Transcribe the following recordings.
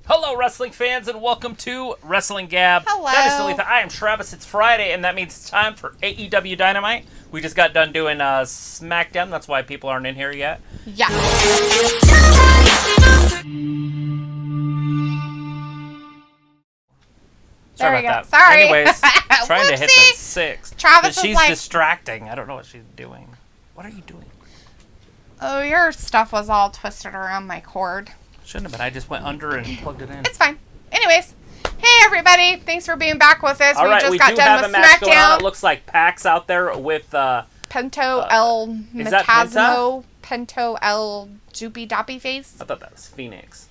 Hello, wrestling fans, and welcome to WrestlingGab. Hello. That is Dalethea. I am Travis. It's Friday, and that means it's time for AEW Dynamite. We just got done doing SmackDown. That's why people aren't in here yet. Yeah. Sorry There we about go. that. Sorry. Anyways, trying to hit the 6. Travis but she's is like... distracting. I don't know what she's doing. What are you doing? Oh, your stuff was all twisted around my cord. Shouldn't have been. I just went under and plugged it in. It's fine. Anyways, hey everybody. Thanks for being back with us. All right, we got do done have with a match going on. SmackDown. It looks like PAC's out there with... Pento El is that Metasmo. Pento El Joopy Doppy Face. I thought that was Phoenix.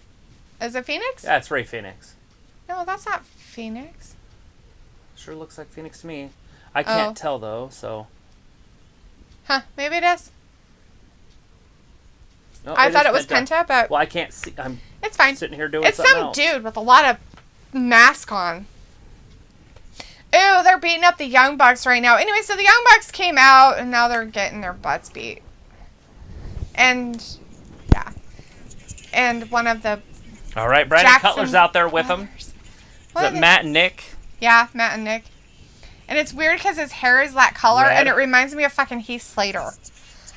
Is it Phoenix? Yeah, it's Ray Phoenix. No, that's not Phoenix. Sure looks like Phoenix to me. I can't tell, though, so... Huh, maybe it is. No, I thought it was Penta, but... Well, I can't see. I'm it's fine. sitting here doing it's something some else. dude with a lot of mask on. Ooh, they're beating up the Young Bucks right now. Anyway, so the Young Bucks came out, and now they're getting their butts beat. And, yeah. And one of the... All right, Brandon Jackson Cutler's out there with them. Is it Matt and Nick? Yeah, Matt and Nick. And it's weird because his hair is that color, Red. and it reminds me of fucking Heath Slater.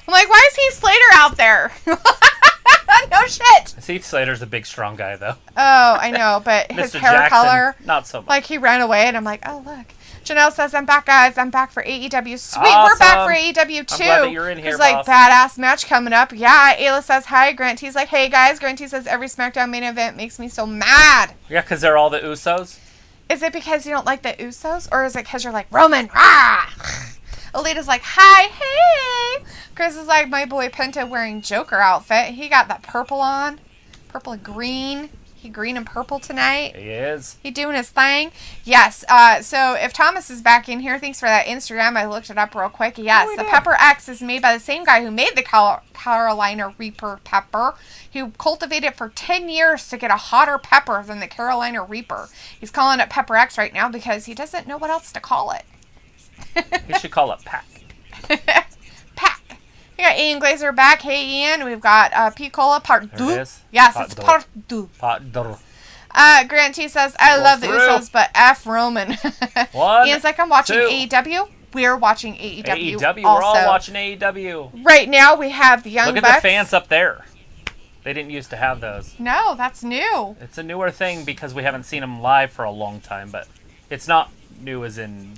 I'm like, why is Heath Slater out there? No shit. Heath Slater's a big, strong guy, though. Oh, I know, but his Mr. hair Jackson, color, not so much. like he ran away, and I'm like, oh look. Janelle says, I'm back, guys. I'm back for AEW. Sweet, awesome. We're back for AEW too. I'm glad that you're in here, There's like badass match coming up. Yeah, Ayla says hi. Grant T's like, hey guys. Grant T says every SmackDown main event makes me so mad. Yeah, because they're all the Usos. Is it because you don't like the Usos, or is it because you're like Roman? Rah! Alita's like, hi, hey. Chris is like, my boy Penta wearing Joker outfit. He got that purple on, purple and green. He green and purple tonight. He is. He doing his thing. Yes. So if Thomas is back in here, thanks for that Instagram. I looked it up real quick. Yes, the Pepper X is made by the same guy who made the Carolina Reaper pepper, who cultivated it for 10 years to get a hotter pepper than the Carolina Reaper. He's calling it Pepper X right now because he doesn't know what else to call it. He should call it Pac. Pac. We got Ian Glazer back. Hey, Ian. We've got P-Cola Part 2. There it is. Yes, Part it's deux. Part 2. Part deux. Grant T says, I love the Usos, but F Roman. One, Ian's like, I'm watching two. AEW. We're watching AEW. AEW. Also. We're all watching AEW. Right now, we have the Young Look Bucks. at the fans up there. They didn't used to have those. No, that's new. It's a newer thing because we haven't seen them live for a long time, but it's not new as in...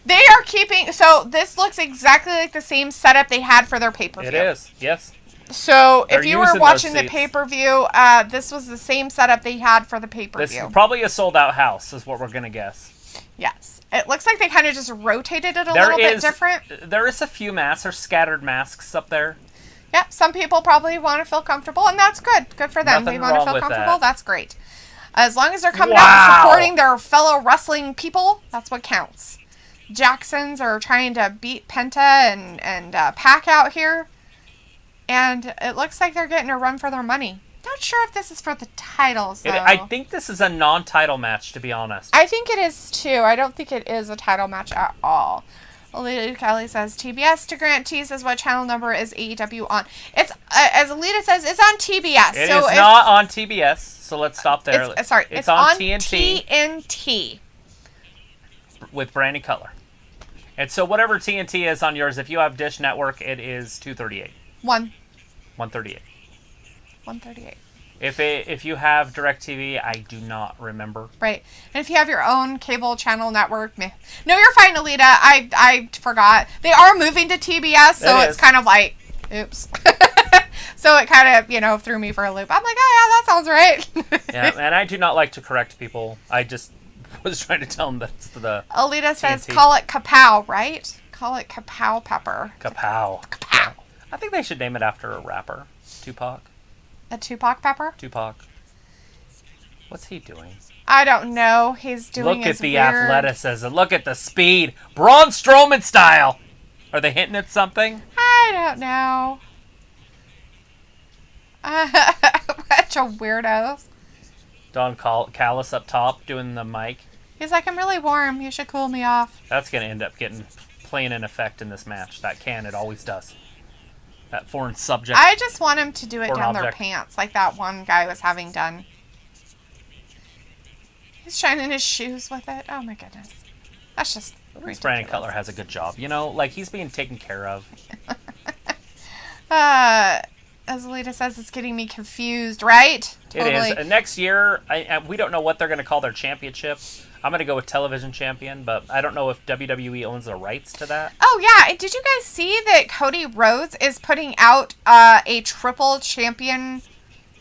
They are keeping... So, this looks exactly like the same setup they had for their pay-per-view. It is, yes. So, They're if you were using watching those the seats. pay-per-view, this was the same setup they had for the This pay-per-view. is probably a sold-out house, is what we're going to guess. Yes. It looks like they kind of just rotated it a little bit different. There is a few masks, or scattered masks up there. Yeah, some people probably want to feel comfortable, and that's good. Good for them. Nothing They want to wrong feel with comfortable. that. That's great. As long as they're coming out and supporting their fellow wrestling people, that's what counts. Jacksons are trying to beat Penta and Pac out here, and it looks like they're getting a run for their money. Not sure if this is for the titles, though. I think this is a non-title match, to be honest. I think it is, too. I don't think it is a title match at all. Alita Kelly says TBS to Grant T says what channel number is AEW on? It's as Alita says, it's on TBS. It is not on TBS, so let's stop there. It's on TNT with Brandon Cutler. And so whatever TNT is on yours, if you have Dish Network, it is 238. 138. 138. If you have DirecTV, I do not remember. Right. And if you have your own cable channel network, no, you're fine, Alita. I forgot. They are moving to TBS, so it's kind of like, oops. So it kind of, threw me for a loop. I'm like, oh, yeah, that sounds right. Yeah, and I do not like to correct people. I just was trying to tell them that's the Alita says, TNT. call it Kapow, right? Call it Kapow Pepper. Kapow. Kapow. I think they should name it after a rapper. Tupac. A Tupac Pepper? Tupac. What's he doing? I don't know. He's doing Look his at the weird... athleticism. Look at the speed. Braun Strowman style. Are they hinting at something? I don't know. Bunch of weirdos. Don Callis up top doing the mic. He's like, I'm really warm. You should cool me off. That's going to end up playing an effect in this match. That can. It always does. That foreign subject. I just want him to do it foreign down their object. pants, like that one guy was having done. He's shining his shoes with it. Oh my goodness. That's just ridiculous. Brandon Cutler has a good job. You know, like, he's being taken care of. As Alita says, it's getting me confused, right? Totally. It is. Next year, we don't know what they're going to call their championship. I'm going to go with television champion, but I don't know if WWE owns the rights to that. Oh, yeah. Did you guys see that Cody Rhodes is putting out a triple champion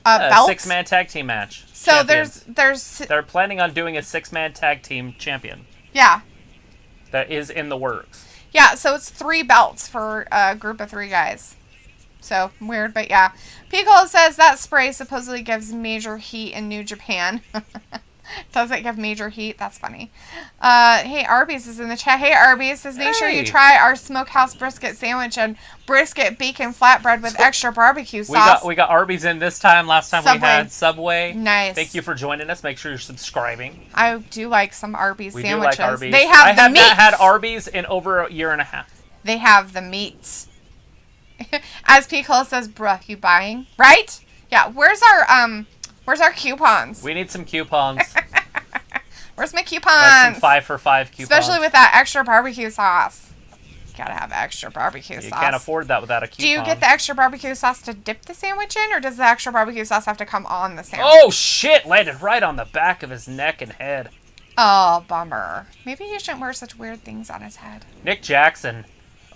belt? 6-man tag team match. So champions. They're planning on doing a 6-man tag team champion. Yeah. That is in the works. Yeah, so it's 3 belts for a group of 3 guys. So, weird, but yeah. Piccolo says that spray supposedly gives major heat in New Japan. Does it give major heat? That's funny. Hey, Arby's is in the chat. Hey, Arby's says, make sure you try our smokehouse brisket sandwich and brisket bacon flatbread with extra barbecue sauce. We got Arby's in this time. Last time Subway. we had Subway. Nice. Thank you for joining us. Make sure you're subscribing. I do like some Arby's we sandwiches. Do like Arby's. They have the meats. I have not had Arby's in over a year and a half. They have the meats. As Piccolo says, bruh, you buying? Right? Yeah, where's our coupons? We need some coupons. Where's my coupons? Like some 5 for 5 coupons. Especially with that extra barbecue sauce. Gotta have extra barbecue sauce. You can't afford that without a coupon. Do you get the extra barbecue sauce to dip the sandwich in, or does the extra barbecue sauce have to come on the sandwich? Oh, shit! Landed right on the back of his neck and head. Oh, bummer. Maybe he shouldn't wear such weird things on his head. Nick Jackson,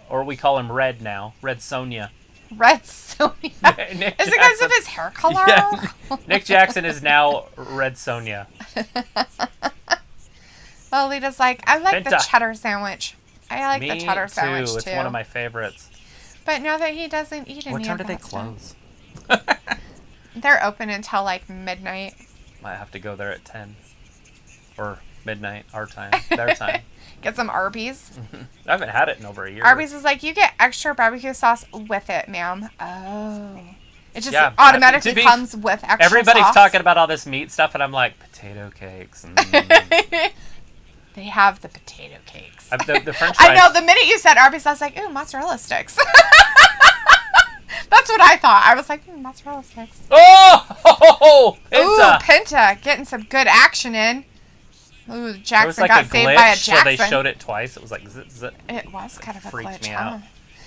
or we call him Red now. Red Sonja. Red Sonja? Is it because of his hair color? Yeah. Nick Jackson is now Red Sonja. Well, Lita's like, I like Penta. the cheddar sandwich. I like Me the cheddar sandwich too. It's one of my favorites. But now that he doesn't eat any What time of do they that close? They're open until like midnight. Might have to go there at 10. Or midnight, our time, their time. Get some Arby's. I haven't had it in over a year. Arby's is like, you get extra barbecue sauce with it, ma'am. Oh. It just Yeah, automatically comes with extra Everybody's sauce. talking about all this meat stuff, and I'm like, potato cakes. They have the potato cakes. The French fries. I know, the minute you said Arby's, I was like, ooh, mozzarella sticks. That's what I thought. I was like, mozzarella sticks. Oh! Penta! Ooh, Penta. Getting some good action in. Ooh, Jackson got saved by a Jackson. So they showed it twice. It was like zit, zit. It was kind of a freaked glitch, me huh? out.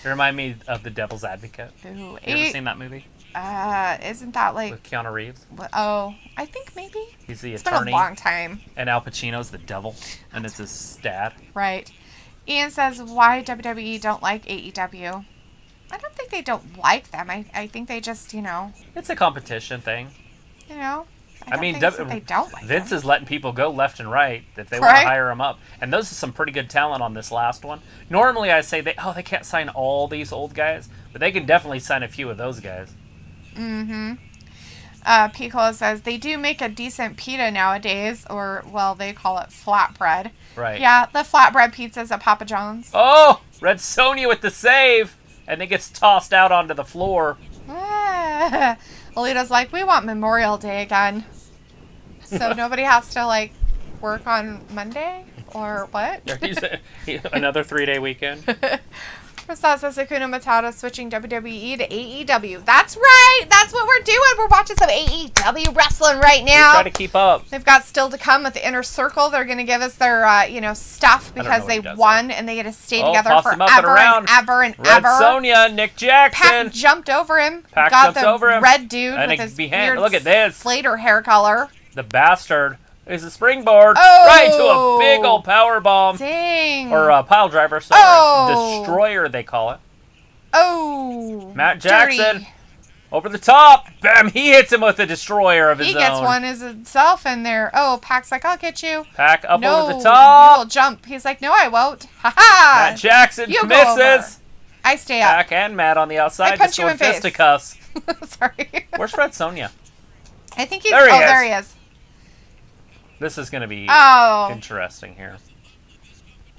It reminded me of The Devil's Advocate. Ooh, You ever seen that movie? Isn't that like... With Keanu Reeves? Oh, I think maybe. He's the It's attorney. been a long time. And Al Pacino's the devil. And it's his dad. Right. Ian says, why WWE don't like AEW? I don't think they don't like them. I think they just, It's a competition thing. I mean, they don't like Vince them. is letting people go left and right if they want Right. to hire them up. And those are some pretty good talent on this last one. Normally I say, they can't sign all these old guys. But they can definitely sign a few of those guys. Mm-hmm. Piccolo says, they do make a decent pita nowadays. Or, well, they call it flatbread. Right. Yeah, the flatbread pizzas at Papa John's. Oh! Red Sonja with the save! And then gets tossed out onto the floor. Alita's like, we want Memorial Day again. So nobody has to, work on Monday? Or what? Another 3-day weekend. Prasad says Hakuna Matata switching WWE to AEW. That's right. That's what we're doing. We're watching some AEW wrestling right now. Try to keep up. They've got still to come at the Inner Circle. They're going to give us their, stuff because they won and they get to stay together forever and ever and Red ever. Sonja, Nick Jackson. Pac jumped over him. Pac got jumps the over him. red dude And with it his behind- weird look at this. Slater hair color. The bastard is a springboard Oh. right to a big old power bomb. Dang. Or a pile driver, sorry. Oh. Destroyer, they call it. Oh. Matt Jackson. Dirty. Over the top. Bam, he hits him with a destroyer of his own. He gets one as himself in there. Oh, Pac's like, I'll get you. Pac up No, over the top. you'll jump. He's like, no, I won't. Ha ha. Matt Jackson You go over. misses. I stay up. Pac and Matt on the outside. I punch just you going in face. fisticuffs. Sorry. Where's Red Sonja? I think he's... There he is. there he is. This is going to be Oh. interesting here.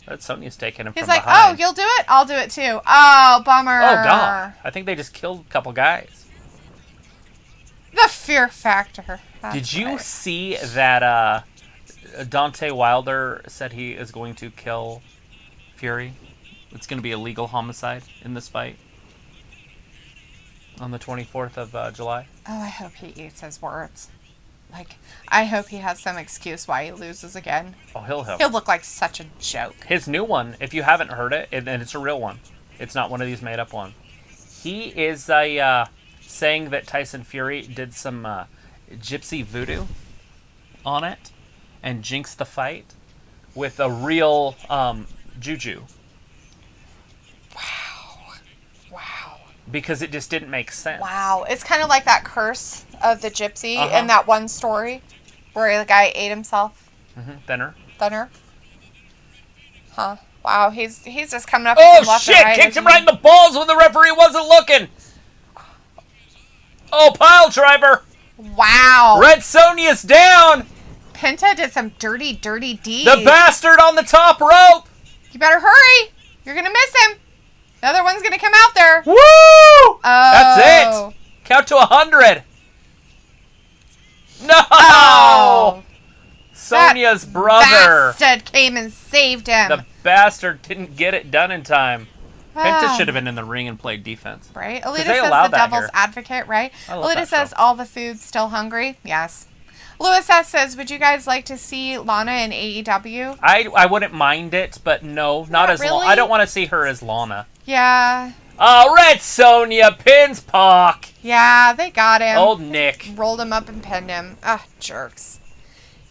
Red Sonja's taking him He's from like, behind. oh, you'll do it? I'll do it too. Oh, bummer. Oh, God. I think they just killed a couple guys. The fear factor. That's Did you right. see that Dante Wilder said he is going to kill Fury? It's going to be a legal homicide in this fight. On the 24th of July. Oh, I hope he eats his words. Like, I hope he has some excuse why he loses again. Oh, he'll look like such a joke. His new one, if you haven't heard it, and it's a real one. It's not one of these made up ones. He is saying that Tyson Fury did some gypsy voodoo on it and jinxed the fight with a real juju. Wow. Because it just didn't make sense. Wow. It's kind of like that curse of the gypsy in that one story where the guy ate himself. Thinner. Huh. Wow. He's just coming up. Oh, left shit! Right, kicked him right in the balls when the referee wasn't looking. Oh, pile driver. Wow. Red Sonja's down. Penta did some dirty deeds. The bastard on the top rope. You better hurry. You're going to miss him. The other one's going to come out there. Woo! Oh. That's it. Count to 100. No! Oh. Sonja's brother. Bastard came and saved him. The bastard didn't get it done in time. Penta should have been in the ring and played defense. Right? Alita says the devil's advocate, right? Alita says all the food's still hungry. Yes. Lewis S. says, would you guys like to see Lana in AEW? I wouldn't mind it, but no, not as really? Lana. I don't want to see her as Lana. Yeah. Oh, Red Sonja pins Pac. Yeah, they got him. Old Nick. Rolled him up and pinned him. Ugh, jerks.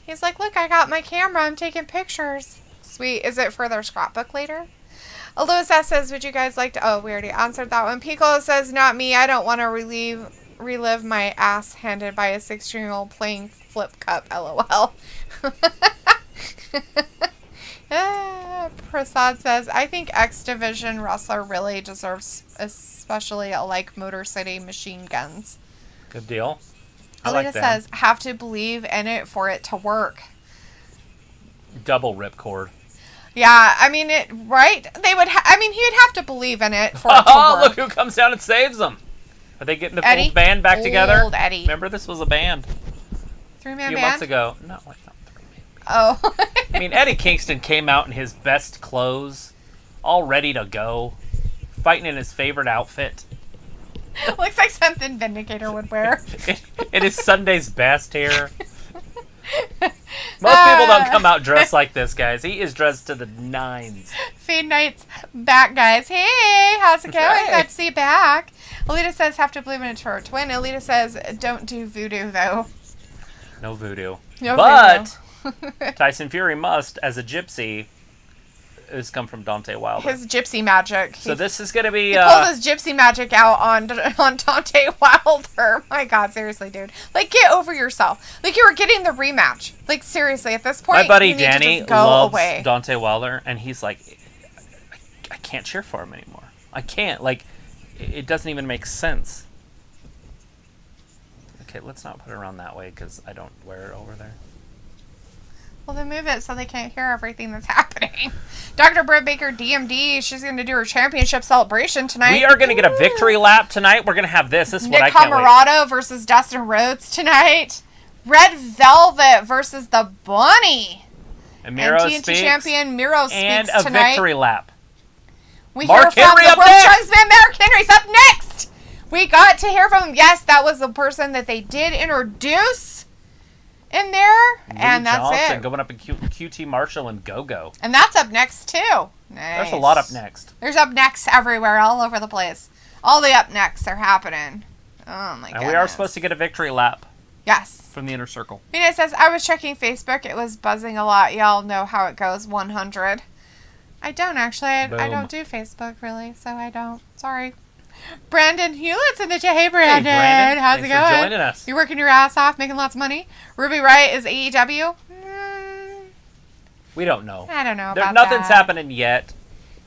He's like, look, I got my camera. I'm taking pictures. Sweet. Is it for their scrapbook later? Lewis S. says, would you guys like to... Oh, we already answered that one. Pico says, not me. I don't want to relive my ass handed by a 16-year-old playing flip cup. LOL. Prasad says, I think X Division wrestler really deserves especially like Motor City Machine Guns. Good deal. I Alita like that. says, have to believe in it for it to work. Double ripcord. Yeah, I mean, right? They would. He would have to believe in it for it to Oh, work. look who comes down and saves them. Are they getting the Eddie? old band back together? Old Eddie. Remember, this was a band. 3-man A few band? months ago. No, it's not 3-man. Oh. I mean, Eddie Kingston came out in his best clothes, all ready to go, fighting in his favorite outfit. Looks like something Vindicator would wear. It is Sunday's best hair. Most people don't come out dressed like this, guys. He is dressed to the nines. Feed Night's back, guys. Hey, how's it going? Hey. Good to see you back. Alita says, have to believe in it for a twin. Alita says, don't do voodoo, though. No voodoo. No but voodoo. Tyson Fury must, as a gypsy, has come from Dante Wilder. His gypsy magic. So this is going to be... He pulled his gypsy magic out on Dante Wilder. My God, seriously, dude. Like, get over yourself. Like, you were getting the rematch. Like, seriously, at this point, my buddy you need Danny to just go loves away. Dante Wilder, and he's like, I can't cheer for him anymore. I can't. Like, it doesn't even make sense. Okay, let's not put it around that way, because I don't wear it over there. Well, then move it so they can't hear everything that's happening. Dr. Britt Baker, DMD, she's going to do her championship celebration tonight. We are going to get a victory lap tonight. We're going to have this. This is what I can't wait. Nick Camarado versus Dustin Rhodes tonight. Red Velvet versus the Bunny. And Miro TNT speaks. champion Miro speaks and a tonight. victory lap. We Mark hear from Henry the up world next. champion. Mark Henry's up next. We got to hear from him. Yes, that was the person that they did introduce in there. And that's Johnson it. going up in QT Marshall and Go-Go. And that's up next, too. Nice. There's a lot up next. There's up next everywhere, all over the place. All the up next are happening. Oh, my God. And we are supposed to get a victory lap. Yes. From the inner circle. Mina says, I was checking Facebook. It was buzzing a lot. Y'all know how it goes. 100. I don't, actually. I don't do Facebook, really, so I don't. Sorry. Brandon Hewlett's in the chat. Hey, Brandon. Hey, Brandon. How's it Thanks going? for joining us. You working your ass off, making lots of money? Ruby Wright is AEW? We don't know. I don't know about Nothing's that. happening yet.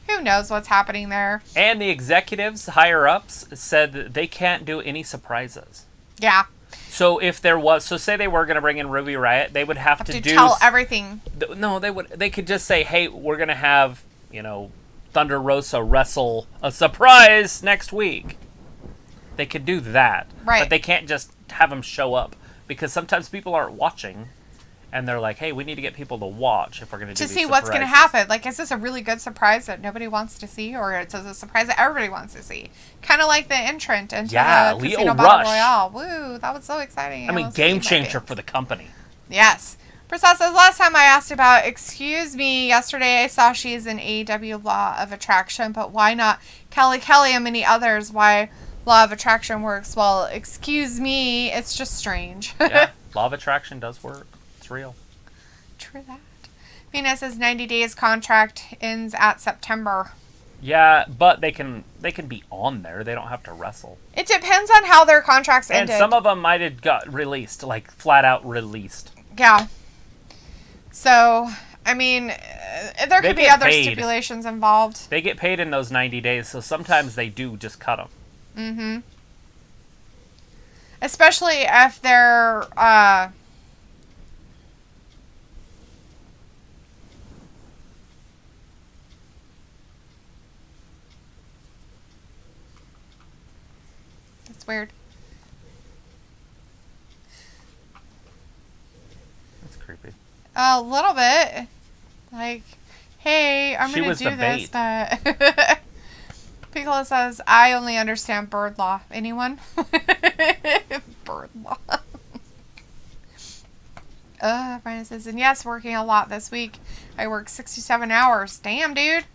Who knows what's happening there? And the executives, higher-ups, said that they can't do any surprises. Yeah. So if there was... So say they were going to bring in Ruby Riott, they would have to do... tell everything. No, they could just say, hey, we're going to have, Thunder Rosa wrestle a surprise next week. They could do that. Right. But they can't just have them show up. Because sometimes people aren't watching. and they're like, hey, we need to get people to watch if we're going to do To these see what's going to surprises. happen. Like, is this a really good surprise that nobody wants to see, or it's a surprise that everybody wants to see? Kind of like the entrant into the Leo Casino Rush. Battle Royale. Woo, that was so exciting. I mean, game changer for the company. Yes. Prasad says, last time I asked about, excuse me, yesterday I saw she's in AEW Law of Attraction, but why not Kelly and many others? Why Law of Attraction works? Well, excuse me, it's just strange. Yeah, Law of Attraction does work. It's real. True that. Venus's 90 days contract ends at September. Yeah, but they can be on there. They don't have to wrestle. It depends on how their contracts ended. And some of them might have got released, like flat out released. Yeah. So, I mean, there could be other paid. stipulations involved. They get paid in those 90 days, so sometimes they do just cut them. Mm-hmm. Especially if they're, That's weird. That's creepy. A little bit. Like, hey, I'm going to do this, but... Piccolo says, I only understand bird law. Anyone? Bird law. Brian says, and yes, working a lot this week. I work 67 hours. Damn, dude.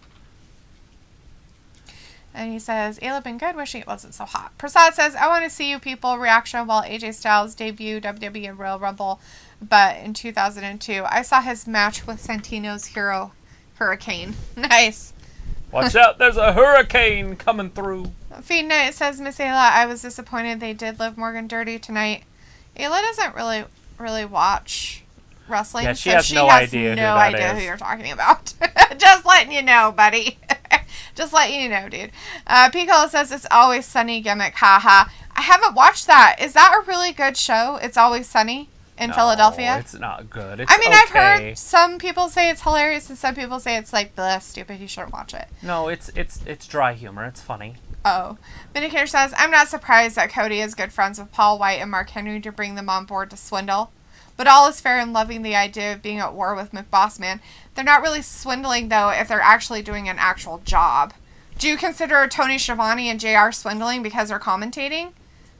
And he says, Ayla been good, wishing it wasn't so hot. Prasad says, I want to see you people reaction while AJ Styles debuted WWE and Royal Rumble, but in 2002. I saw his match with Santino's hero, Hurricane. Nice. Watch out, there's a hurricane coming through. Feed Night says, Miss Ayla, I was disappointed they did Liv Morgan dirty tonight. Ayla doesn't really watch wrestling. Yeah, she so has no idea who you're talking about. Just letting you know, buddy. Just letting you know, dude. Piccolo says, it's Always Sunny gimmick. Haha. I haven't watched that. Is that a really good show? It's Always Sunny in Philadelphia? It's not good. I mean, I've heard some people say it's hilarious and some people say it's like, bleh, stupid, you shouldn't watch it. No, it's dry humor. It's funny. Oh. Vindicator says, I'm not surprised that Cody is good friends with Paul White and Mark Henry to bring them on board to swindle. But all is fair in loving the idea of being at war with McBossman. They're not really swindling, though, if they're actually doing an actual job. Do you consider Tony Schiavone and JR swindling because they're commentating?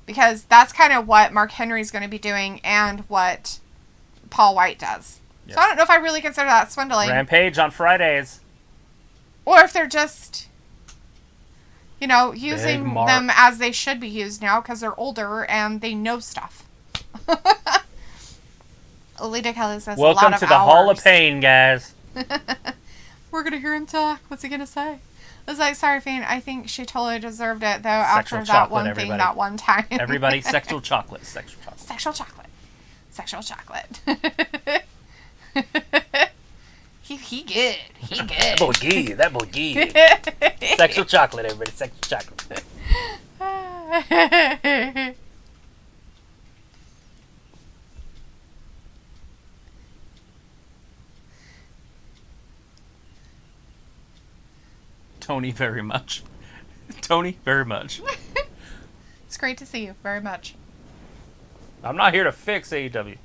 Because that's kind of what Mark Henry's going to be doing and what Paul White does. Yes. So I don't know if I really consider that swindling. Rampage on Fridays. Or if they're just, using them as they should be used now because they're older and they know stuff. Alita Kelly says, welcome to the Hall of Pain, guys. We're going to hear him talk. What's he going to say? I was like, sorry, Fane, I think she totally deserved it, though, sexual after that one everybody. thing that one time. Everybody, sexual chocolate. Sexual chocolate. He good. That boy good. Sexual chocolate, everybody. Sexual chocolate. Tony, very much. It's great to see you, very much. I'm not here to fix AEW.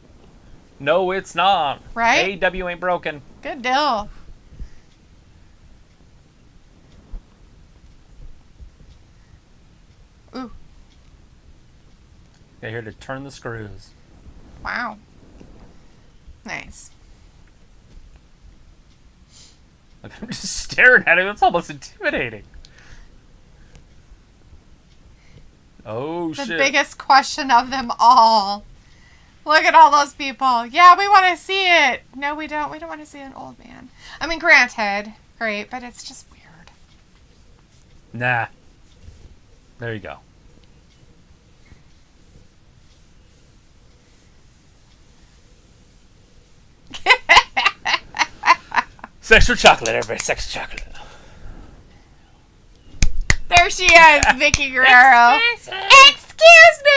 No, it's not. Right? AEW ain't broken. Good deal. Ooh. They're here to turn the screws. Wow. Nice. Look, I'm just staring at him. It's almost intimidating. Oh, shit. The biggest question of them all. Look at all those people. Yeah, we want to see it. No, we don't. We don't want to see an old man. I mean, granted, great, but it's just weird. Nah. There you go. Sexual chocolate, everybody. Sexual chocolate. There she is, Vicky Guerrero. Excuse me.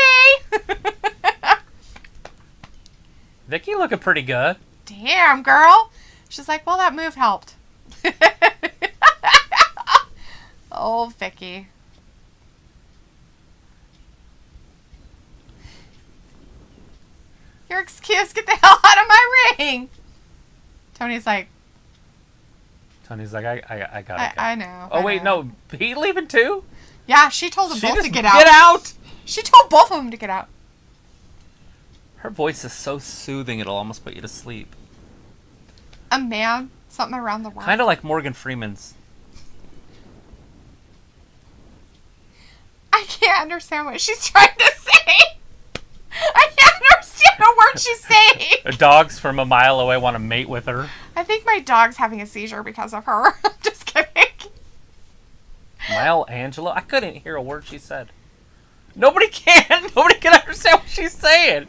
Vicky looking pretty good. Damn, girl. She's like, well, that move helped. Oh, Vicky. Your excuse, get the hell out of my ring. Tony's like, I gotta go. I know. Oh, wait, no. He leaving too? Yeah, she told them both to get out. Get out! She told both of them to get out. Her voice is so soothing, it'll almost put you to sleep. A man, something around the world. Kind of like Morgan Freeman's. I can't understand what she's trying to say. I can't understand a word she's saying. The dogs from a mile away want to mate with her. I think my dog's having a seizure because of her. Just kidding. Mile Angelo? I couldn't hear a word she said. Nobody can. Nobody can understand what she's saying.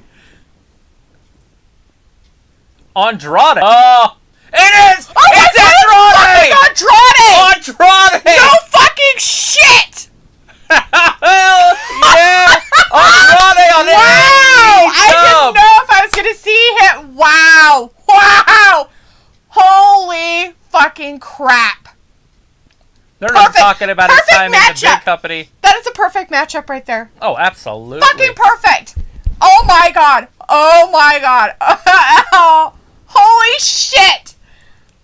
Andrade. Oh, it is. Oh, it's Andrade. Andrade. Andrade. No fucking shit. Hell yeah. Andrade on it. Wow. I didn't know if I was going to see him. Wow. Wow. Holy fucking crap. They're not talking about his time in the big company. That is a perfect matchup right there. Oh, absolutely. Fucking perfect. Oh my god. Oh my god. Holy shit.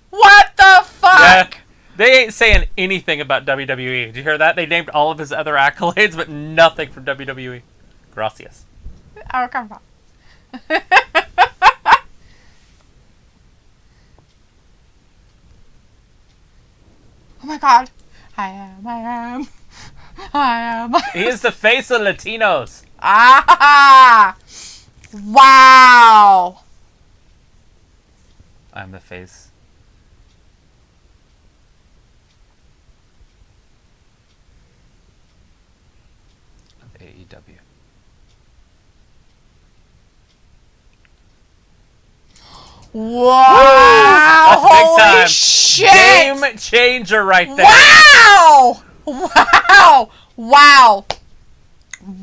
What the fuck? Yeah, they ain't saying anything about WWE. Did you hear that? They named all of his other accolades, but nothing from WWE. Gracias. Oh, come on. Oh my god. I am. He is the face of Latinos. Ah! Wow! I'm the face. Of AEW. Wow! That's big Holy time. shit! Game changer right there. Wow! Wow! Wow!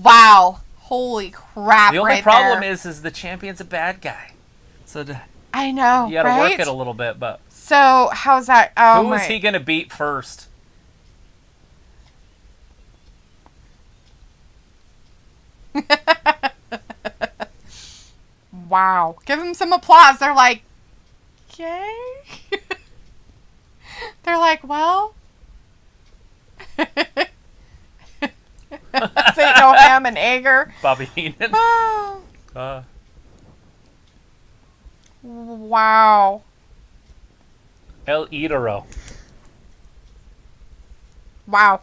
Wow! Holy crap! The only right problem there. is the champion's a bad guy. So I know, you gotta right? work it a little bit, but So how's that? Oh who my! is he gonna beat first? Wow! Give him some applause. They're like, yay. They're like, well. Say no ham and egger. Bobby Heenan. Oh. Uh, Wow. El Idolo. Wow.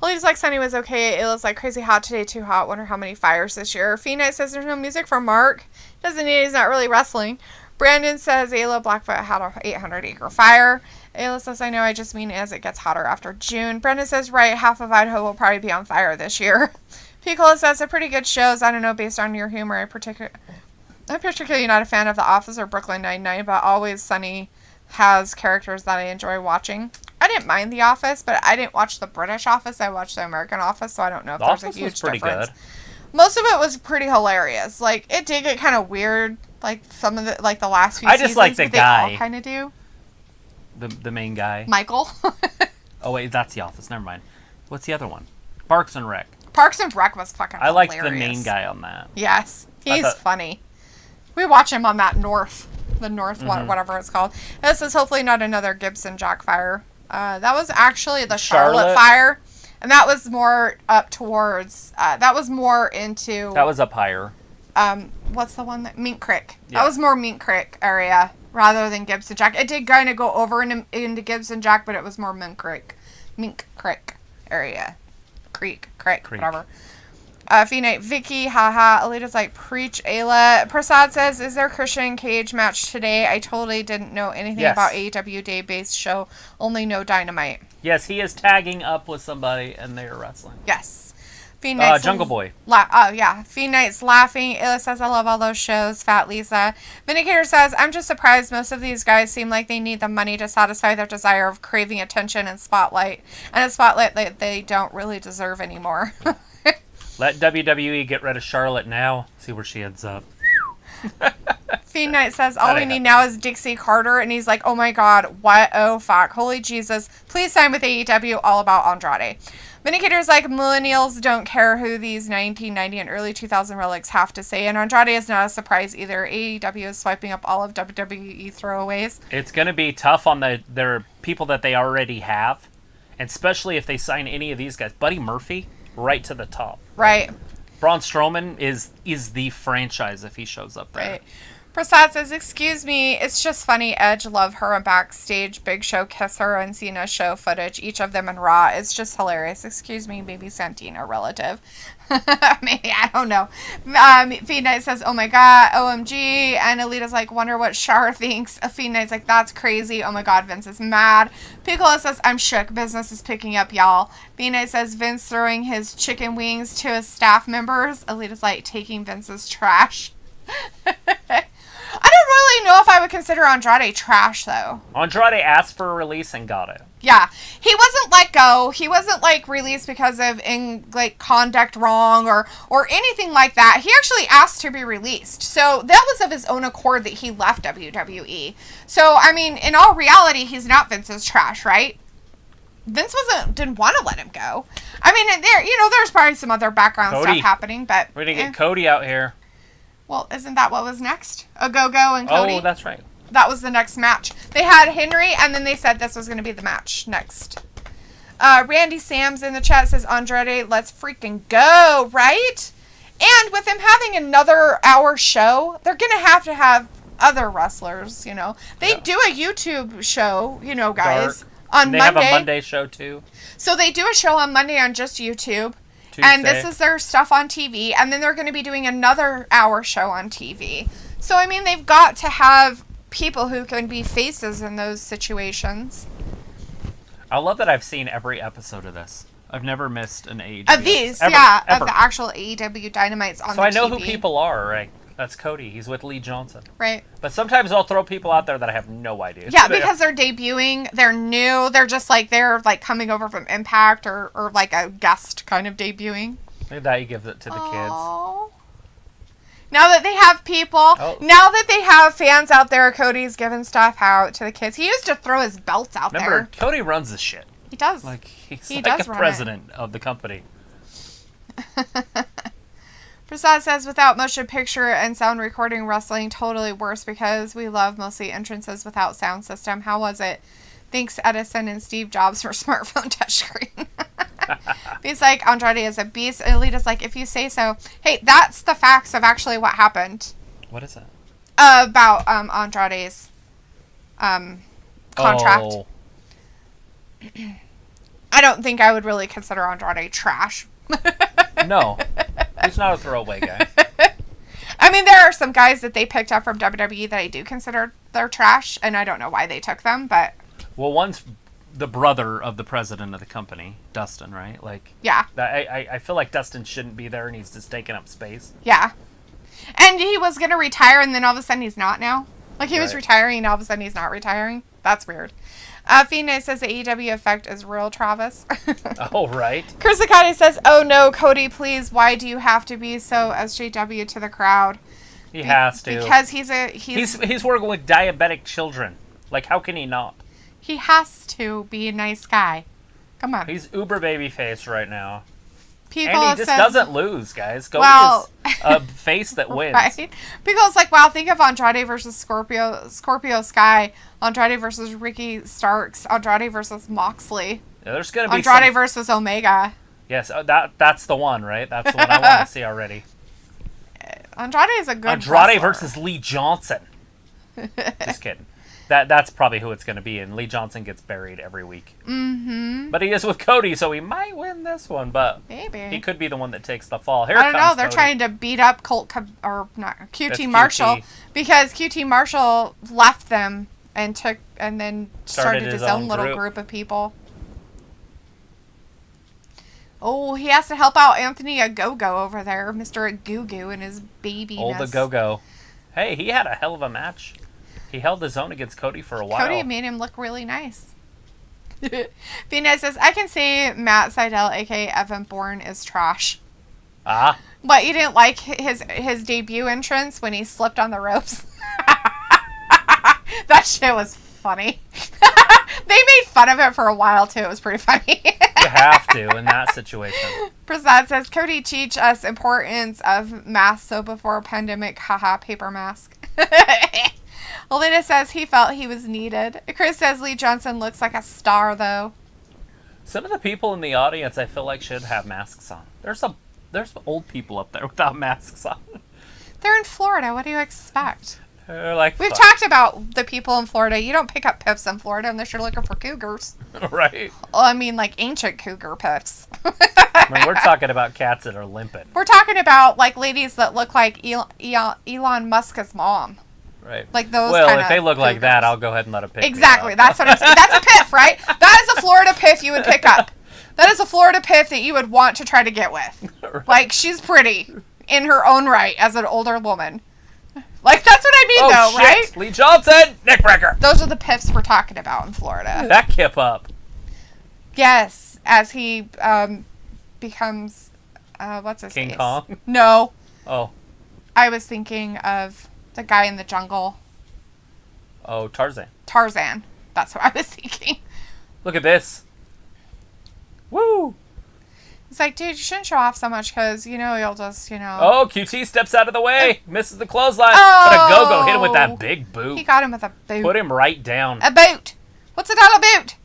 Ladies like Sunny was okay. It was like crazy hot today, too hot. Wonder how many fires this year. Phoenix says there's no music for Mark. Doesn't need it. He's not really wrestling. Brandon says Ayla Blackfoot had a 800-acre fire. Ayla says, I know, I just mean as it gets hotter after June. Brendan says, right, half of Idaho will probably be on fire this year. Picola says, they're pretty good shows. I don't know, based on your humor. I'm particularly not a fan of The Office or Brooklyn Nine-Nine, but Always Sunny has characters that I enjoy watching. I didn't mind The Office, but I didn't watch the British Office. I watched the American Office, so I don't know if there's a huge difference. Good. Most of it was pretty hilarious. Like, it did get kind of weird, like some of the, like the last few seasons. I just like the guy. They all kind of do. The main guy. Michael. Oh wait, that's The Office. Never mind. What's the other one? Parks and Rec. Parks and Rec was fucking hilarious. I liked the main guy on that. Yes, he's funny. We watch him on that North one, whatever it's called. This is hopefully not another Gibson Jack fire. That was actually the Charlotte fire. And that was more up towards, that was more into... That was up higher. What's the one that... Mink Creek. Yeah. That was more Mink Creek area rather than Gibson Jack. It did kind of go over into Gibson Jack, but it was more Mink Creek area. Creek, whatever. Phoenix, Vicky, haha. Alita's like, preach, Ayla. Prasad says, is there Christian Cage match today? I totally didn't know anything about AEW Day-based show. Only know Dynamite. Yes, he is tagging up with somebody and they are wrestling. Yes. Phoenix. Jungle Boy. Yeah. Phoenix laughing. Ayla says, I love all those shows. Fat Lisa. Vindicator says, I'm just surprised most of these guys seem like they need the money to satisfy their desire of craving attention and spotlight. And a spotlight that they don't really deserve anymore. Let WWE get rid of Charlotte now. See where she ends up. Fiend Knight says, all we need now is Dixie Carter. And he's like, oh my God, what? Oh, fuck. Holy Jesus. Please sign with AEW, all about Andrade. Vindicator's like, millennials don't care who these 1990 and early 2000 relics have to say. And Andrade is not a surprise either. AEW is swiping up all of WWE throwaways. It's going to be tough on their people that they already have. And especially if they sign any of these guys. Buddy Murphy, right to the top. Right. Braun Strowman is the franchise if he shows up there. Right. Prasad says, excuse me, it's just funny. Edge love her on backstage. Big Show kiss her and Cena show footage. Each of them in Raw. It's just hilarious. Excuse me, maybe Santina relative. Maybe, I don't know. Fiend Knight says, oh my God, OMG. And Alita's like, wonder what Shar thinks. Fiend Knight's like, that's crazy. Oh my God, Vince is mad. Piccolo says, I'm shook. Business is picking up, y'all. Fiend Knight says, Vince throwing his chicken wings to his staff members. Alita's like, taking Vince's trash. I don't really know if I would consider Andrade trash, though. Andrade asked for a release and got it. Yeah. He wasn't let go. He wasn't, released because of, conduct wrong or anything like that. He actually asked to be released. So that was of his own accord that he left WWE. So, I mean, in all reality, he's not Vince's trash, right? Vince didn't want to let him go. I mean, there's probably some other background stuff happening, but... We're going to get Cody out here. Well, isn't that what was next? Go and Cody? Oh, that's right. That was the next match. They had Henry, and then they said this was going to be the match next. Randy Sam's in the chat says, Andrade, let's freaking go, right? And with him having another hour show, they're going to have other wrestlers, They do a YouTube show, guys, Dark. On Monday. They have a Monday show, too. So they do a show on Monday on just YouTube. Tuesday. And this is their stuff on TV. And then they're going to be doing another hour show on TV. So, I mean, they've got to have people who can be faces in those situations. I love that I've seen every episode of this. I've never missed an AEW. Of these, ever. Of the actual AEW Dynamites on the TV. So I know who people are, right? That's Cody. He's with Lee Johnson. Right. But sometimes I'll throw people out there that I have no idea. Yeah, because they're debuting. They're new. They're just they're coming over from Impact or a guest kind of debuting. Maybe that you give it to the kids. Now that they have people, now that they have fans out there, Cody's giving stuff out to the kids. He used to throw his belts out there. Remember, Cody runs this shit. He does. He's like a president of the company. Prasad says, without motion picture and sound recording wrestling, totally worse because we love mostly entrances without sound system. How was it? Thanks Edison and Steve Jobs for smartphone touchscreen. He's like, Andrade is a beast. And Alita's like, if you say so. Hey, that's the facts of actually what happened. What is that? About Andrade's contract. Oh. I don't think I would really consider Andrade trash. No. He's not a throwaway guy. I mean, there are some guys that they picked up from WWE that I do consider their trash, and I don't know why they took them, but... Well, one's the brother of the president of the company, Dustin, right? Yeah. I feel like Dustin shouldn't be there, and he's just taking up space. Yeah. And he was going to retire, and then all of a sudden he's not now. He was retiring, and all of a sudden he's not retiring. That's weird. Phoenix says the AEW effect is real, Travis. Oh, right. Chris Akati says, oh no, Cody, please, why do you have to be so SJW to the crowd? He has to. Because he's working with diabetic children. How can he not? He has to be a nice guy. Come on. He's uber babyface right now. People and he just doesn't lose, guys. Cody is a face that wins. Right? People's like, wow, think of Andrade versus Scorpio Sky, Andrade versus Ricky Starks, Andrade versus Moxley. Yeah, there's gonna be Andrade versus Omega. Yes, that's the one, right? That's the one I want to see already. Andrade is a good Andrade versus Lee Johnson. Just kidding. That's probably who it's going to be, and Lee Johnson gets buried every week. Mm-hmm. But he is with Cody, so he might win this one, but maybe he could be the one that takes the fall. Here I don't know. They're trying to beat up QT Marshall because QT Marshall left them and then started his own little group of people. Oh, he has to help out Anthony Agogo over there, Mr. Agugu and his babiness. Old Agogo. Hey, he had a hell of a match. He held his own against Cody for a while. Cody made him look really nice. Venus says, I can say Matt Sydal, a.k.a. Evan Bourne, is trash. Ah. But you didn't like his debut entrance when he slipped on the ropes? That shit was funny. They made fun of it for a while, too. It was pretty funny. You have to in that situation. Prasad says, Cody teach us importance of masks so before pandemic, haha, paper mask. Elena says he felt he was needed. Chris says Lee Johnson looks like a star, though. Some of the people in the audience I feel like should have masks on. There's some old people up there without masks on. They're in Florida. What do you expect? They're like, We've talked about the people in Florida. You don't pick up piffs in Florida unless you're looking for cougars. Right. Well, I mean, like ancient cougar piffs. I mean, we're talking about cats that are limping. We're talking about like ladies that look like Elon Musk's mom. Right. Like those. Well, if they look like that, I'll go ahead and let them pick Exactly. me up. That's what I'm saying. That's a piff, right? That is a Florida piff you would pick up. That is a Florida piff that you would want to try to get with. Right. Like she's pretty in her own right as an older woman. Like, that's what I mean, though, shit. right? Lee Johnson, neckbreaker. Those are the piffs we're talking about in Florida. That kip up. Yes, as he becomes, what's his King face? Kong? No. Oh. I was thinking of the guy in the jungle. Oh, Tarzan. Tarzan. That's what I was thinking. Look at this. Woo! It's like, dude, you shouldn't show off so much because, you'll just, Oh, QT steps out of the way. Misses the clothesline. Oh. But a go-go hit him with that big boot. He got him with a boot. Put him right down. A boot. What's it all about?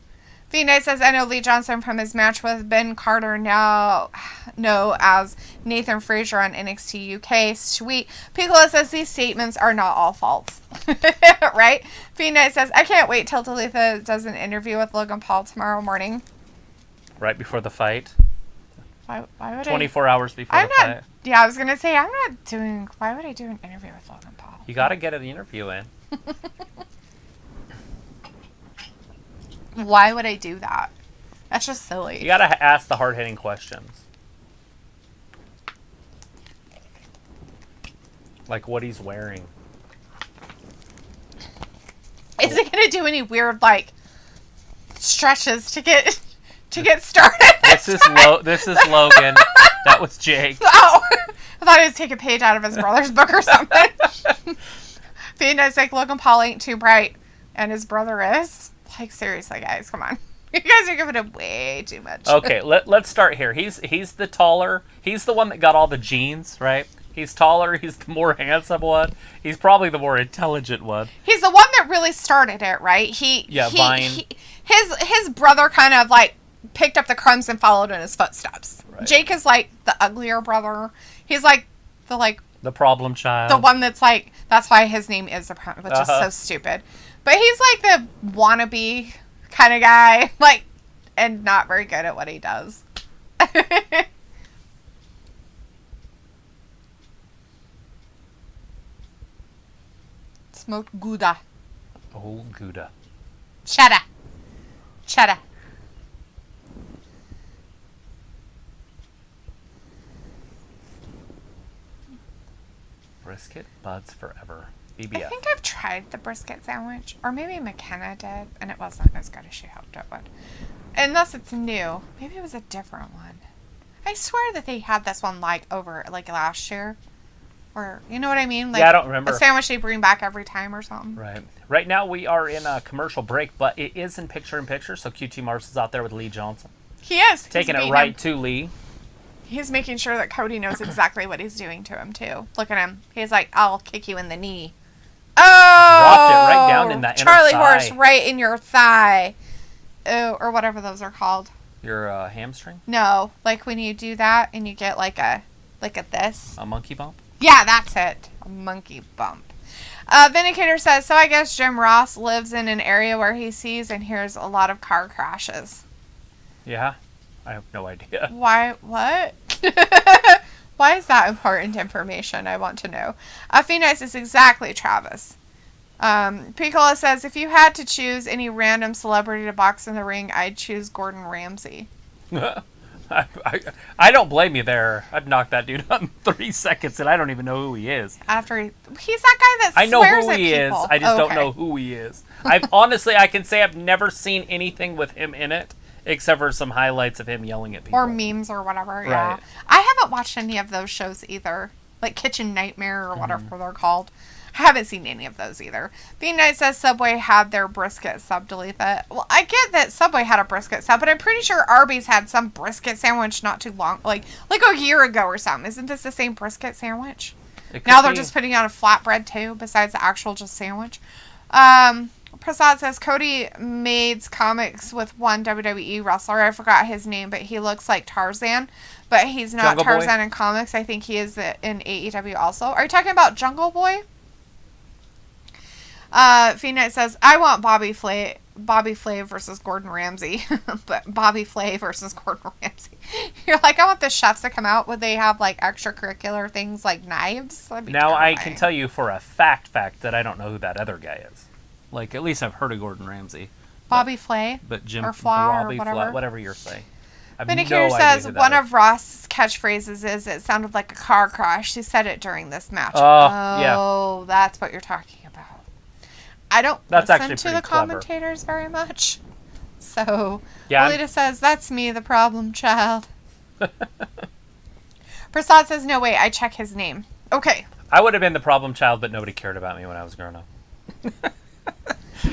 V-Knight says, I know Lee Johnson from his match with Ben Carter now as Nathan Frazier on NXT UK. Sweet. Piccolo says these statements are not all false. Right? V-Knight says, I can't wait till Dalethea does an interview with Logan Paul tomorrow morning. Right before the fight. Why would 24 hours before the fight. Yeah, I was going to say, why would I do an interview with Logan Paul? You got to get an interview in. Why would I do that? That's just silly. You got to ask the hard-hitting questions. Like what he's wearing. Is it going to do any weird, stretches to get started? This is Logan. That was Jake. Oh, I thought he was taking a page out of his brother's book or something. Phoenix like Logan Paul ain't too bright, and his brother is. Like seriously, guys, come on. You guys are giving him way too much. Okay, let's start here. He's the taller. He's the one that got all the genes, right? He's taller. He's the more handsome one. He's probably the more intelligent one. He's the one that really started it, right? Vine. His brother kind of picked up the crumbs and followed in his footsteps. Right. Jake is the uglier brother. He's the problem child. The one that's that's why his name is the problem, which is so stupid. But he's the wannabe kind of guy, and not very good at what he does. Smoked Gouda. Old Gouda. Cheddar. Brisket buds forever. BBF. I think I've tried the brisket sandwich, or maybe McKenna did, and it wasn't as good as she hoped it would. Unless it's new. Maybe it was a different one. I swear that they had this one over last year. Or, you know what I mean? Yeah, I don't remember. A sandwich they bring back every time or something. Right. Right now we are in a commercial break, but it is in picture-in-picture, so QT Mars is out there with Lee Johnson. He is. Taking it right to Lee. He's making sure that Cody knows exactly what he's doing to him, too. Look at him. He's like, I'll kick you in the knee. Oh! Dropped it right down in that inner Charlie thigh. horse right in your thigh. Oh, or whatever those are called. Your hamstring? No, when you do that and you get a this. A monkey bump? Yeah, that's it. A monkey bump. Vindicator says, so I guess Jim Ross lives in an area where he sees and hears a lot of car crashes. Yeah? I have no idea. Why? What? Why is that important information? I want to know. Phoenix is exactly Travis. Piccolo says, if you had to choose any random celebrity to box in the ring, I'd choose Gordon Ramsay. I don't blame you there. I'd knock that dude out in 3 seconds, and I don't even know who he is. He's that guy that I know swears who at he people. is. I just don't know who he is. I can say I've never seen anything with him in it, except for some highlights of him yelling at people. Or memes or whatever, yeah. Right. I haven't watched any of those shows either. Like Kitchen Nightmare or whatever they're called. I haven't seen any of those either. Bean Knight says Subway had their brisket sub. Dalethea. Well, I get that Subway had a brisket sub, but I'm pretty sure Arby's had some brisket sandwich not too long, like a year ago or something. Isn't this the same brisket sandwich? Now they're just putting out a flatbread too, besides the actual just sandwich. Prasad says Cody made comics with one WWE wrestler. I forgot his name, but he looks like Tarzan. But he's not Jungle Tarzan Boy? in comics. I think he is in AEW also. Are you talking about Jungle Boy? Phoenix says, I want Bobby Flay versus Gordon Ramsay. But Bobby Flay versus Gordon Ramsay. You're like, I want the chefs to come out. Would they have like extracurricular things like knives? Now terrifying. I can tell you for a fact that I don't know who that other guy is. Like, at least I've heard of Gordon Ramsay. Bobby Flay? But Jim or Flaw Robbie or whatever. Whatever you're saying. Medicare says one of Ross's catchphrases is, it sounded like a car crash. She said it during this match. Yeah. Oh, that's what you're talking about. I don't listen to the commentators very much. So, yeah, Alita says, that's me, the problem child. Prasad says, no, wait, I check his name. Okay. I would have been the problem child, but nobody cared about me when I was growing up.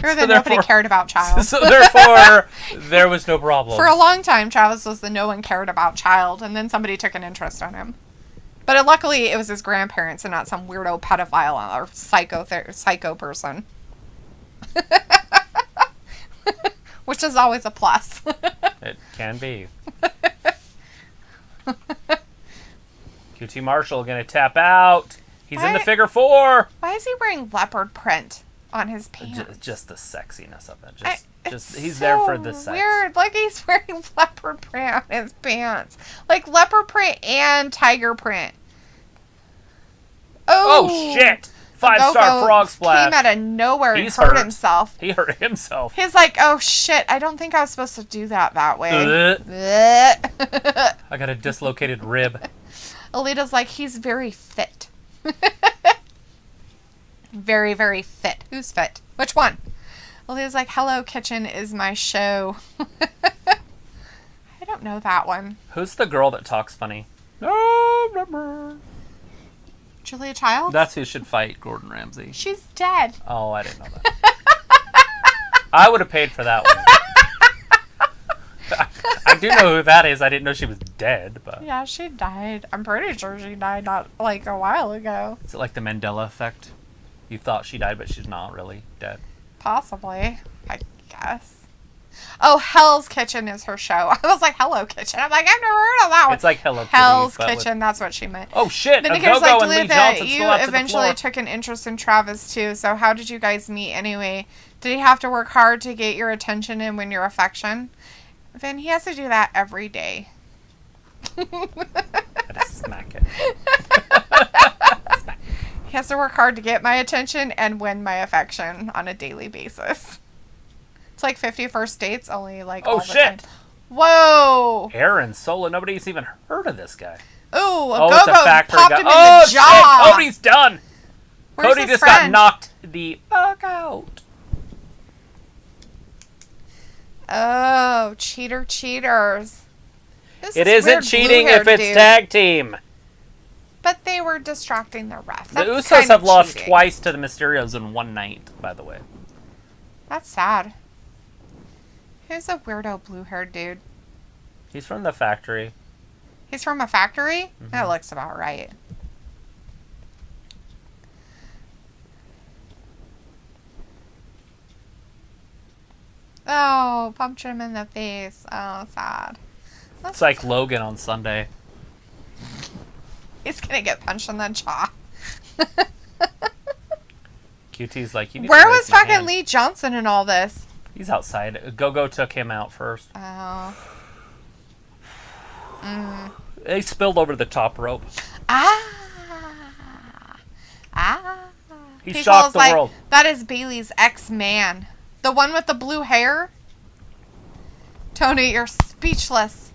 You're the nobody cared about child. So therefore, there was no problem. For a long time, Travis was the no one cared about child, and then somebody took an interest in him. But luckily, it was his grandparents and not some weirdo pedophile or psycho person. Which is always a plus. It can be. QT Marshall going to tap out. He's in the figure 4. Why is he wearing leopard print on his pants? Just the sexiness of it. He's so there for the sex. Weird. Like he's wearing leopard print on his pants. Like leopard print and tiger print. Oh shit! 5-star frog splash. Came out of nowhere and hurt himself. He hurt himself. He's like, oh shit, I don't think I was supposed to do that way. I got a dislocated rib. Alita's like, he's very fit. Very, very fit. Who's fit? Which one? Alita's like, Hello Kitchen is my show. I don't know that one. Who's the girl that talks funny? No, Julia Childs? That's who should fight Gordon Ramsay. She's dead. Oh, I didn't know that. I would have paid for that one. I do know who that is. I didn't know she was dead, but yeah, she died. I'm pretty sure she died not like a while ago. Is it like the Mandela effect? You thought she died, but she's not really dead. Possibly, I guess. Oh, Hell's Kitchen is her show. I was like, Hello Kitchen. I'm like, I've never heard of that one. It's like Hell's Kitchen. That's what she meant. Oh shit! But Go-Go like, and Lee Dalethea, Johnson you still out to the eventually floor. took an interest in Travis too. So how did you guys meet anyway? Did he have to work hard to get your attention and win your affection? Then he has to do that every day. I'd smack it. He has to work hard to get my attention and win my affection on a daily basis. It's like 50 First Dates, only like all the time. Whoa! Aaron Sola. Nobody's even heard of this guy. Ooh, a Go-Go popped guy. him in the jaw. Shit. Cody's done. Where's Cody his just friend? got knocked the fuck out. Oh, cheaters. It isn't cheating if it's tag team. But they were distracting the ref. The Usos have lost twice to the Mysterios in one night, by the way. That's sad. Who's a weirdo blue-haired dude? He's from the factory. He's from a factory? Mm-hmm. That looks about right. Oh, punched him in the face. Oh, sad. It's like Logan on Sunday. He's gonna get punched in the jaw. QT's like, you need Where to raise was my fucking hand. Lee Johnson in all this? He's outside. Go-Go took him out first. Oh. They spilled over the top rope. He shocked the world. That is Bailey's ex-man. The one with the blue hair? Tony, you're speechless.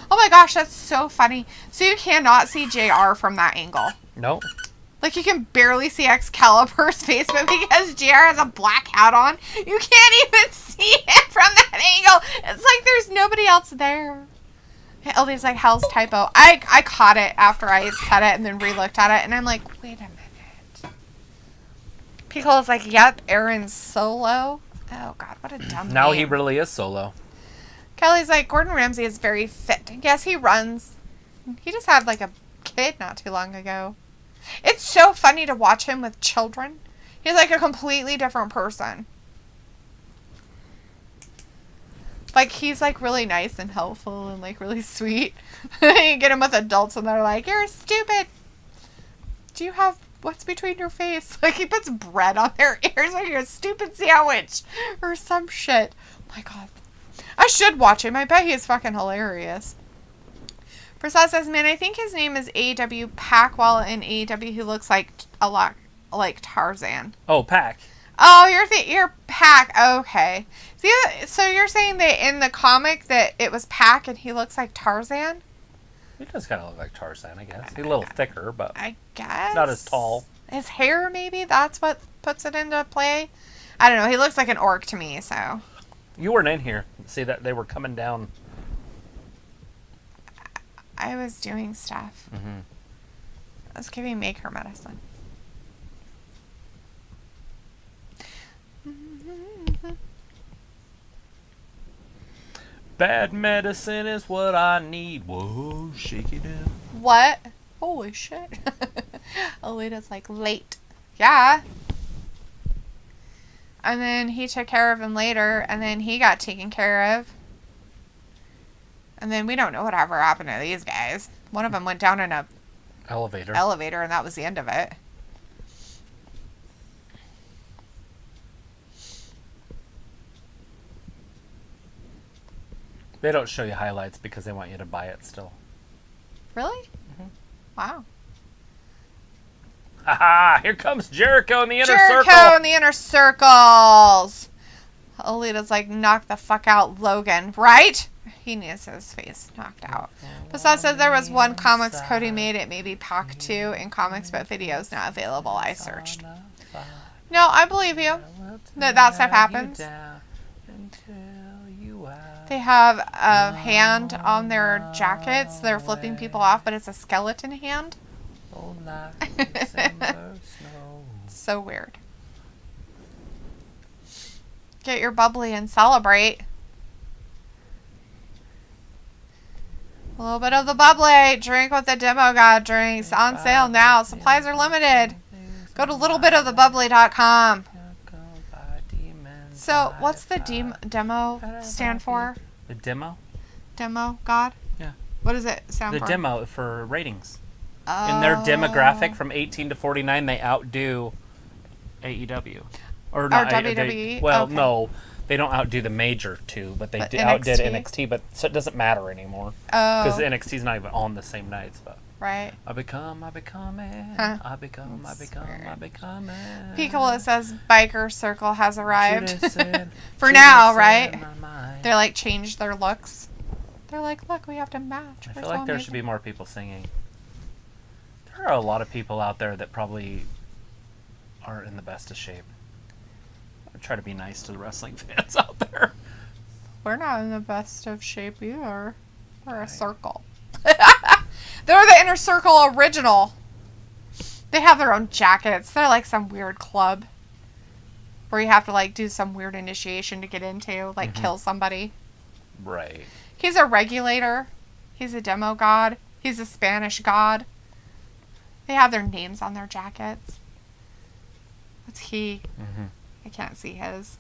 Oh my gosh, that's so funny. So you cannot see JR from that angle. No. Like you can barely see Excalibur's face, but because JR has a black hat on, you can't even see him from that angle. It's like there's nobody else there. Elliot's like, hell's typo. I caught it after I said it and then re-looked at it, and I'm like, wait a minute. Piccolo's like, yep, Aaron's solo. Oh, God, what a dumb Now name. he really is solo. Kelly's like, Gordon Ramsay is very fit. Yes, he runs. He just had, like, a kid not too long ago. It's so funny to watch him with children. He's like a completely different person. Like, he's, like, really nice and helpful and, like, really sweet. You get him with adults and they're like, you're stupid. Do you have, what's between your face? Like, he puts bread on their ears like you're a stupid sandwich. Or some shit. Oh, my God. I should watch him. I bet he is fucking hilarious. Prasad says, man, I think his name is AEW Pac, while in AEW he looks like a lot like Tarzan. Oh, Pac. Oh, you're Pac. Okay. See, so you're saying that in the comic that it was Pac and he looks like Tarzan? He does kind of look like Tarzan, I guess. He's a little thicker, but I guess. not as tall. His hair, maybe? That's what puts it into play? I don't know. He looks like an orc to me, so. You weren't in here. See that they were coming down. I was doing stuff. Mm-hmm. I was giving Maker medicine. Bad medicine is what I need. Whoa, shake it up. What? Holy shit. Alita's like, late. Yeah. And then he took care of him later, and then he got taken care of. And then we don't know whatever happened to these guys. One of them went down in a elevator, and that was the end of it. They don't show you highlights because they want you to buy it still. Really? Mm-hmm. Wow. Haha! Here comes Jericho in the inner circle. Jericho in the inner circles. Alita's like, knock the fuck out Logan, right? He needs his face knocked out. Besides, said there was one comics Cody made. It may be Pac 2 in comics, but video's not available. I searched. No, I believe you. That stuff happens. They have a hand on their jackets. They're flipping people off, but it's a skeleton hand. So weird. Get your bubbly and celebrate. A little bit of the bubbly. Drink what the demo god drinks. On sale now. Supplies are limited. Go to littlebitofthebubbly.com. So, what's the demo stand for? The demo? Demo god? Yeah. What does it stand for? The demo for ratings. Oh. In their demographic from 18 to 49, they outdo AEW. Or not WWE? Okay. No. They don't outdo the major two, but they outdid NXT, but so it doesn't matter anymore. Oh. Because NXT's not even on the same nights, but. Right. I become it. Huh. I become it. Piccolo says Biker Circle has arrived. For Should've now, said right? my mind. They're like changed their looks. They're like, look, we have to match. I feel like there should be more people singing. There are a lot of people out there that probably aren't in the best of shape. I try to be nice to the wrestling fans out there. We're not in the best of shape either. We're a circle. They're the Inner Circle original. They have their own jackets. They're like some weird club where you have to like do some weird initiation to get into, like kill somebody. Right. He's a regulator. He's a demo god. He's a Spanish god. They have their names on their jackets. What's he? Mm-hmm. I can't see his.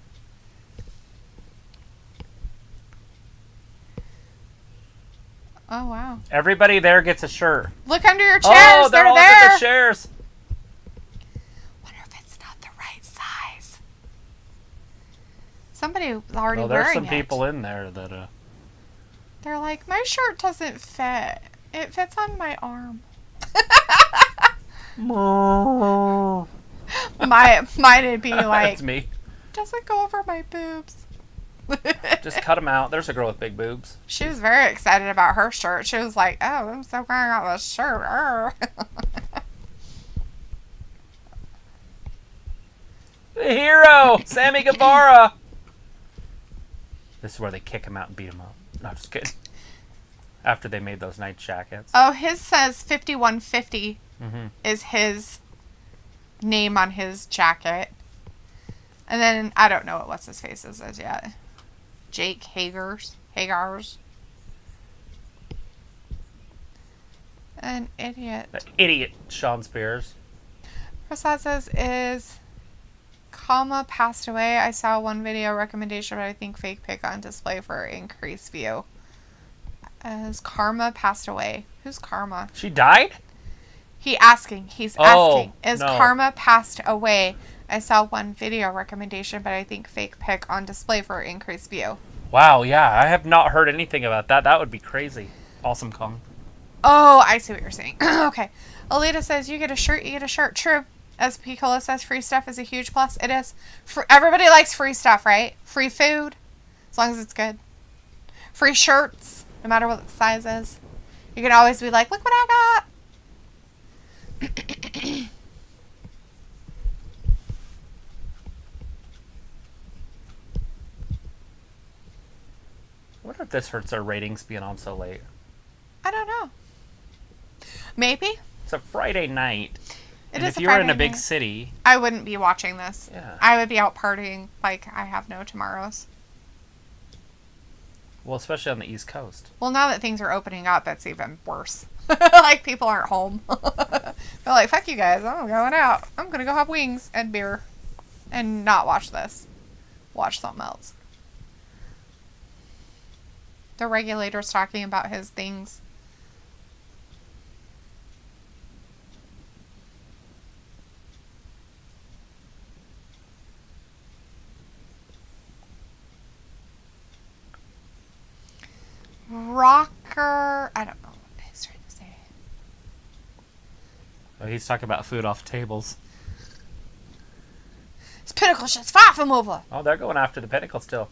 Oh, wow. Everybody there gets a shirt. Look under your chairs. Oh, they're all there. at the chairs. Wonder if it's not the right size. Somebody was already Well, wearing there's some it. people in there that They're like, my shirt doesn't fit. It fits on my arm. Mine'd be like, That's me. doesn't go over my boobs. Just cut them out. There's a girl with big boobs. She was very excited about her shirt. She was like, oh, I'm so glad I got this shirt. The hero, Sammy Guevara. This is where they kick him out and beat him up. No, just kidding. after they made those nice jackets. Oh, his says 5150 Mm-hmm. is his name on his jacket. And then, I don't know what what's his face is as yet. Jake Hagars. An idiot. Idiot Sean Spears. Prasad says, is Kama passed away? I saw one video recommendation, but I think fake pic on display for increased view. Is Karma passed away? Who's Karma? She died? He's asking. Oh, Is no. Karma passed away? I saw one video recommendation, but I think fake pic on display for increased view. Wow, yeah. I have not heard anything about that. That would be crazy. Awesome Kong. Oh, I see what you're saying. Okay. Alita says, you get a shirt, you get a shirt. True. As Piccolo says, free stuff is a huge plus. It is. Everybody likes free stuff, right? Free food, as long as it's good. Free shirts, no matter what the size is. You can always be like, look what I got. I wonder if this hurts our ratings being on so late. I don't know. Maybe. It's a Friday night. It and is if a you were in Friday a big night. city... I wouldn't be watching this. Yeah. I would be out partying like I have no tomorrows. Well, especially on the East Coast. Well, now that things are opening up, it's even worse. Like, people aren't home. They're like, fuck you guys, I'm going out. I'm going to go have wings and beer and not watch this. Watch something else. The regulator's talking about his things. Rocker, I don't know what he's trying to say. Oh, he's talking about food off tables. This pinnacle shit's far from over. Oh, they're going after the Pinnacle still.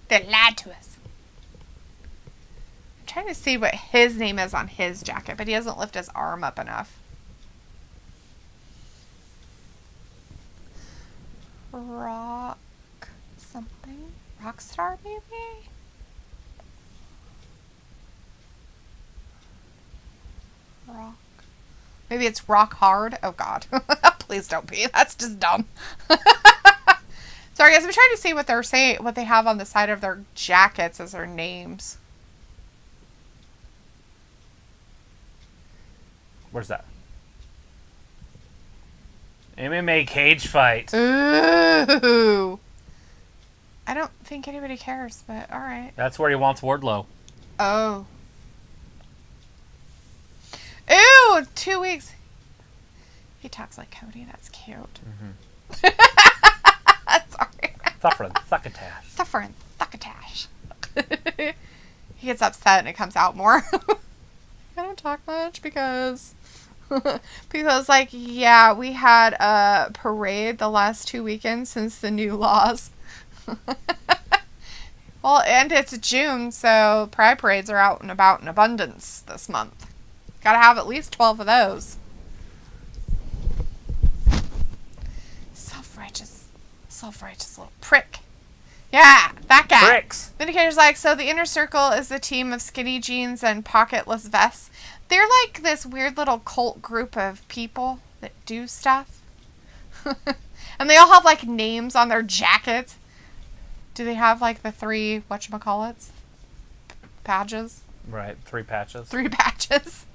They lied to us. I'm trying to see what his name is on his jacket, but he doesn't lift his arm up enough. Rock something? Rockstar, maybe? Rock. Maybe it's rock hard. Oh God. Please don't be. That's just dumb. Sorry guys, I'm trying to see what they're saying, what they have on the side of their jackets as their names. Where's that? MMA cage fight. Ooh. I don't think anybody cares, but alright. That's where he wants Wardlow. Oh. Ew, 2 weeks. He talks like Cody. That's cute. Mm-hmm. Sorry. Suffering. Succatash. He gets upset and it comes out more. I don't talk much because like, yeah, we had a parade the last 2 weekends since the new laws. Well, and it's June, so pride parades are out and about in abundance this month. Gotta have at least 12 of those. Self-righteous little prick. Yeah, that guy. Pricks. Vindicator's like, so the inner circle is a team of skinny jeans and pocketless vests. They're like this weird little cult group of people that do stuff. And they all have like names on their jackets. Do they have like the three, whatchamacallits? Patches? Right, 3 patches. 3 patches.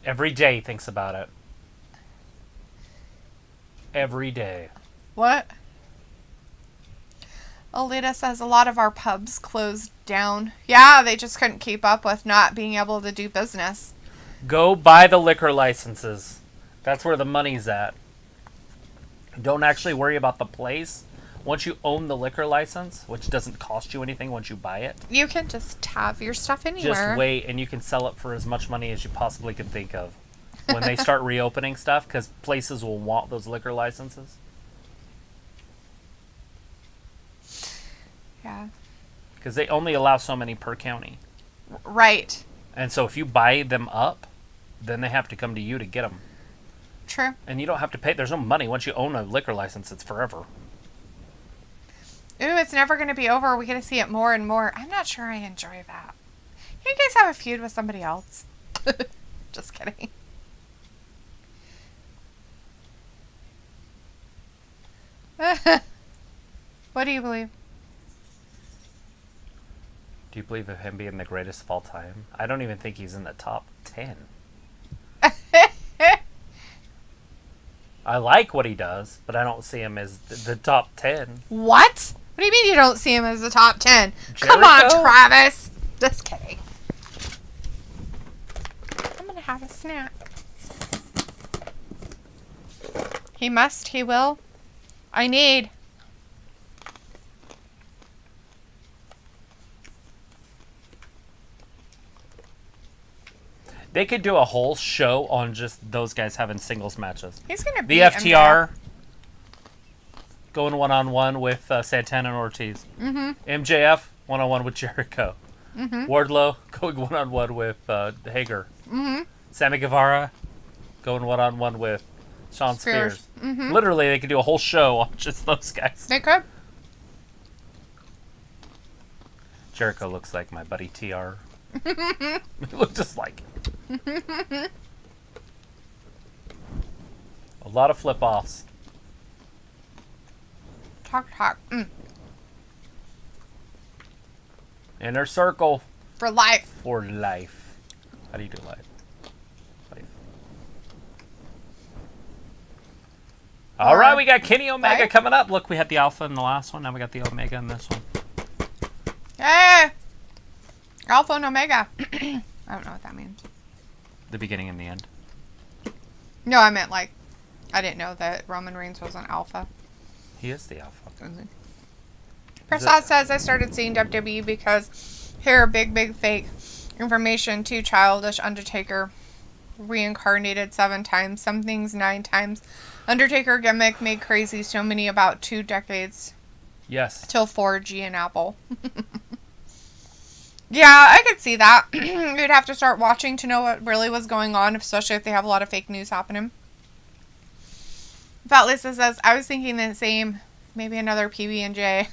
Every day he thinks about it. Every day. What? Alita says a lot of our pubs closed down. Yeah, they just couldn't keep up with not being able to do business. Go buy the liquor licenses. That's where the money's at. Don't actually worry about the place. Once you own the liquor license, which doesn't cost you anything once you buy it, You can just have your stuff anywhere. just wait and you can sell it for as much money as you possibly can think of when they start reopening stuff, because places will want those liquor licenses. Yeah. Because they only allow so many per county. Right. And so if you buy them up, then they have to come to you to get them. True. And you don't have to pay. There's no money. Once you own a liquor license, it's forever. Ooh, it's never going to be over. We get to see it more and more. I'm not sure I enjoy that. You guys have a feud with somebody else. Just kidding. What do you believe? Do you believe of him being the greatest of all time? I don't even think he's in the top 10. I like what he does, but I don't see him as the top 10. What? What do you mean you don't see him as the top 10? Jericho? Come on, Travis. Just kidding. I'm going to have a snack. He must. He will. I need. They could do a whole show on just those guys having singles matches. He's going to The be FTR going one-on-one with Santana and Ortiz. Mm-hmm. MJF one-on-one with Jericho. Mm-hmm. Wardlow going one-on-one with Hager. Mm-hmm. Sammy Guevara going one-on-one with Shawn Spears. Mm-hmm. Literally, they could do a whole show on just those guys. They could. Jericho looks like my buddy TR. He looks just like him. A lot of flip-offs. Talk. Inner circle. For life. For life. How do you do life? Life. All right, we got Kenny Omega life? coming up. Look, we had the Alpha in the last one. Now we got the Omega in this one. Hey! Alpha and Omega. I don't know what that means. The beginning and the end. No, I meant like, I didn't know that Roman Reigns was an alpha. He is the Alpha. Prasad says, I started seeing WWE because here, big fake information. Too childish. Undertaker reincarnated 7 times. Some things 9 times. Undertaker gimmick made crazy so many about 2 decades. Yes. Till 4G and Apple. Yeah, I could see that. You'd have to start watching to know what really was going on, especially if they have a lot of fake news happening. Fat Lisa says, I was thinking the same. Maybe another PB&J.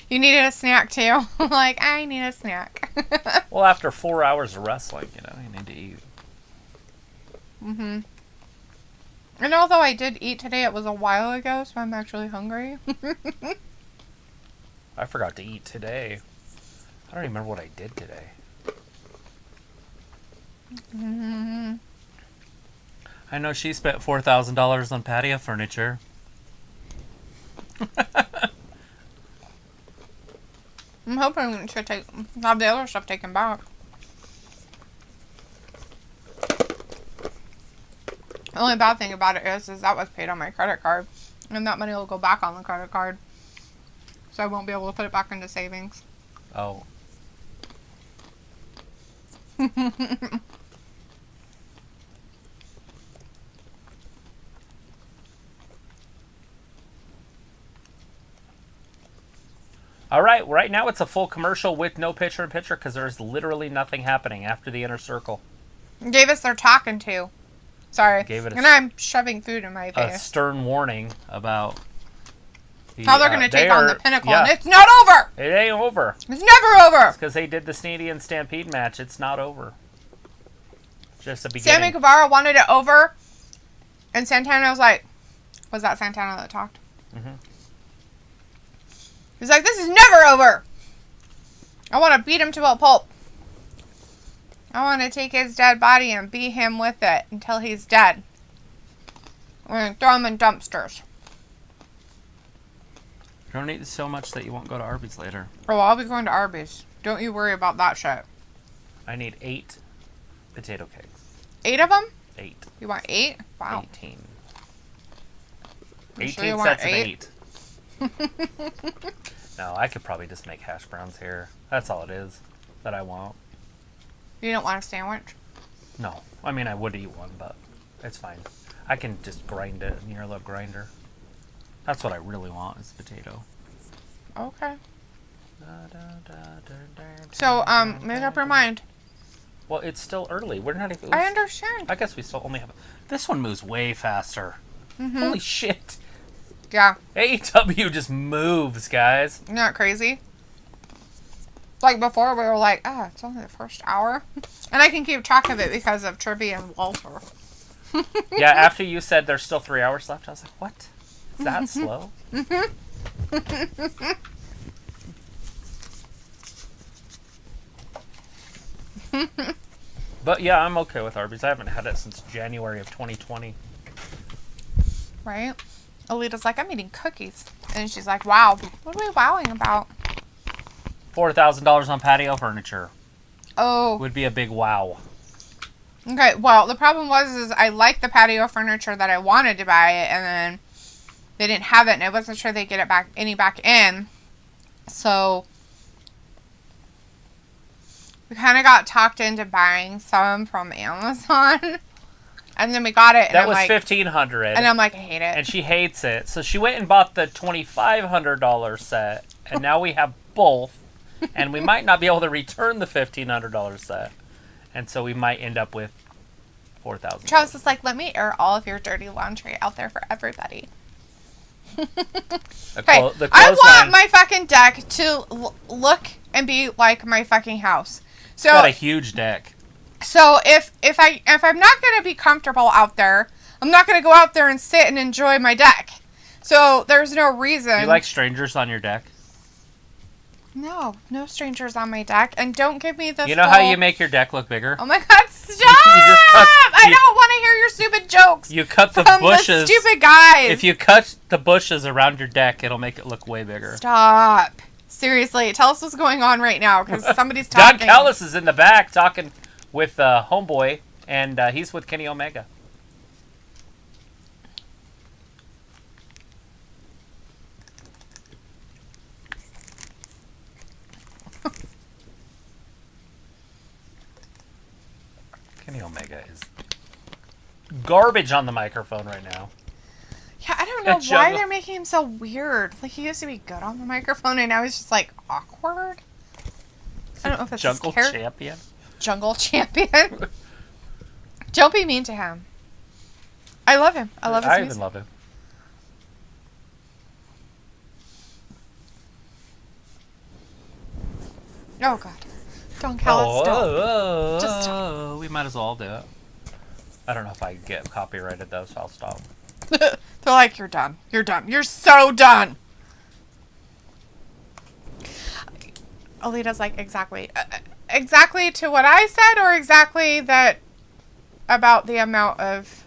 You needed a snack too. Like, I need a snack. Well, after 4 hours of wrestling, you need to eat. Mm-hmm. And although I did eat today, it was a while ago, so I'm actually hungry. I forgot to eat today. I don't even remember what I did today. Mm-hmm. I know she spent $4,000 on patio furniture. I'm hoping to have the other stuff taken back. The only bad thing about it is that was paid on my credit card. And that money will go back on the credit card. So I won't be able to put it back into savings. Oh. All right now it's a full commercial with no picture-in-picture because there's literally nothing happening after the inner circle. Gave us their talking to. Sorry. Gave it and I'm shoving food in my a face. stern warning about how they're going to take on the Pinnacle. Yeah. And it's not over! It ain't over. It's never over! Because they did the Sneedy and Stampede match. It's not over. Just the beginning. Sammy Guevara wanted it over. And Santana was like... Was that Santana that talked? Mm-hmm. He's like, this is never over! I want to beat him to a pulp. I want to take his dead body and beat him with it until he's dead. We're going to throw him in dumpsters. Don't eat so much that you won't go to Arby's later. Oh, I'll be going to Arby's. Don't you worry about that shit. I need 8 potato cakes. 8 of them? 8. You want 8? Wow. 18. You 18 sure you sets want of 8. No, I could probably just make hash browns here. That's all it is that I want. You don't want a sandwich? No. I mean, I would eat one, but it's fine. I can just grind it in your little grinder. That's what I really want is potato. Okay. So, make up your mind. Well, it's still early. We're not even... I understand. I guess we still only have... This one moves way faster. Mm-hmm. Holy shit. Yeah. AEW just moves, guys. Isn't that crazy? Like before, we were like, it's only the first hour. And I can keep track of it because of Trivia and Walter. Yeah, after you said there's still 3 hours left, I was like, what? Is that slow? But yeah, I'm okay with Arby's. I haven't had it since January of 2020. Right? Alita's like, I'm eating cookies. And she's like, wow, what are we wowing about? $4,000 on patio furniture. Oh. Would be a big wow. Okay, well, the problem was I liked the patio furniture that I wanted to buy it, and then they didn't have it, and I wasn't sure they'd get it back in. So we kind of got talked into buying some from Amazon. And then we got it, and that was like, $1,500. And I'm like, I hate it. And she hates it. So she went and bought the $2,500 set, and now we have both. And we might not be able to return the $1,500 set. And so we might end up with $4,000. Travis is like, let me air all of your dirty laundry out there for everybody. I want my fucking deck to look and be like my fucking house. So it's got a huge deck. So if I'm not going to be comfortable out there, I'm not going to go out there and sit and enjoy my deck. So there's no reason. Do you like strangers on your deck? No strangers on my deck. And don't give me this. You know how you make your deck look bigger? Oh my God, stop! I don't want to hear your stupid jokes. You cut the bushes. The stupid guys. If you cut the bushes around your deck, it'll make it look way bigger. Stop. Seriously, tell us what's going on right now, because somebody's talking. Don Callis is in the back talking with Homeboy, and he's with Kenny Omega. Kenny Omega is garbage on the microphone right now. Yeah, I don't know why they're making him so weird. Like, he used to be good on the microphone, and now he's just, like, awkward. I don't know if it's Jungle Champion. Jungle Champion. Don't be mean to him. I love him. I love his music. I even love him. Oh, God. Don Callis, Just stop. We might as well do it. I don't know if I get copyrighted, though, so I'll stop. They're like, you're done. You're done. You're so done. Alita's like, exactly. Exactly to what I said, or exactly that about the amount of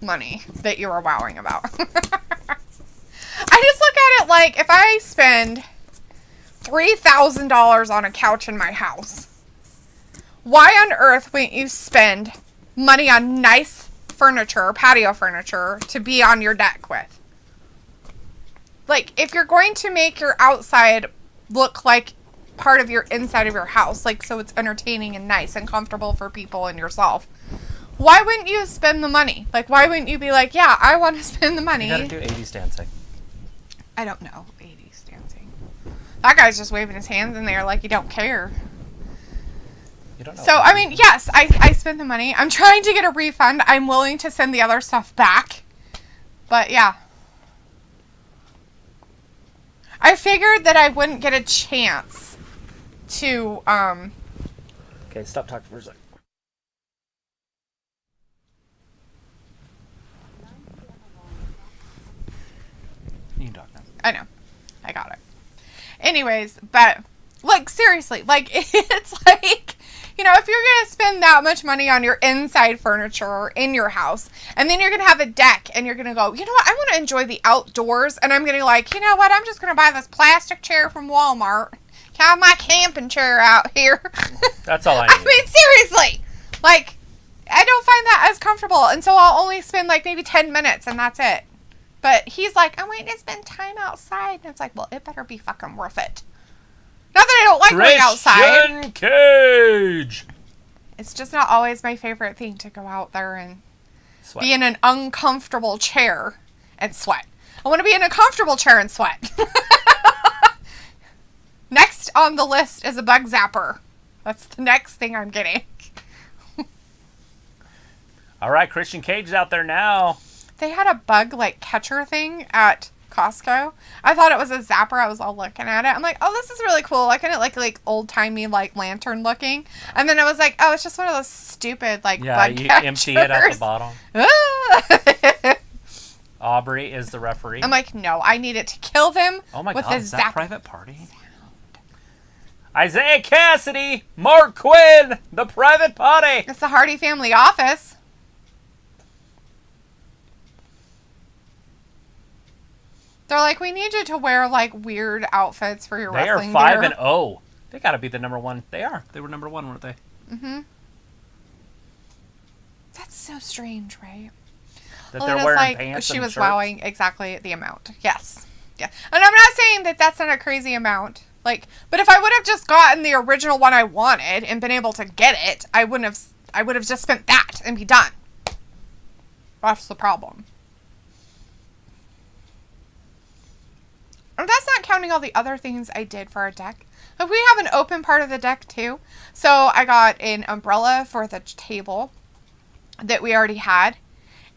money that you were wowing about? I just look at it like, if I spend $3,000 on a couch in my house, why on earth wouldn't you spend money on nice furniture, patio furniture, to be on your deck with? Like, if you're going to make your outside look like part of your inside of your house, like, so it's entertaining and nice and comfortable for people and yourself, why wouldn't you spend the money? Like, why wouldn't you be like, yeah, I want to spend the money? You gotta do 80s dancing. I don't know 80s dancing. That guy's just waving his hands in there like you don't care. You don't know. So, I mean, yes, I spend the money. I'm trying to get a refund. I'm willing to send the other stuff back. But, yeah. I figured that I wouldn't get a chance to, Okay, stop talking for a second. You can talk now. I know. I got it. Anyways, but, like, seriously, like, it's like, you know, if you're going to spend that much money on your inside furniture in your house, and then you're going to have a deck, and you're going to go, you know what, I want to enjoy the outdoors, and I'm going to like, you know what, I'm just going to buy this plastic chair from Walmart, have my camping chair out here. That's all I need. I mean, seriously, like, I don't find that as comfortable, and so I'll only spend, like, maybe 10 minutes, and that's it. But he's like, I'm waiting to spend time outside, and it's like, well, it better be fucking worth it. Not that I don't like going outside. Christian Cage! It's just not always my favorite thing to go out there and Sweat. be in an uncomfortable chair and sweat. I want to be in a comfortable chair and sweat. Next on the list is a bug zapper. That's the next thing I'm getting. All right, Christian Cage is out there now. They had a bug like catcher thing at Costco. I thought it was a zapper. I was all looking at it. I'm like, oh, this is really cool. Like, and it like old timey like lantern looking. And then I was like, oh, it's just one of those stupid like bug you catchers. empty it out the bottom. Ah! Aubrey is the referee. I'm like, no, I need it to kill them. Oh my with God, a is that zap- Private Party? Isaiah Cassidy, Mark Quinn, the Private Party. It's the Hardy family office. They're like, we need you to wear like weird outfits for your They are wrestling 5-0. They got to be the number one. They are. They were number one, weren't they? Mm-hmm. That's so strange, right? That they're wearing like, pants she and was shirts? wowing exactly the amount. Yes. Yeah. And I'm not saying that that's not a crazy amount. Like, but if I would have just gotten the original one I wanted and been able to get it, I would have just spent that and be done. That's the problem. And that's not counting all the other things I did for our deck. Like, we have an open part of the deck too. So I got an umbrella for the table that we already had.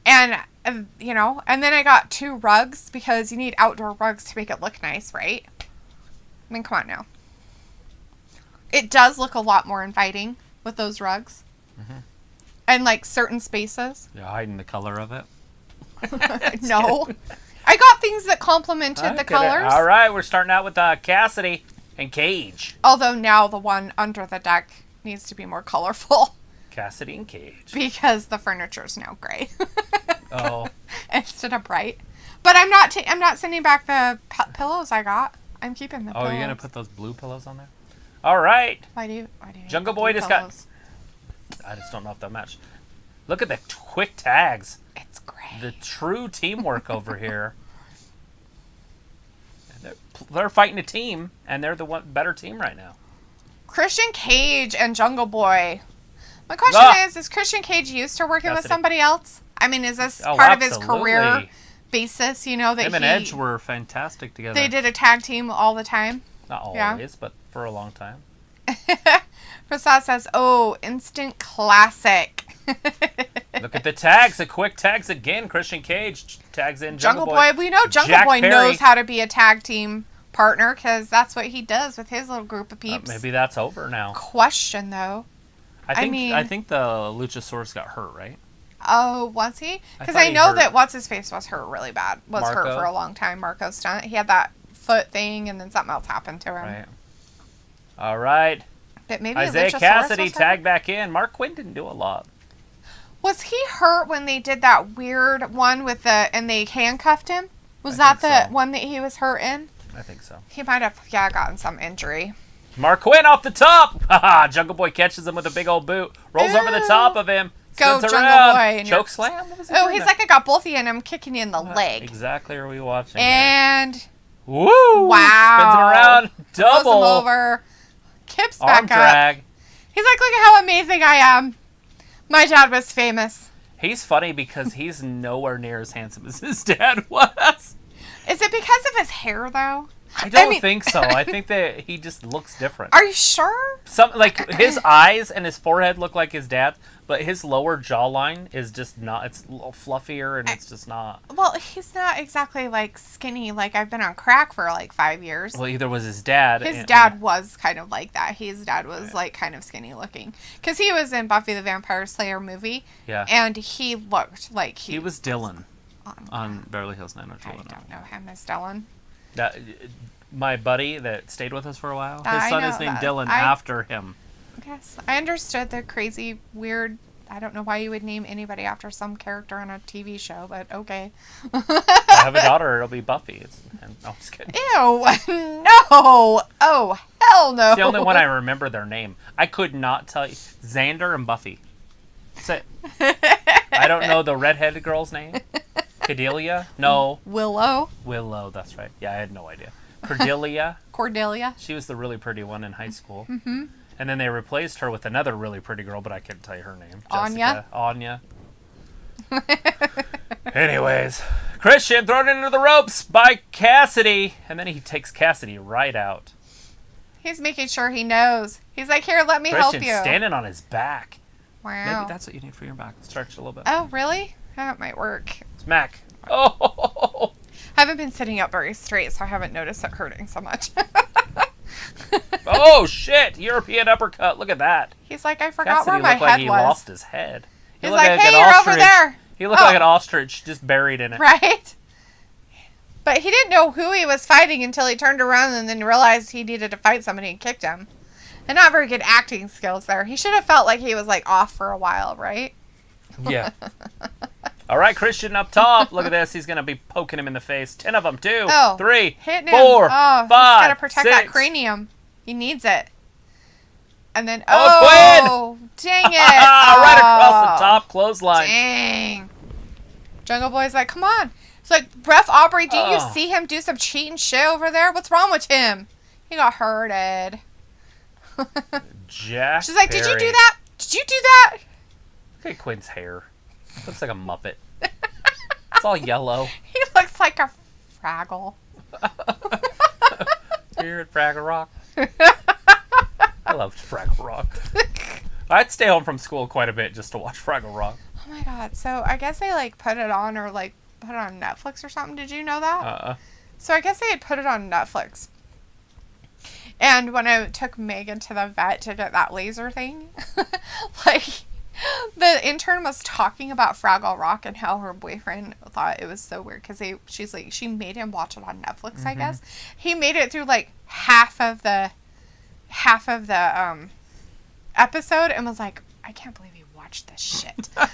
And, and then I got 2 rugs because you need outdoor rugs to make it look nice, right? I mean, come on now. It does look a lot more inviting with those rugs. Mm-hmm. And, like, certain spaces. You're hiding the color of it? No. I got things that complemented the colors. All right, we're starting out with Cassidy and Cage. Although now the one under the deck needs to be more colorful. Cassidy and Cage. Because the furniture's now gray. Oh. Instead of bright. But I'm not sending back the pillows I got. I'm keeping the pillows. Oh, you're going to put those blue pillows on there? All right. Why do you Jungle Boy just pillows? I just don't know if they'll match. Look at the quick tags. It's great. The true teamwork over here. They're fighting a team, and they're the better team right now. Christian Cage and Jungle Boy. My question is Christian Cage used to working with somebody else? I mean, is this part of his career basis, that him and Edge were fantastic together. They did a tag team all the time? Not always, but for a long time. Prasad says, oh, instant classic. Look at the tags, the quick tags again. Christian Cage tags in Jungle Boy. We know Jungle Boy knows how to be a tag team partner because that's what he does with his little group of peeps. Maybe that's over now. Question, though. I think the Luchasaurus got hurt, right? Oh, was he? Because I know that What's-His-Face was hurt really bad. Hurt for a long time. Marco Stunt. He had that foot thing, and then something else happened to him. Right. All right. But maybe Isaiah Cassidy tagged back in. Mark Quinn didn't do a lot. Was he hurt when they did that weird one and they handcuffed him? Was that the one that he was hurt in? I think so. He might have, gotten some injury. Mark Quinn off the top. Haha, Jungle Boy catches him with a big old boot. Rolls over the top of him. Go, Jungle Boy. Choke slam? He's like, I got both of you and I'm kicking you in the leg. Exactly are we watching. And... Woo! Wow. Spins it around. Double. Throws him over. Kips back Arm drag. up. He's like, look at how amazing I am. My dad was famous. He's funny because he's nowhere near as handsome as his dad was. Is it because of his hair, though? I don't think so. I think that he just looks different. Are you sure? His eyes and his forehead look like his dad's, but his lower jawline is just not. It's a little fluffier, and it's just not. Well, he's not exactly skinny. I've been on crack for 5 years. Well, either was his dad. His dad was kind of like that. His dad was kind of skinny looking because he was in Buffy the Vampire Slayer movie. Yeah. And he looked like he was Dylan on Beverly Hills 90210. I don't know him as Dylan. My buddy that stayed with us for a while, his son is named Dylan after him. Yes, I understood the crazy, weird. I don't know why you would name anybody after some character on a TV show, but okay. I have a daughter, it'll be Buffy. No, I'm just kidding. Ew, no. Oh, hell no. It's the only one I remember their name. I could not tell you. Xander and Buffy. That's it. I don't know the redheaded girl's name. Cordelia? No. Willow, that's right. Yeah, I had no idea. Cordelia. She was the really pretty one in high school. Mm-hmm. And then they replaced her with another really pretty girl, but I couldn't tell you her name. Anya. Anyways, Christian thrown into the ropes by Cassidy, and then he takes Cassidy right out. He's making sure he knows. He's like, here, let me help you. Christian standing on his back. Wow. Maybe that's what you need for your back. Stretch a little bit. Oh, really? That might work. Smack. Oh! I haven't been sitting up very straight, so I haven't noticed it hurting so much. Oh, shit! European uppercut. Look at that. He's like, I forgot where Cassidy my looked like head he was. lost his head. He's like, hey, you're over there. He looked like an ostrich just buried in it. Right? But he didn't know who he was fighting until he turned around and then realized he needed to fight somebody and kicked him. And not very good acting skills there. He should have felt like he was like off for a while, right? Yeah. All right, Christian up top. Look at this. He's going to be poking him in the face. 10 of them. 2, 3, hitting 4, him. Oh, 5, he's got to protect 6. that cranium. He needs it. And then, dang it. Right across the top clothesline. Dang. Jungle Boy's like, come on. It's like, Ref Aubrey, didn't you see him do some cheating shit over there? What's wrong with him? He got hurted. Jack She's like, did you Perry. do that? Did you do that? Look at Quinn's hair. Looks like a Muppet. It's all yellow. He looks like a Fraggle. Here at Fraggle Rock. I loved Fraggle Rock. I'd stay home from school quite a bit just to watch Fraggle Rock. Oh my god. So I guess they like put it on or like put it on Netflix or something. Did you know that? So I guess they had put it on Netflix. And when I took Megan to the vet to get that laser thing, like, the intern was talking about Fraggle Rock and how her boyfriend thought it was so weird because she's like, she made him watch it on Netflix, I guess. He made it through like half of the episode and was like, I can't believe you watched this shit. Like,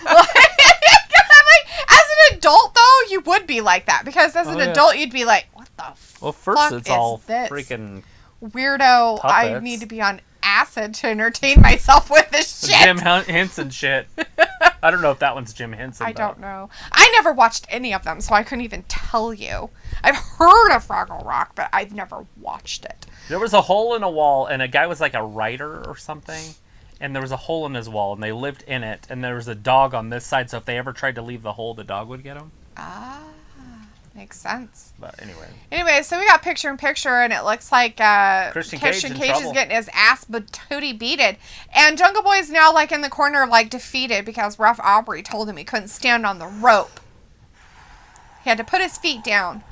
as an adult though, you would be like that because as an adult you'd be like, what the Well, first fuck it's is all this? freaking Weirdo, puppets. I need to be on acid to entertain myself with this shit. Jim Henson shit. I don't know if that one's Jim Henson. I don't know. I never watched any of them, so I couldn't even tell you. I've heard of Fraggle Rock, but I've never watched it. There was a hole in a wall, and a guy was like a writer or something, and there was a hole in his wall, and they lived in it, and there was a dog on this side, so if they ever tried to leave the hole, the dog would get him. Ah, makes sense. But Anyway, so we got picture-in-picture, and it looks like Christian Cage is trouble. getting his ass tootie beated. And Jungle Boy's now like in the corner, like defeated because Ref Aubrey told him he couldn't stand on the rope. He had to put his feet down.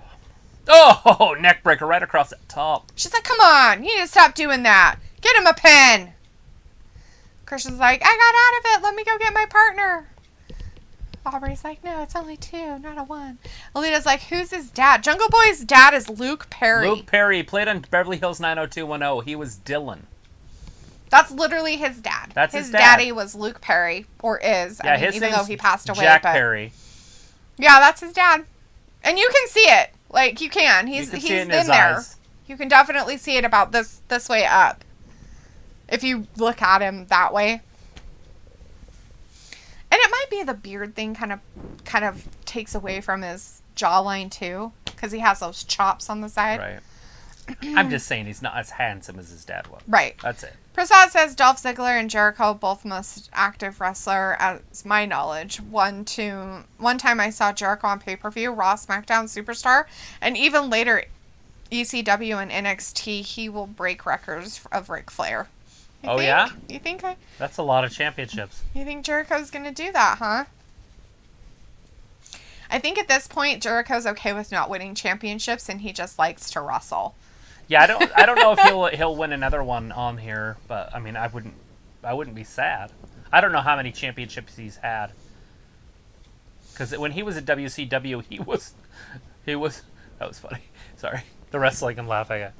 Oh, neck breaker right across the top. She's like, come on, you need to stop doing that. Get him a pen. Christian's like, I got out of it. Let me go get my partner. Aubrey's like, no, it's only 2, not a 1. Alita's like, who's his dad? Jungle Boy's dad is Luke Perry. Luke Perry played on Beverly Hills 90210. He was Dylan. That's literally his dad. That's his dad. Daddy was Luke Perry, or is. Yeah, I mean, his even name's though he passed away. Jack but Perry. Yeah, that's his dad. And you can see it. Like, you can. He's see it in in his there. eyes. You can definitely see it about this way up. If you look at him that way. And it might be the beard thing kind of takes away from his jawline too, because he has those chops on the side. Right. I'm just saying he's not as handsome as his dad was. Right. That's it. Prasad says Dolph Ziggler and Jericho, both most active wrestler, as my knowledge. One time I saw Jericho on pay-per-view, Raw, SmackDown, Superstar, and even later ECW and NXT, he will break records of Ric Flair. Yeah? You think That's a lot of championships. You think Jericho's going to do that, huh? I think at this point, Jericho's okay with not winning championships, and he just likes to wrestle. Yeah, I don't know if he'll win another one on here, but I mean, I wouldn't be sad. I don't know how many championships he's had. Because when he was at WCW, he was that was funny. Sorry, the rest I can laugh at.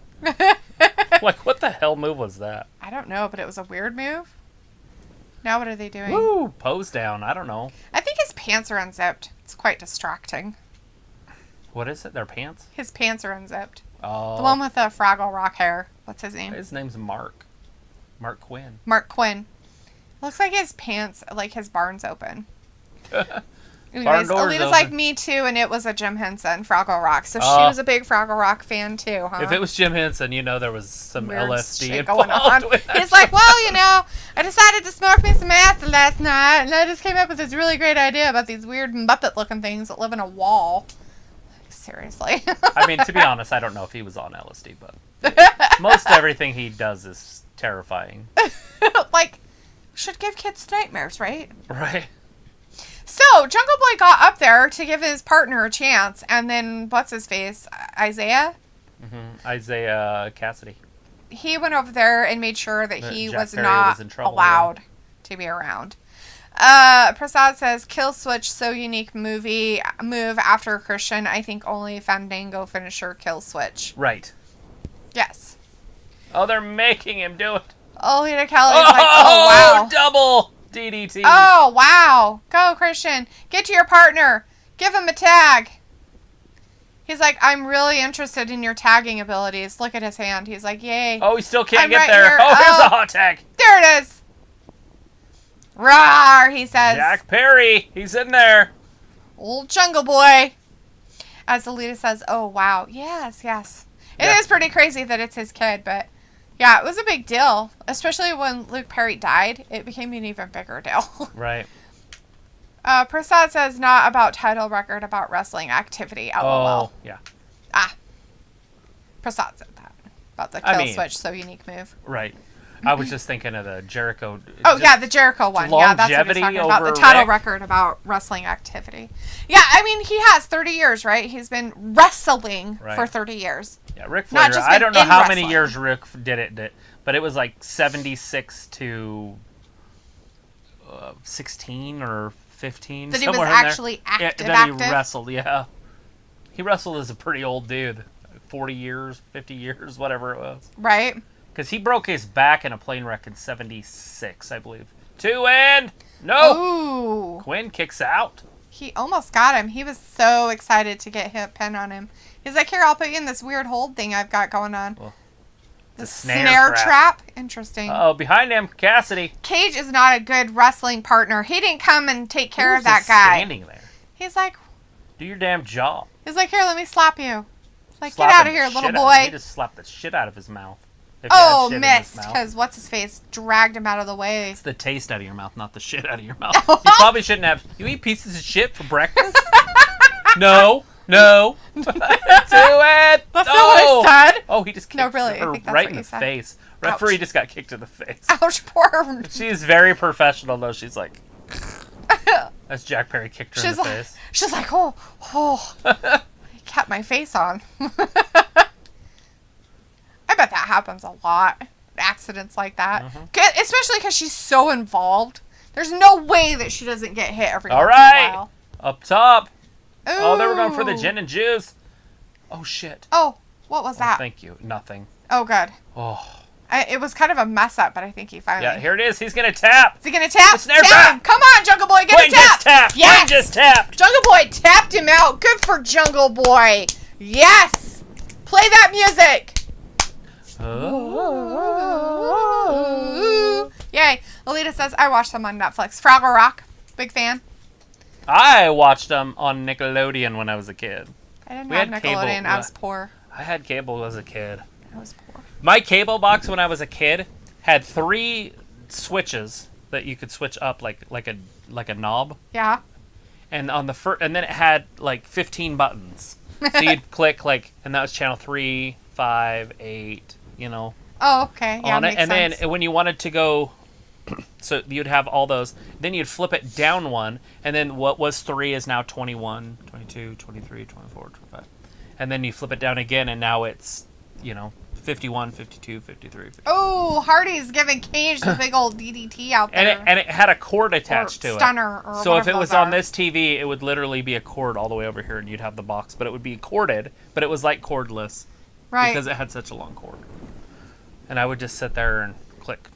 Like, what the hell move was that? I don't know, but it was a weird move. Now what are they doing? Woo! Pose down. I don't know. I think his pants are unzipped. It's quite distracting. What is it? Their pants? His pants are unzipped. Oh. The one with the Fraggle Rock hair. What's his name? His name's Mark. Mark Quinn. Mark Quinn. Looks like his pants, like his barn's open. Anyways, Alita's like, me too, and it was a Jim Henson Fraggle Rock. So she was a big Fraggle Rock fan too, huh? If it was Jim Henson, there was some weird LSD shit involved going on. with that. He's like, well, I decided to smoke me some acid last night, and I just came up with this really great idea about these weird Muppet-looking things that live in a wall. Like, seriously. I mean, to be honest, I don't know if he was on LSD, but most everything he does is terrifying. Like, should give kids nightmares, right? Right. So, Jungle Boy got up there to give his partner a chance, and then, what's his face? Isaiah? Mm-hmm. Isaiah Cassidy. He went over there and made sure that he Jack was Perry not was in trouble, allowed to be around. Prasad says, Kill Switch, so unique move after Christian. I think only Fandango finisher Kill Switch. Right. Yes. Oh, they're making him do it. Alita Kelly's like, oh, wow. Double DDT. Oh, wow. Go, Christian. Get to your partner. Give him a tag. He's like, I'm really interested in your tagging abilities. Look at his hand. He's like, yay. Oh, he still can't I'm get right there. here. Oh, here's a hot tag. There it is. Rawr, he says. Jack Perry. He's in there. Old Jungle Boy. As Alita says, oh, wow. Yes, yes. It is pretty crazy that it's his kid, but yeah, it was a big deal. Especially when Luke Perry died. It became an even bigger deal. Right. Prasad says, not about title record, about wrestling activity. LOL. Oh, yeah. Prasad said that. About the kill switch, so unique move. Right. I was just thinking of the Jericho. Oh, yeah, the Jericho one. Yeah, that's what he's talking about. The title record about wrestling activity. Yeah, I mean, he has 30 years, right? He's been wrestling for 30 years. Yeah, Ric Flair. I don't know how many years Rick did it, but it was like 76 to 16 or 15. That he was actually active. Then he wrestled, yeah. He wrestled as a pretty old dude. 40 years, 50 years, whatever it was. Right. Because he broke his back in a plane wreck in 76, I believe. 2 and... No! Ooh. Quinn kicks out. He almost got him. He was so excited to get hit pin on him. He's like, here, I'll put you in this weird hold thing I've got going on. Well, the snare trap. Interesting. Oh, behind him, Cassidy. Cage is not a good wrestling partner. He didn't come and take care of that guy. Standing there. He's like, do your damn job. He's like, here, let me slap you. Like, get out of here, little boy. He just slapped the shit out of his mouth. Oh, missed, because what's his face dragged him out of the way. It's the taste out of your mouth, not the shit out of your mouth. You probably shouldn't have. You eat pieces of shit for breakfast? No. Do it. That's not what I said. Oh, he just kicked her right in the face. Referee just got kicked in the face. Ouch, poor. She's very professional, though. She's like, as Jack Perry kicked her in the face. She's like, oh. He kept my face on. I bet that happens a lot. Accidents like that. Mm-hmm. Especially because she's so involved. There's no way that she doesn't get hit every once in a while. Up top. Ooh. Oh, they were going for the gin and juice. Oh, shit. Oh, what was that? Thank you. Nothing. Oh, good. Oh. It was kind of a mess up, but I think he finally... Yeah, here it is. He's going to tap. Is he going to tap? The snare trap. Come on, Jungle Boy. Get a tap. Just tapped. Yes. Quinn just tapped. Jungle Boy tapped him out. Good for Jungle Boy. Yes. Play that music. Oh. Yay. Alita says, I watched them on Netflix. Fraggle Rock. Big fan. I watched them on Nickelodeon when I was a kid. I didn't have Nickelodeon. Cable. I was poor. I had cable as a kid. I was poor. My cable box when I was a kid had 3 switches that you could switch up like a knob. Yeah. And on the and then it had like 15 buttons. So you'd click and that was channel 3, 5, 8, Oh, okay. Yeah, on it. And sense. then when you wanted to go, so you'd have all those. Then you'd flip it down one, and then what was 3 is now 21, 22, 23, 24, 25. And then you flip it down again, and now it's, 51, 52, 53, 54. Oh, Hardy's giving Cage the big old DDT out there. And it had a cord attached to it. Stunner or so if it was on this TV, it would literally be a cord all the way over here, and you'd have the box. But it would be corded, but it was like cordless. Right. Because it had such a long cord. And I would just sit there and click.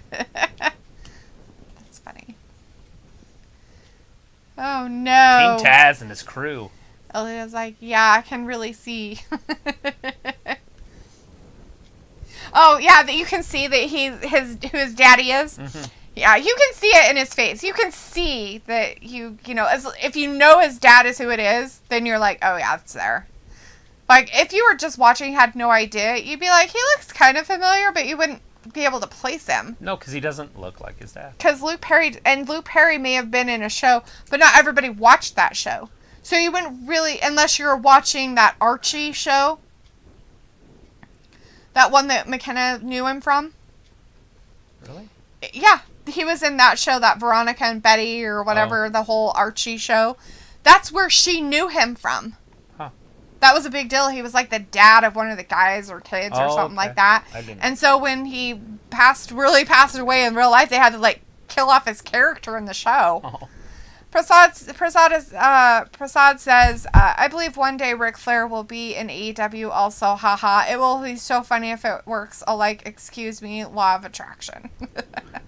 That's funny. Oh, no. King Taz and his crew. Alita's like, yeah, I can really see. Oh, yeah, that you can see that who his daddy is. Mm-hmm. Yeah, you can see it in his face. You can see that if you know his dad is who it is, then you're like, oh, yeah, it's there. Like, if you were just watching, had no idea, you'd be like, he looks kind of familiar, but you wouldn't be able to place him. No, because he doesn't look like his dad. Because Luke Perry may have been in a show, but not everybody watched that show. So you wouldn't really, unless you're watching that Archie show, that one that McKenna knew him from. Really? Yeah. he was in that show, that Veronica and Betty or whatever, the whole Archie show. That's where she knew him from. Huh. That was a big deal. He was like the dad of one of the guys or kids or something like that. And so when he passed away in real life, they had to like kill off his character in the show. Oh. Prasad says, I believe one day Ric Flair will be in AEW also. Haha. It will be so funny if it works alike. Excuse me. Law of attraction.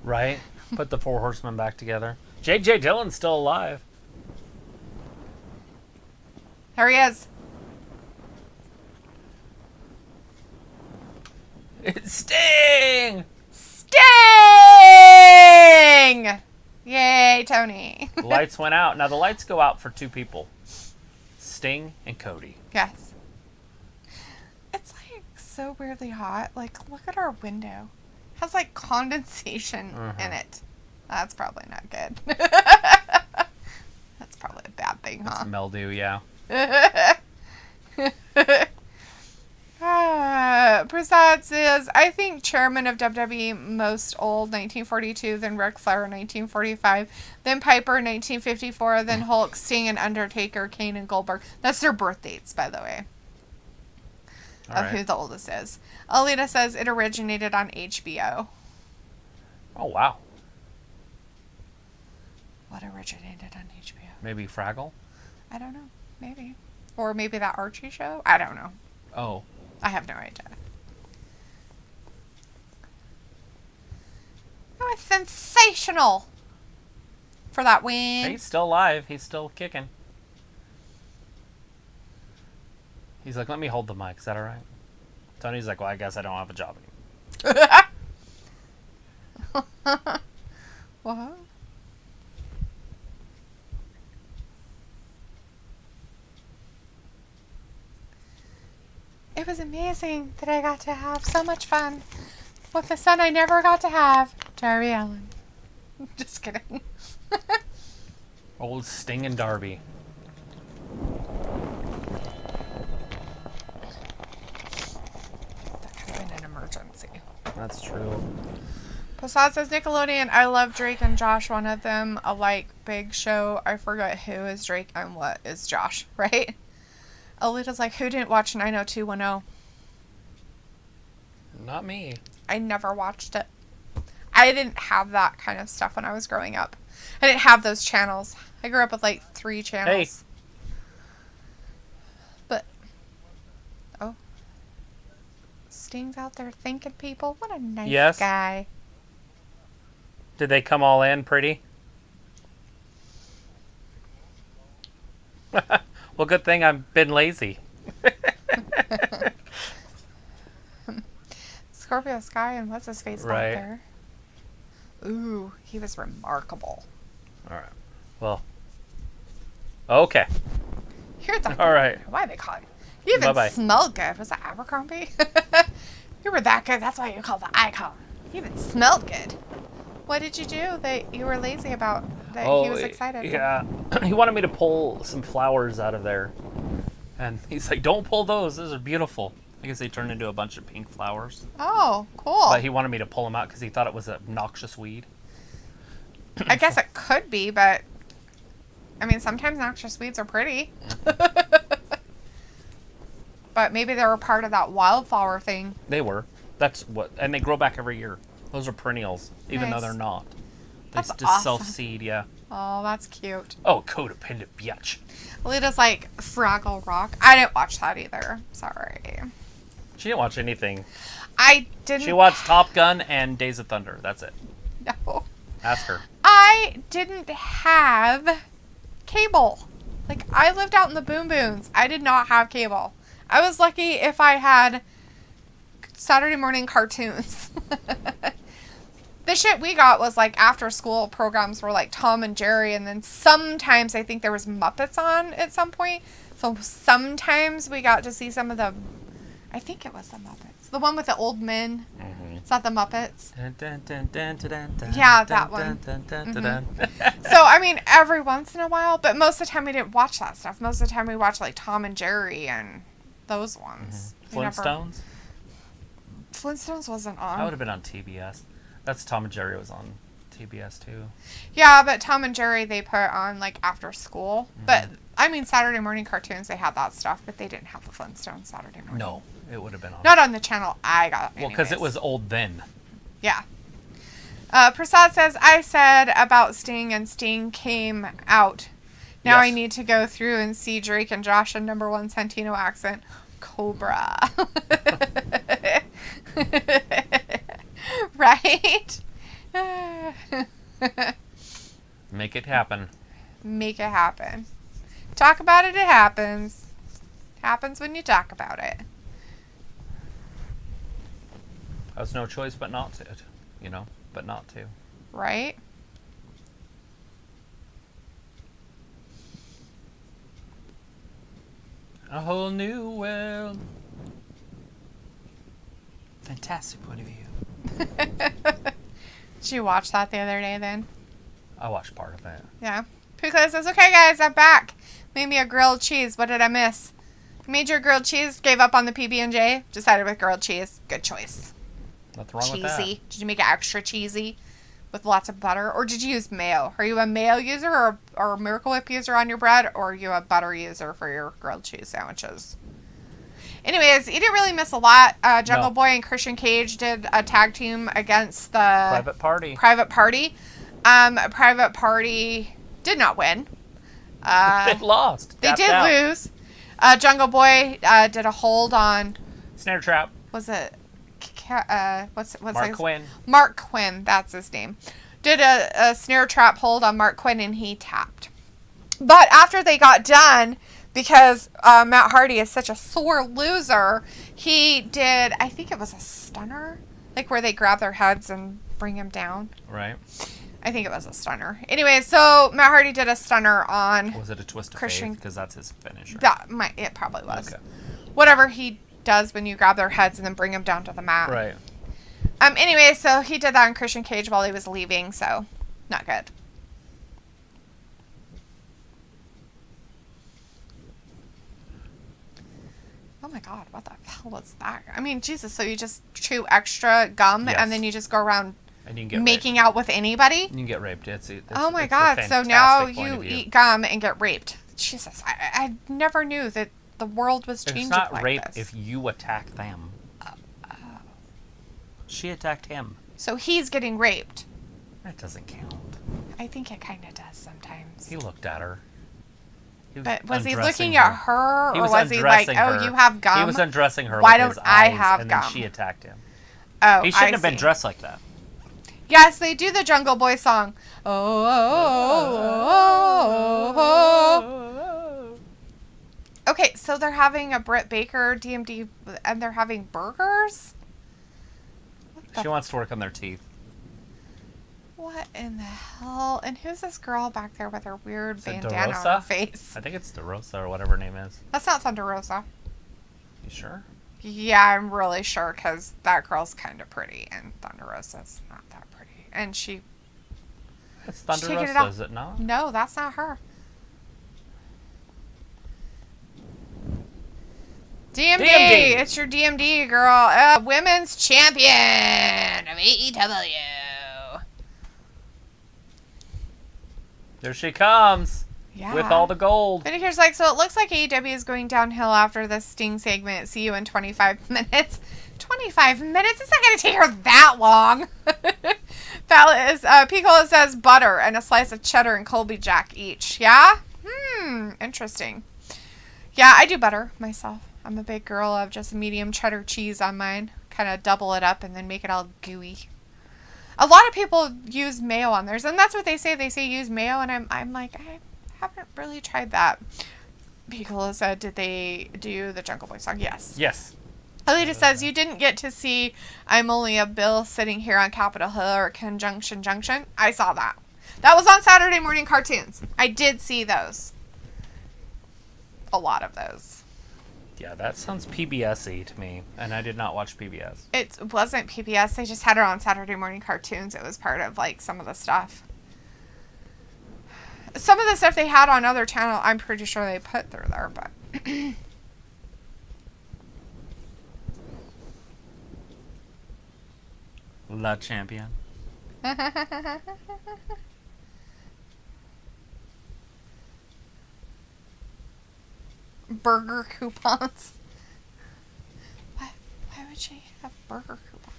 Right? Put the 4 horsemen back together. J.J. Dillon's still alive. There he is. It's Sting! Sting! Yay, Tony. The lights went out. Now the lights go out for 2 people. Sting and Cody. Yes. It's like so weirdly hot. Like, look at our window. It has like condensation in it. That's probably not good. That's probably a bad thing, huh? It's mildew, yeah. Prasad says, I think chairman of WWE most old, 1942, then Ric Flair, 1945, then Piper, 1954, then Hulk, Sting, and Undertaker, Kane, and Goldberg. That's their birth dates, by the way, of who the oldest is. Alita says it originated on HBO. Oh, wow. What originated on HBO? Maybe Fraggle? I don't know. Maybe. Or maybe that Archie show? I don't know. Oh. I have no idea. Oh, it's sensational for that win. He's still alive. He's still kicking. He's like, let me hold the mic. Is that all right? Tony's like, well, I guess I don't have a job anymore. What? It was amazing that I got to have so much fun with the son I never got to have, Jerry Allen. Just kidding. Old Sting and Darby. That could have been an emergency. That's true. Prasad says Nickelodeon, I love Drake and Josh, one of them, a like big show. I forget who is Drake and what is Josh, right? Alita's like, who didn't watch 90210? Not me. I never watched it. I didn't have that kind of stuff when I was growing up. I didn't have those channels. I grew up with like 3 channels. Hey. But, oh. Sting's out there thinking people. What a nice guy. Did they come all in pretty? Well, good thing I've been lazy. Scorpio Sky and what's his face back there? Ooh, he was remarkable. All right. Well. Okay. You're the all right. Why they call you? You even smelled good. Was that Abercrombie? You were that good. That's why you called the icon. You even smelled good. What did you do that you were lazy about? That he was excited. Yeah, he wanted me to pull some flowers out of there, and he's like, "Don't pull those. Those are beautiful." I guess they turned into a bunch of pink flowers. Oh, cool! But he wanted me to pull them out because he thought it was a noxious weed. I guess it could be, but I mean, sometimes noxious weeds are pretty. But maybe they were part of that wildflower thing. They were. That's what, and they grow back every year. Those are perennials, even though they're not. That's just awesome. Self-seed, yeah. Oh, that's cute. Oh, codependent bitch. Alita's like Fraggle Rock. I didn't watch that either. Sorry. She didn't watch anything. I didn't. She watched Top Gun and Days of Thunder. That's it. No. Ask her. I didn't have cable. Like, I lived out in the boom booms. I did not have cable. I was lucky if I had Saturday morning cartoons. The shit we got was like after school programs were like Tom and Jerry, and then sometimes I think there was Muppets on at some point. So sometimes we got to see some of the, I think it was the Muppets. The one with the old men. Mm-hmm. It's not the Muppets. Yeah, that one. Mm-hmm. So, I mean, every once in a while, but most of the time we didn't watch that stuff. Most of the time we watched like Tom and Jerry and those ones. Mm-hmm. Flintstones? Flintstones wasn't on. That would have been on TBS. That's Tom and Jerry was on TBS too. Yeah, but Tom and Jerry they put on like after school. But I mean Saturday morning cartoons they had that stuff, but they didn't have the Flintstones Saturday morning. No, it would have been on. Not on the channel I got. Well, because it was old then. Yeah. Prasad says, I said about Sting and Sting came out. Now Yes. I need to go through and see Drake and Josh in number 1 Santino accent. Cobra. Right? Make it happen. Make it happen. Talk about it, it happens. Happens when you talk about it. Has no choice but not to, but not to. Right? A whole new world. Fantastic point of view. Did you watch that the other day then? I watched part of it. Yeah. Pukla says, okay guys, I'm back. Made me a grilled cheese. What did I miss? Made your grilled cheese, gave up on the PB&J, decided with grilled cheese. Good choice. Nothing wrong with that. Cheesy. Did you make it extra cheesy with lots of butter? Or did you use mayo? Are you a mayo user or a Miracle Whip user on your bread? Or are you a butter user for your grilled cheese sandwiches? Anyways, you didn't really miss a lot. Jungle Boy and Christian Cage did a tag team against the Private Party. Private Party did not win. They lost. They Tapped did out. lose. Jungle Boy did a hold on. Snare trap. Was it? What's Mark Quinn. Mark Quinn, that's his name. Did a snare trap hold on Mark Quinn and he tapped. But after they got done, because Matt Hardy is such a sore loser, he did, I think it was a stunner, like where they grab their heads and bring him down. Right. I think it was a stunner. Anyway, so Matt Hardy did a stunner on. Was it a twist of Christian? faith? Because that's his finisher. It probably was. Okay. Whatever he does when you grab their heads and then bring them down to the mat. Right. Anyway, so he did that on Christian Cage while he was leaving, so not good. Oh my god, what the hell was that? I mean, Jesus, so you just chew extra gum Yes. and then you just go around And you can get making raped. out with anybody? You can get raped. It's Oh my it's a god, so now fantastic point you of view. eat gum and get raped. Jesus, I never knew that the world was changing It's not like rape this. if you attack them. She attacked him. So he's getting raped. That doesn't count. I think it kind of does sometimes. He looked at her. But was he undressing looking at her, or was he like, undressing oh, her. you have gum? He was undressing her Why with his don't I eyes, have and gum? then she attacked him. Oh, He shouldn't I have been see. dressed like that. Yes, they do the Jungle Boy song. Oh, oh, oh, oh. Okay, so they're having a Britt Baker DMD, and they're having burgers? She wants to work on their teeth. What in the hell? And who's this girl back there with her weird Is it bandana DeRosa? on her face? I think it's DeRosa or whatever her name is. That's not Thunder Rosa. You sure? Yeah, I'm really sure because that girl's kind of pretty, and Thunder Rosa's not that pretty. And she... It's Thunder taking it Rosa, off. is it not? No, that's not her. DMD! It's your DMD, girl. Women's champion of AEW. There she comes. Yeah. With all the gold. But here's like, so it looks like AEW is going downhill after this Sting segment. See you in 25 minutes. 25 minutes? It's not going to take her that long. That is, Piccolo says butter and a slice of cheddar and Colby Jack each. Yeah? Interesting. Yeah, I do butter myself. I'm a big girl of just medium cheddar cheese on mine. Kind of double it up and then make it all gooey. A lot of people use mayo on theirs, and that's what they say. They say use mayo, and I'm like, I haven't really tried that. Piccolo said, did they do the Jungle Boy song? Yes. Yes. Alita says, you didn't get to see I'm Only a Bill sitting here on Capitol Hill or Conjunction Junction. I saw that. That was on Saturday morning cartoons. I did see those. A lot of those. Yeah, that sounds PBS-y to me, and I did not watch PBS. It wasn't PBS. They just had it on Saturday morning cartoons. It was part of, like, some of the stuff. Some of the stuff they had on other channel, I'm pretty sure they put through there, but... La Champion. Burger coupons. Why would she have burger coupons?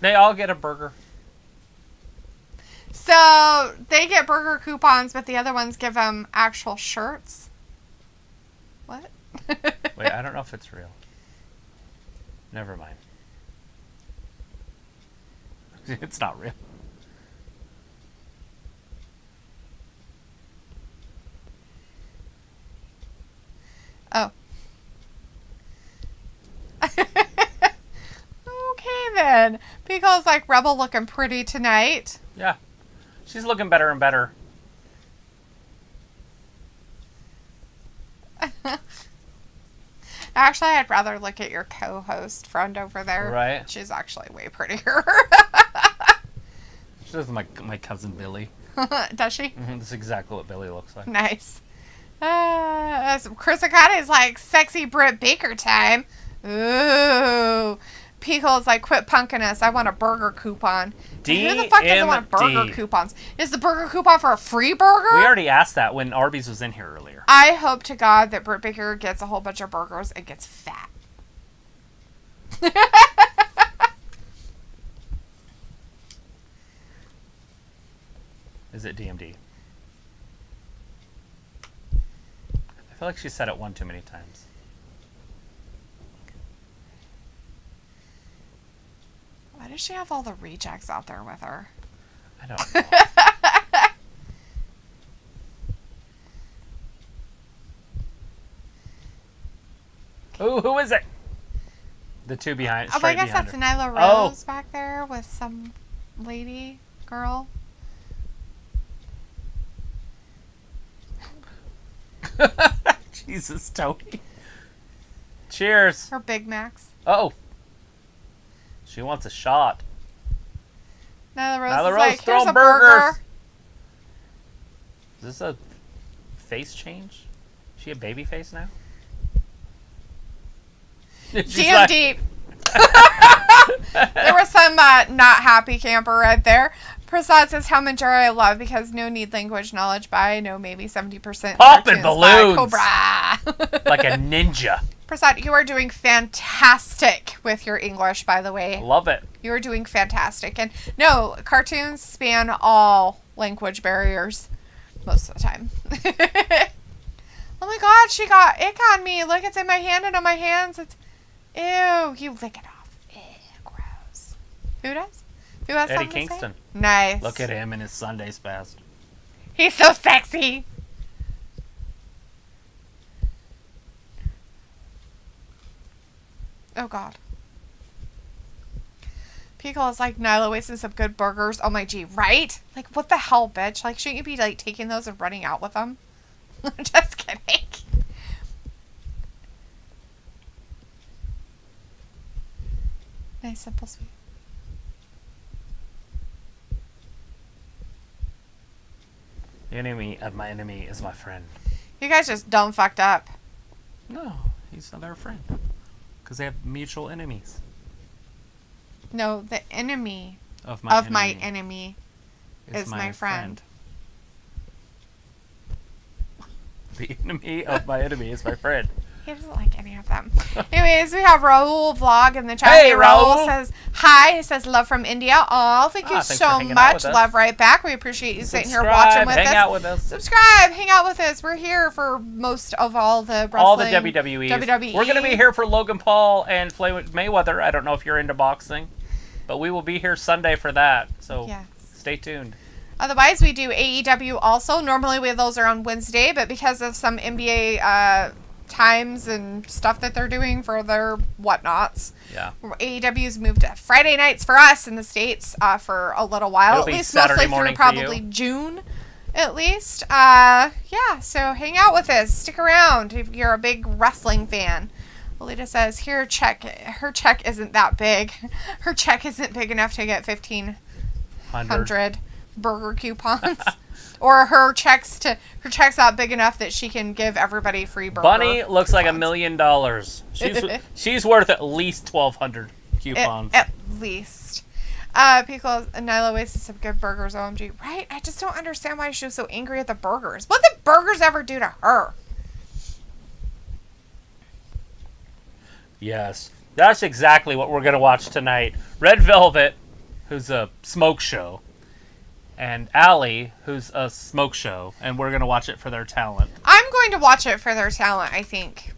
They all get a burger. So they get burger coupons, but the other ones give them actual shirts. What? Wait, I don't know if it's real. Never mind. It's not real. Oh. Okay then. Because like Rebel looking pretty tonight. Yeah. She's looking better and better. Actually, I'd rather look at your co-host friend over there. Right. She's actually way prettier. She's my cousin Billy. Does she? Mm-hmm. That's exactly what Billy looks like. Nice. Chris Akata's like sexy Britt Baker time. Ooh. Pico's like, quit punking us. I want a burger coupon. Who the fuck doesn't want burger coupons? Is the burger coupon for a free burger? We already asked that when Arby's was in here earlier. I hope to God that Britt Baker gets a whole bunch of burgers and gets fat. Is it DMD? I feel like she said it one too many times. Why does she have all the rejects out there with her? I don't know. Ooh, who is it? The two behind. Oh, I guess that's her. Nyla Rose back there with some lady girl. Jesus, Tony. Cheers. Her Big Macs. Oh. She wants a shot. Nyla Rose Nyla is Rose like, here's throwing a burgers. burger. Is this a face change? Is she a baby face now? DMD. There was some not happy camper right there. Prasad says, how Manjaro I love because no need language knowledge by no maybe 70% popping balloons Cobra. like a ninja. Prasad, you are doing fantastic with your English, by the way. Love it. You are doing fantastic. And no, cartoons span all language barriers most of the time. Oh my God, she got ick on me. Look, it's in my hand and on my hands. It's ew. You lick it off. Ew, gross. Who does? Who has Eddie something Kingston. To say? Nice. Look at him in his Sunday's best. He's so sexy. Oh God. Pico is like, Nyla wasting some good burgers. Oh my G, right? Like, what the hell, bitch? Like, shouldn't you be like taking those and running out with them? Just kidding. Nice, simple, sweet. The enemy of my enemy is my friend. You guys just dumb fucked up. No, he's their friend. Because they have mutual enemies. No, the enemy of my enemy is my friend. The enemy of my enemy is my friend. He doesn't like any of them. Anyways, we have Raul vlog in the chat. Hey, Raul Raul says hi. He says love from India. Oh, thank you so much. Love right back. We appreciate you sitting here watching with us. Hang out with us. Subscribe. Hang out with us. We're here for most of all the wrestling. All the WWE. We're going to be here for Logan Paul and Floyd Mayweather. I don't know if you're into boxing, but we will be here Sunday for that. So yes. Stay tuned. Otherwise, we do AEW also. Normally, those are on Wednesday, but because of some NBA times and stuff that they're doing for their whatnots. Yeah. AEW's moved to Friday nights for us in the States for a little while. It'll at least Saturday mostly through probably June, at least. Yeah, so hang out with us. Stick around if you're a big wrestling fan. Alita says, her check isn't that big. Her check isn't big enough to get 1,500 burger coupons. Or her check's not big enough that she can give everybody free burger. Bunny looks coupons. like $1 million. She's worth at least 1,200. coupons. At least. Pico and Nyla wasted some good burgers, OMG. Right? I just don't understand why she was so angry at the burgers. What did burgers ever do to her? Yes. That's exactly what we're going to watch tonight. Red Velvet, who's a smoke show, and Allie, who's a smoke show, and we're going to watch it for their talent. I'm going to watch it for their talent, I think.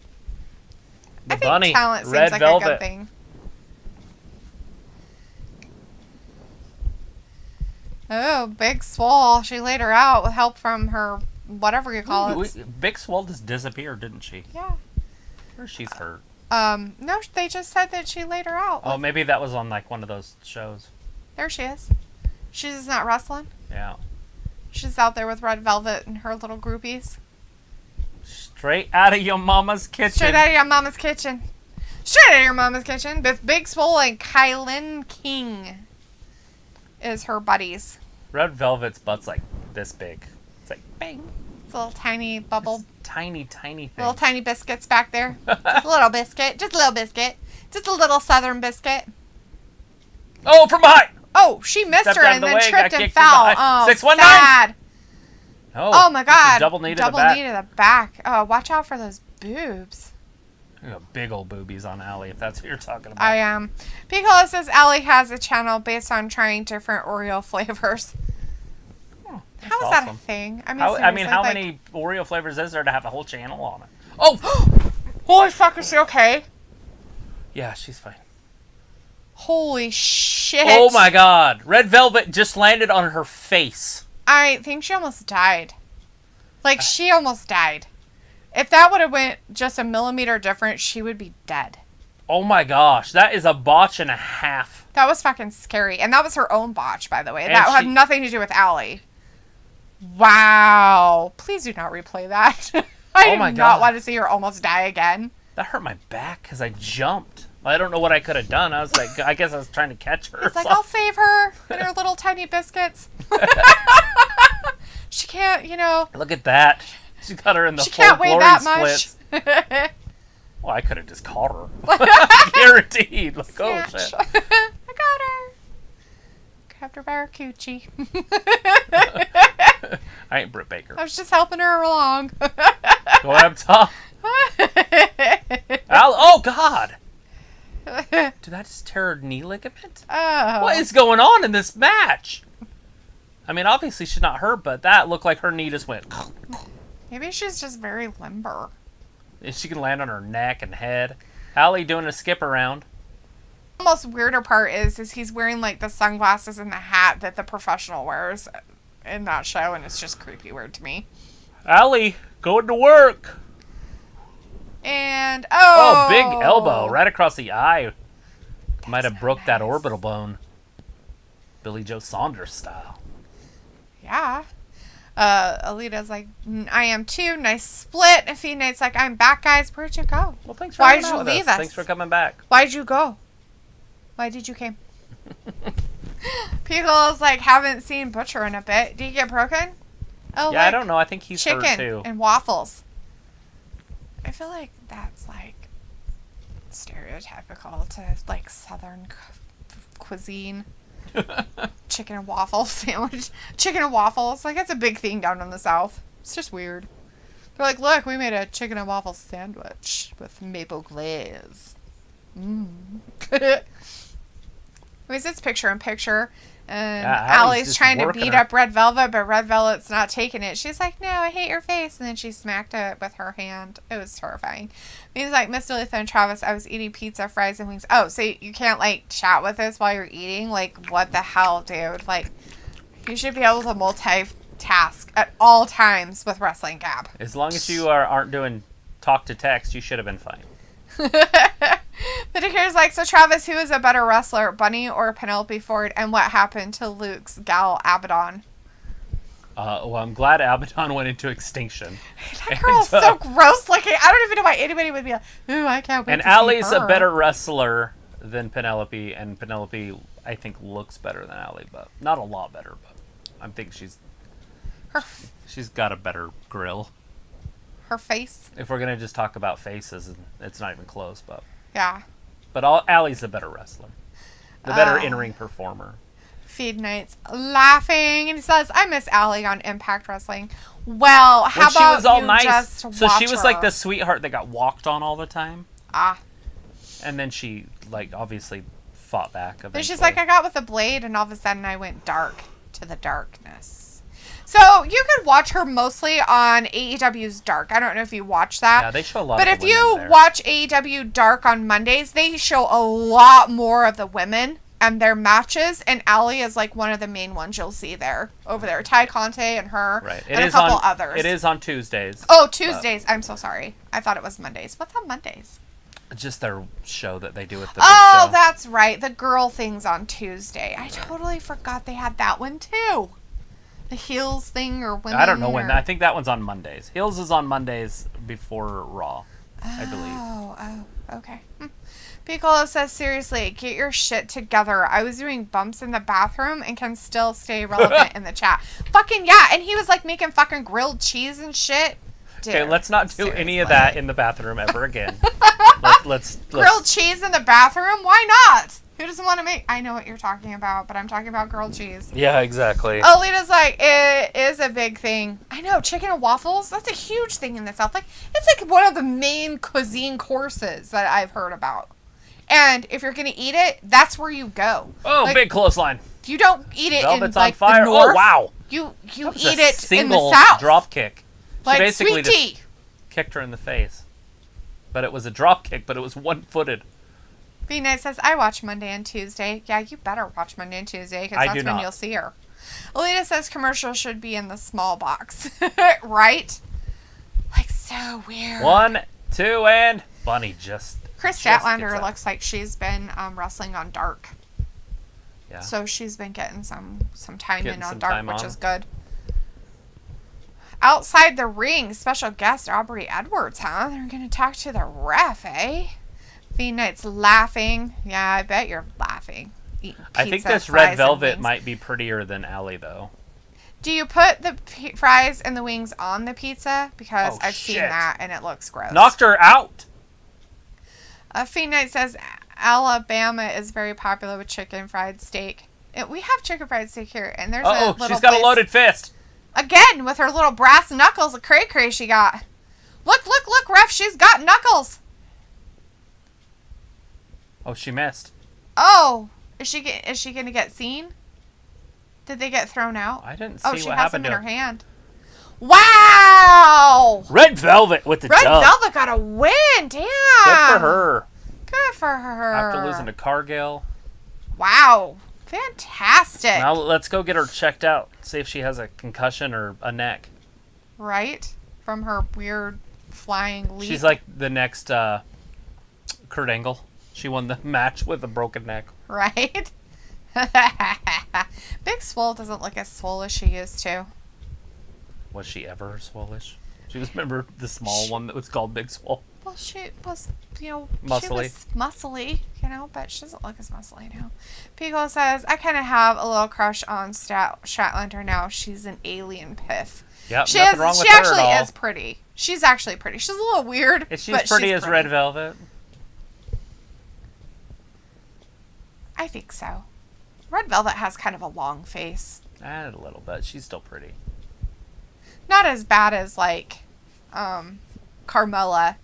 The bunny, talent seems Red like Velvet. a good thing. Oh, Big Swole. She laid her out with help from her, whatever you call it. Big Swole just disappeared, didn't she? Yeah. Or she's hurt. No, they just said that she laid her out. Oh, maybe that was on like one of those shows. There she is. She's just not wrestling. Yeah. She's out there with Red Velvet and her little groupies. Straight out of your mama's kitchen. Straight out of your mama's kitchen. Straight out of your mama's kitchen. With Big Swole and Kylan King is her buddies. Red Velvet's butt's like this big. It's like bang. It's a little tiny bubble. It's tiny thing. Little tiny biscuits back there. Just a little biscuit. Just a little biscuit. Just a little southern biscuit. Oh, from behind! Oh, she missed Stepped her out of and the then way, tripped got and kicked from fell. behind. Oh, 619. sad. Oh my God. Double knee to Double the back. knee to the back. Oh, watch out for those boobs. You got big old boobies on Allie, if that's what you're talking about. I am. Piccolo says Allie has a channel based on trying different Oreo flavors. Oh, How is that a thing? I mean, how like, many Oreo flavors is there to have a whole channel on it? Oh! Holy fuck, is she okay? Yeah, she's fine. Holy shit. Oh my God. Red Velvet just landed on her face. I think she almost died. Like, she almost died. If that would have went just a millimeter different, she would be dead. Oh my gosh. That is a botch and a half. That was fucking scary. And that was her own botch, by the way. And That had nothing to do with Allie. Wow. Please do not replay that. I do not want to see her almost die again. That hurt my back because I jumped. I don't know what I could have done. I was like, I guess I was trying to catch her. It's like, I'll save her and her little tiny biscuits. She can't, Look at that. She got her in the she full can't weigh glory that splits. much. Well, I could have just caught her. Guaranteed. Like, oh, shit. I got her. Grabbed her by her coochie. I ain't Britt Baker. I was just helping her along. Go up top. Oh, God. Did that just tear her knee ligament? Oh. What is going on in this match? I mean, obviously she's not hurt, but that looked like her knee just went. Maybe she's just very limber. She can land on her neck and head. Allie doing a skip around. The most weirder part is he's wearing like the sunglasses and the hat that the professional wears in that show, and it's just creepy weird to me. Allie going to work. And oh, big elbow right across the eye. Might have broke that orbital bone. Billy Joe Saunders style. Yeah. Alita's like, I am too. Nice split. And Fiend Knight's like, I'm back, guys. Where'd you go? Well, thanks for Why'd coming you out with leave us. us? Thanks for coming back. Why'd you go? Why did you came? Piccolo's like, haven't seen Butcher in a bit. Did he get broken? Oh, yeah, like, I don't know. I think he's hurt chicken too. and waffles. I feel like that's like stereotypical to like Southern cuisine. Chicken and waffle sandwich. Chicken and waffles. Like, it's a big thing down in the South. It's just weird. They're like, look, we made a chicken and waffle sandwich with maple glaze. Anyways, it's picture in picture. And Yeah, Allie's trying to beat her. up Red Velvet, but Red Velvet's not taking it. She's like, no, I hate your face. And then she smacked it with her hand. It was terrifying. He's like, Miss Dalethea and Travis, I was eating pizza, fries, and wings. Oh, so you can't, like, chat with us while you're eating? Like, what the hell, dude? Like, you should be able to multitask at all times with WrestlingGab. As long as you aren't doing talk to text, you should have been fine. The Dicker's like, so Travis, who is a better wrestler, Bunny or Penelope Ford, and what happened to Luke's gal Abaddon? Well, I'm glad Abaddon went into extinction. That girl's so gross looking. I don't even know why anybody would be like, ooh, I can't wait And to see Allie's her. a better wrestler than Penelope, and Penelope, I think, looks better than Allie, but not a lot better. But I think she's got a better grill. Her face. If we're gonna just talk about faces, it's not even close. But Yeah. But Allie's the better wrestler. The better in-ring performer. Feed Knight's laughing, and he says, I miss Allie on Impact Wrestling. Well, how about she was all you nice. just So watch she was her? like the sweetheart that got walked on all the time. Ah. And then she, like, obviously fought back eventually. Then she's like, I got with a blade, and all of a sudden I went dark to the darkness. So you could watch her mostly on AEW's Dark. I don't know if you watch that. Yeah, they show a lot but of if the you women there. watch AEW Dark on Mondays, they show a lot more of the women and their matches, and Allie is like one of the main ones you'll see there. Over there. Ty Conte and her, right. and a couple others. It is on Tuesdays. Oh, Tuesdays. I'm so sorry. I thought it was Mondays. What's on Mondays? Just their show that they do at the Oh, big show. that's right. The girl thing's on Tuesday. I totally forgot they had that one too. The heels thing or women. I don't know when. I think that one's on Mondays. Heels is on Mondays before Raw, I believe. Oh, okay. Piccolo says, seriously, get your shit together. I was doing bumps in the bathroom and can still stay relevant in the chat. Fucking yeah. And he was like making fucking grilled cheese and shit. Dude, Okay, let's not do any of that in the bathroom ever again. let's grilled cheese in the bathroom? Why not? Who doesn't want to make... I know what you're talking about, but I'm talking about grilled cheese. Yeah, exactly. Alita's like, it is a big thing. I know, chicken and waffles, that's a huge thing in the South. Like, it's like one of the main cuisine courses that I've heard about. And if you're going to eat it, that's where you go. Oh, like, big clothesline. You don't eat it Velvet's in, like, on fire. the north. Oh, wow. You That was eat a it in the single South. drop kick. She Like basically sweet tea. just kicked her in the face. But it was a drop kick, but it was one-footed. B-Night says, I watch Monday and Tuesday. Yeah, you better watch Monday and Tuesday, because that's when you'll see her. Alita says commercials should be in the small box. Right? Like, so weird. 1, 2, and Bunny just... Chris just Statlander gets looks like she's been wrestling on Dark. Yeah. So she's been getting some time Getting in on some Dark, time which on. is good. Outside the ring, special guest Aubrey Edwards, huh? They're going to talk to the ref, eh? V-Knight's laughing. Yeah, I bet you're laughing. I think this red velvet might be prettier than Allie, though. Do you put the fries and the wings on the pizza? Because I've seen shit. that and it looks gross. Knocked her out. Fiend Knight says Alabama is very popular with chicken fried steak. We have chicken fried steak here, and there's a little she's got place, a loaded fist. again with her little brass knuckles. A cray she got. Look, ref, she's got knuckles. Oh, she missed. Oh, is she gonna get seen? Did they get thrown out? I didn't see she what has them happened in to her her. hand. Wow! Red Velvet with the Red dub. Velvet got a win. Damn. Good for her. Good for her. After losing to Cargill. Wow. Fantastic. Now let's go get her checked out. See if she has a concussion or a neck. Right? From her weird flying leap. She's like the next Kurt Angle. She won the match with a broken neck. Right? Big Swole doesn't look as swole as she used to. Was she ever swollish? She was, remember the small one that was called Big Swole? Well, she was, Muscly. she was muscly, but she doesn't look as muscly now. Pico says, I kind of have a little crush on Statlander now. She's an alien piff. Yep, She nothing wrong with she her actually at all. is pretty. She's actually pretty. She's a little weird, Is she but as pretty she's as pretty. Red Velvet? I think so. Red Velvet has kind of a long face. A little bit. She's still pretty. Not as bad as, like, Carmella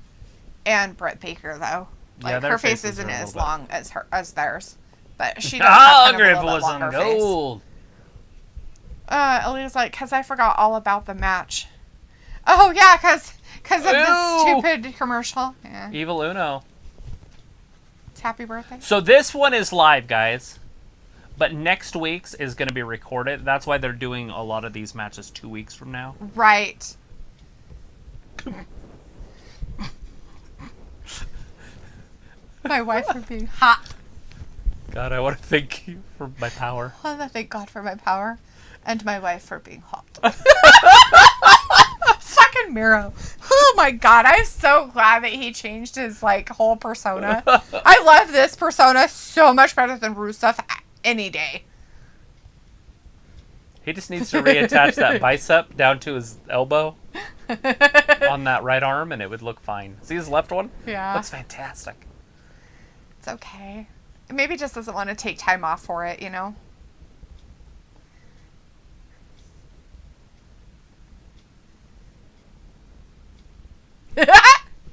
and Britt Baker, though. Like, Yeah, their her face faces isn't are a as little bit- long as theirs. But she does have kind of a Griff little bit was on longer face. gold. Alina's like, because I forgot all about the match. Oh, yeah, because of this Ew. stupid commercial. Yeah. Evil Uno. It's happy birthday. So this one is live, guys. But next week's is going to be recorded. That's why they're doing a lot of these matches 2 weeks from now. Right. My wife for being hot. God, I want to thank you for my power. I want to thank God for my power and my wife for being hot. Fucking Miro. Oh my God, I'm so glad that he changed his like whole persona. I love this persona so much better than Rusev any day. He just needs to reattach that bicep down to his elbow on that right arm, and it would look fine. See his left one? Yeah. Looks fantastic. It's okay. Maybe he just doesn't want to take time off for it, you know?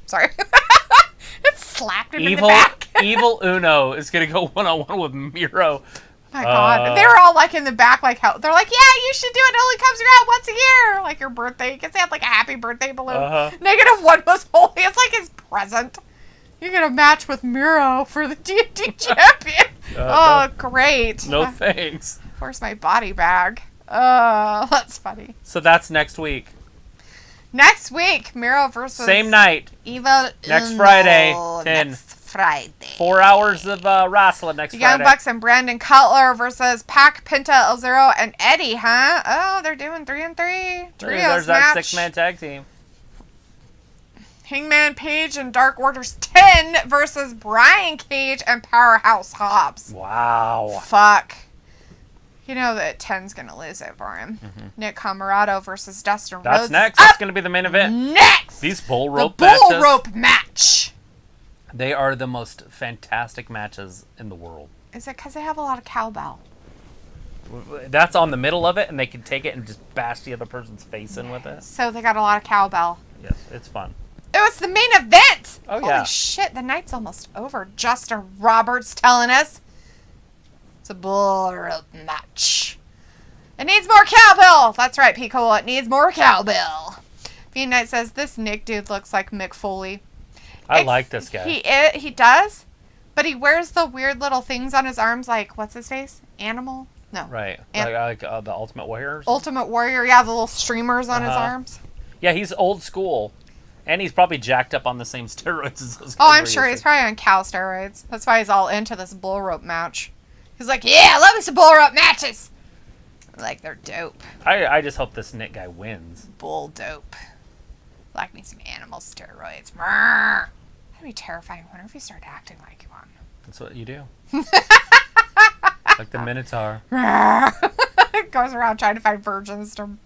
Sorry. It slapped him in the back. Evil Uno is going to go one-on-one with Miro. Oh my God. They were all like in the back, like, how they're like, yeah, you should do it. It only comes around once a year. Like your birthday. You can say like a happy birthday balloon. -1 was holy. It's like his present. You're going to match with Miro for the D&D champion. Great. No thanks. Where's my body bag? That's funny. So that's next week. Next week, Miro versus... Same night. Evil Next Friday. 10. Next Friday. 4 hours of wrestling next Friday. Young Bucks and Brandon Cutler versus Pac, Penta, El Zero, and Eddie, huh? Oh, they're doing 3-3. Trios There's match. our 6-man tag team. Hangman Page and Dark Order's 10 versus Brian Cage and Powerhouse Hobbs. Wow. Fuck. You know that 10's going to lose it for him. Mm-hmm. Nick Comoroto versus Dustin Rhodes. That's next. That's going to be the main event. Next! These bull rope matches. The bull rope match. They are the most fantastic matches in the world. Is it because they have a lot of cowbell? That's on the middle of it, and they can take it and just bash the other person's face in with it. So they got a lot of cowbell. Yes, it's fun. Oh, it's the main event! Oh, yeah. Holy shit, the night's almost over. Justin Roberts telling us it's a bull rope match. It needs more cowbell! That's right, Pico, it needs more cowbell. Fiend Knight says, this Nick dude looks like Mick Foley. I like this guy. He does, but he wears the weird little things on his arms like, what's his face? Animal? No. Right. Like the Ultimate Warrior? Ultimate Warrior, yeah, the little streamers on his arms. Yeah, he's old school. And he's probably jacked up on the same steroids as those guys. Oh, I'm sure he's probably on cow steroids. That's why he's all into this bull rope match. He's like, yeah, I love me some bull rope matches. Like, they're dope. I just hope this Nick guy wins. Bull dope. Like me some animal steroids. That'd be terrifying. I wonder if you start acting like one. That's what you do. Like the Minotaur. Goes around trying to find virgins to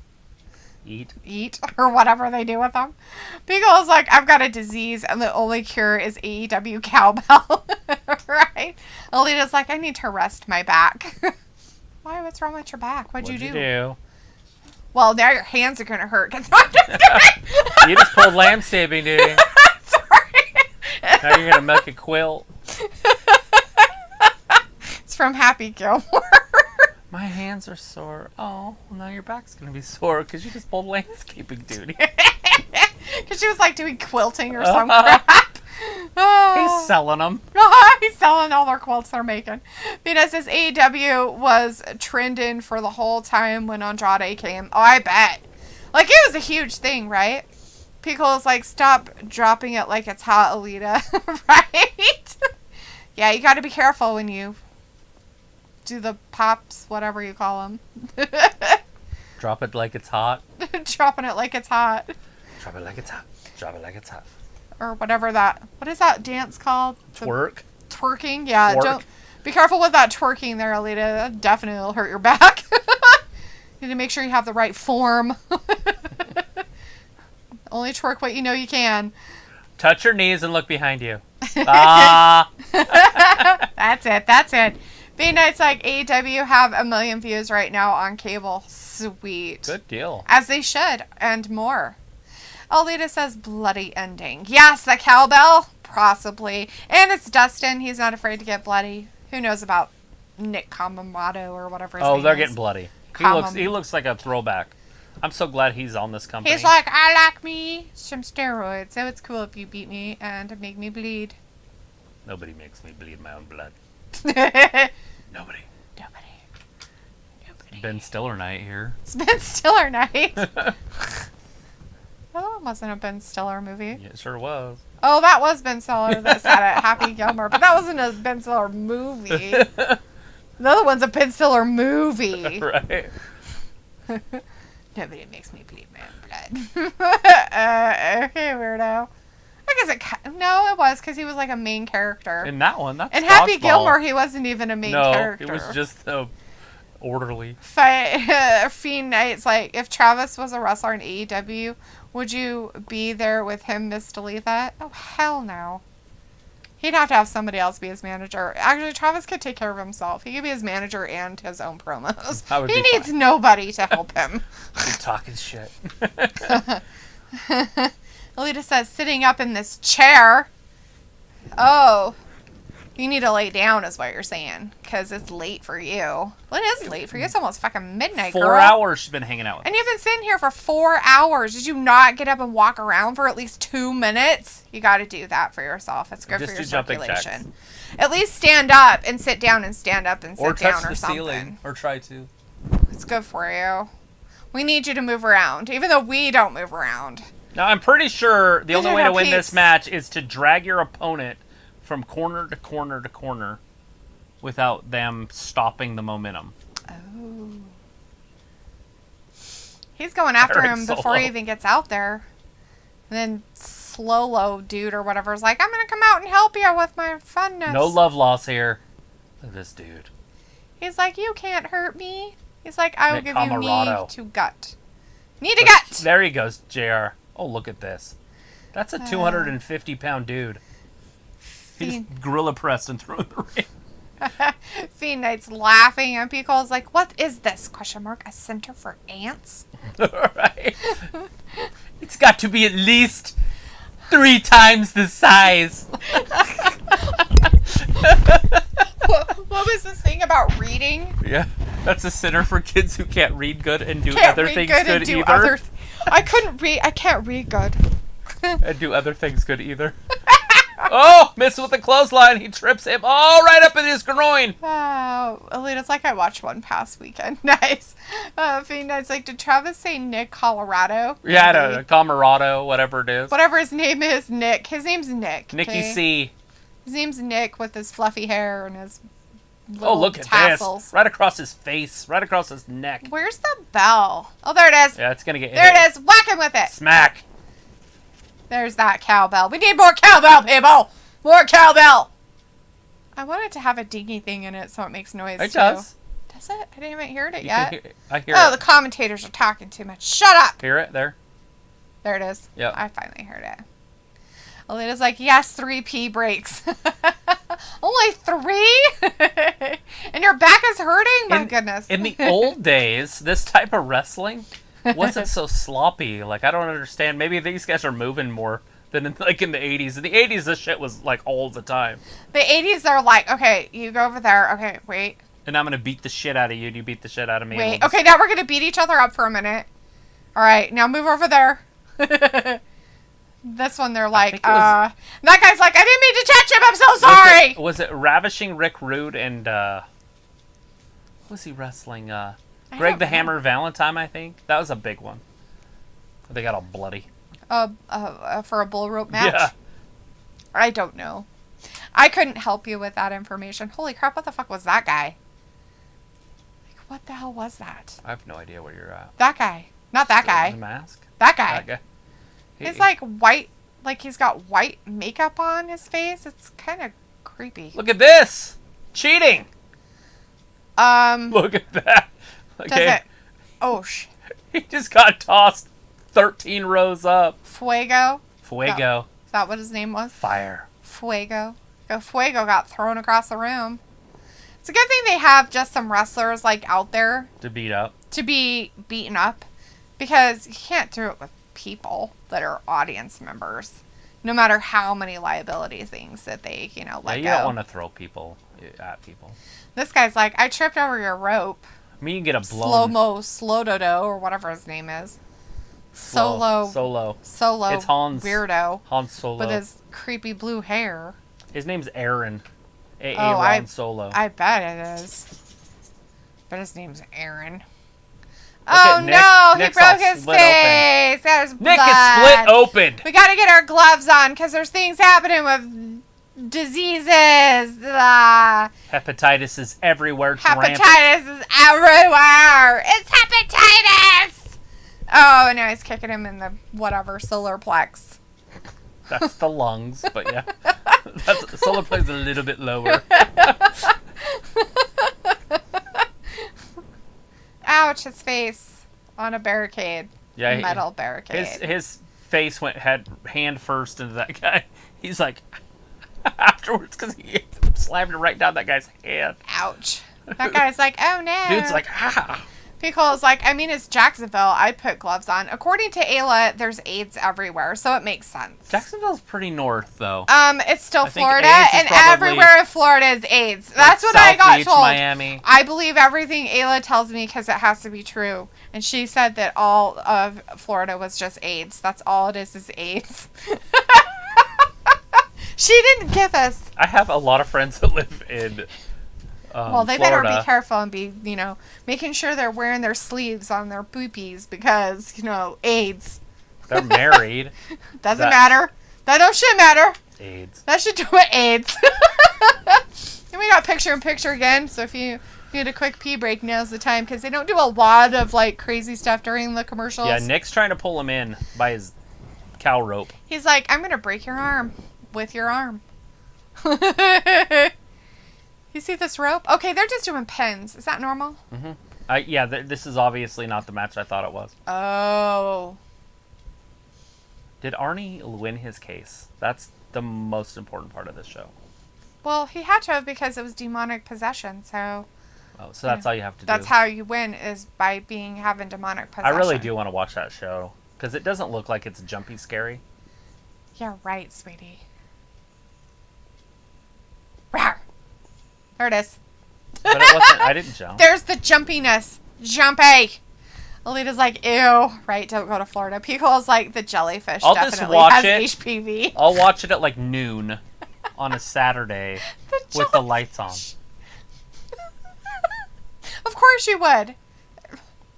eat or whatever they do with them. Beagle's like, I've got a disease and the only cure is AEW cowbell. Right? Alita's like, I need to rest my back. Why? What's wrong with your back? What'd you do? Well, now your hands are gonna hurt. You just pulled lamb stabbing, dude. Sorry. Now you're gonna milk a quilt. It's from Happy Gilmore. My hands are sore. Oh, well, now your back's going to be sore because you just pulled landscaping duty. Because she was like doing quilting or some crap. He's selling them. He's selling all their quilts they're making. Venus says AEW was trending for the whole time when Andrade came. Oh, I bet. Like, it was a huge thing, right? Pico's like, stop dropping it like it's hot, Alita. Right? Yeah, you got to be careful when you do the pops, whatever you call them. Drop it like it's hot. Dropping it like it's hot. Drop it like it's hot. Drop it like it's hot. Or whatever that. What is that dance called? Twerk. Twerking? Yeah. Twerk. Don't be careful with that twerking there, Alita. That definitely will hurt your back. You need to make sure you have the right form. Only twerk what you know you can. Touch your knees and look behind you. Ah. That's it. That's it. B-Night's like, AEW have 1 million views right now on cable. Sweet. Good deal. As they should, and more. Alita says, bloody ending. Yes, the cowbell? Possibly. And it's Dustin. He's not afraid to get bloody. Who knows about Nick Comoroto or whatever his name is. Oh, they're getting bloody. He looks like a throwback. I'm so glad he's on this company. He's like, I like me some steroids, so it's cool if you beat me and make me bleed. Nobody makes me bleed my own blood. Nobody. Ben Stiller night here. It's Ben Stiller night. Oh, it wasn't a Ben Stiller movie. Yeah, it sure was. Oh, that was Ben Stiller that sat at Happy Gilmore, but that wasn't a Ben Stiller movie. The other one's a Ben Stiller movie. Right. Nobody makes me bleed my own blood. Okay, weirdo. I guess it was because he was like a main character. In that one, that's in Happy Gilmore, he wasn't even a main character. No, he was just the orderly. Fiend Knight's like, if Travis was a wrestler in AEW, would you be there with him, Miss Dalethea? Oh, hell no. He'd have to have somebody else be his manager. Actually, Travis could take care of himself. He could be his manager and his own promos. He needs nobody to help him. You're talking shit. Alita says, sitting up in this chair. Oh. You need to lay down is what you're saying. Because it's late for you. Well, it is late for you. It's almost fucking midnight, 4 hours she's been hanging out with And you've been sitting here for 4 hours. Did you not get up and walk around for at least 2 minutes? You got to do that for yourself. It's good for your circulation. At least stand up and sit down and stand up and sit down or something. Or touch the ceiling. Or try to. It's good for you. We need you to move around. Even though we don't move around. Now, I'm pretty sure the only way to win this match is to drag your opponent from corner to corner to corner without them stopping the momentum. Oh. He's going after him before he even gets out there. And then Slow-Lo dude or whatever is like, I'm going to come out and help you with my funness. No love loss here. Look at this dude. He's like, you can't hurt me. He's like, I will give you knee to gut. Knee to gut! There he goes, JR. Oh, look at this. That's a 250-pound dude. He just gorilla pressed and threw in the ring. Fiend Knight's laughing, and Pico's like, what is this? Question mark. A center for ants? Right. It's got to be at least 3 times the size. What was this thing about reading? Yeah. That's a center for kids who can't read good and do other things good either. I can't read good. And do other things good either. Oh, missed with the clothesline. He trips him all right up in his groin. Oh, Alita's like, I watched one past weekend. Nice. Fiend Knight's like, did Travis say Nick Colorado? Yeah, I don't know. Colorado, whatever it is. Whatever his name is, Nick. His name's Nick. Nicky C. His name's Nick with his fluffy hair and his little look at tassels. This. Right across his face. Right across his neck. Where's the bell? Oh, there it is. Yeah, it's going to get There it is. Whack him with it. Smack. There's that cowbell. We need more cowbell, people. More cowbell. I want it to have a dingy thing in it so it makes noise, It does. Does it? I didn't even hear it yet. I hear it. Oh, the commentators are talking too much. Shut up. Hear it? There. There it is. Yep. I finally heard it. Alita's like, yes, 3 pee breaks. Only 3? And your back is hurting? My goodness. In the old days, this type of wrestling wasn't so sloppy. Like, I don't understand. Maybe these guys are moving more than in the 80s. In the 80s, this shit was like all the time. The 80s, they're like, okay, you go over there. Okay, wait. And I'm going to beat the shit out of you, and you beat the shit out of me. Wait, okay, now we're going to beat each other up for a minute. All right, now move over there. This one, they're like, that guy's like, I didn't mean to touch him. I'm so sorry. Was it Ravishing Rick Rude and, who was he wrestling? Greg the Hammer Valentine, I think. That was a big one. They got all bloody. For a bull rope match? Yeah. I don't know. I couldn't help you with that information. Holy crap, what the fuck was that guy? Like, what the hell was that? I have no idea where you're at. That guy. Not that guy. The mask? That guy. That guy. He's like white, like he's got white makeup on his face. It's kind of creepy. Look at this! Cheating! Look at that. Okay. Does it? Oh, shit. He just got tossed 13 rows up. Fuego? Fuego. Is that what his name was? Fire. Fuego. Fuego got thrown across the room. It's a good thing they have just some wrestlers like out there. To beat up. To be beaten up. Because you can't do it with people that are audience members. No matter how many liability things that they, let go. You don't want to throw people at people. This guy's like, I tripped over your rope. I mean, you can get a blown... Slow-Dodo, or whatever his name is. Solo. It's Hans. Weirdo. Hans Solo. With his creepy blue hair. His name's Aaron. Aaron Solo. I bet it is. But his name's Aaron. Nick. No, Nick's he broke his face. That is blood. Nick is split open. We gotta get our gloves on because there's things happening with diseases. Hepatitis is everywhere. Hepatitis is everywhere. It's hepatitis. Oh, and now he's kicking him in the whatever solar plex. That's the lungs, but yeah. That's solar plex is a little bit lower. Ouch, his face on a barricade. Yeah, metal barricade. His face went hand first into that guy. He's like, afterwards because he slammed it right down that guy's hand. Ouch. That guy's like, oh no. Dude's like, ah. Because, like, I mean, it's Jacksonville. I'd put gloves on. According to Ayla, there's AIDS everywhere, so it makes sense. Jacksonville's pretty north, though. It's still I think Florida, AIDS is and probably everywhere in Florida is AIDS. That's what South I got Beach, told. Miami. I believe everything Ayla tells me because it has to be true. And she said that all of Florida was just AIDS. That's all it is AIDS. She didn't give us. I have a lot of friends that live in well, they Florida. better be careful and be, making sure they're wearing their sleeves on their boopies because, AIDS. They're married. Doesn't matter. That shouldn't matter. AIDS. That should do with AIDS. And we got picture-in-picture again, so if you need a quick pee break, now's the time, because they don't do a lot of, like, crazy stuff during the commercials. Yeah, Nick's trying to pull him in by his cow rope. He's like, I'm going to break your arm with your arm. You see this rope? Okay, they're just doing pins. Is that normal? Mm-hmm. Yeah, this is obviously not the match I thought it was. Oh. Did Arnie win his case? That's the most important part of this show. Well, he had to have because it was demonic possession, so... Oh, so that's all you have to do. That's how you win, is by having demonic possession. I really do want to watch that show, because it doesn't look like it's jumpy scary. Yeah, right, sweetie. Rawr. There it is. But it wasn't, I didn't jump. There's the jumpiness. Jumpy. Alita's like, ew. Right, don't go to Florida. Pico's like, the jellyfish I'll definitely just watch has it. HPV. I'll watch it at like noon on a Saturday with the lights on. Of course you would.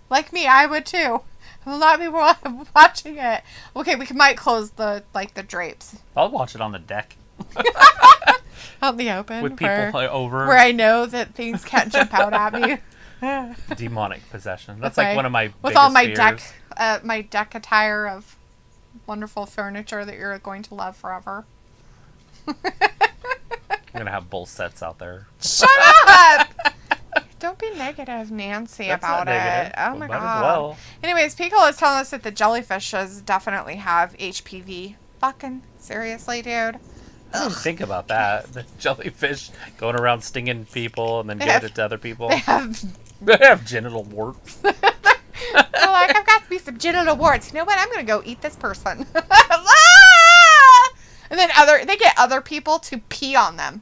Like me, I would too. A lot of people are watching it. Okay, we might close the drapes. I'll watch it on the deck. Out in the open. With people over. Where I know that things can't jump out at me. Demonic possession. That's like one of my with all my fears. my deck attire of wonderful furniture that you're going to love forever. I'm gonna have both sets out there. Shut up! Don't be negative, Nancy, That's about not negative. it. Oh my Might god. as well. Anyways, Pico is telling us that the jellyfishes definitely have HPV. Fucking seriously, dude. I didn't think about that. The jellyfish going around stinging people and then giving it to other people. They have genital warts. They're like, I've got to be some genital warts. You know what? I'm going to go eat this person. And then they get other people to pee on them.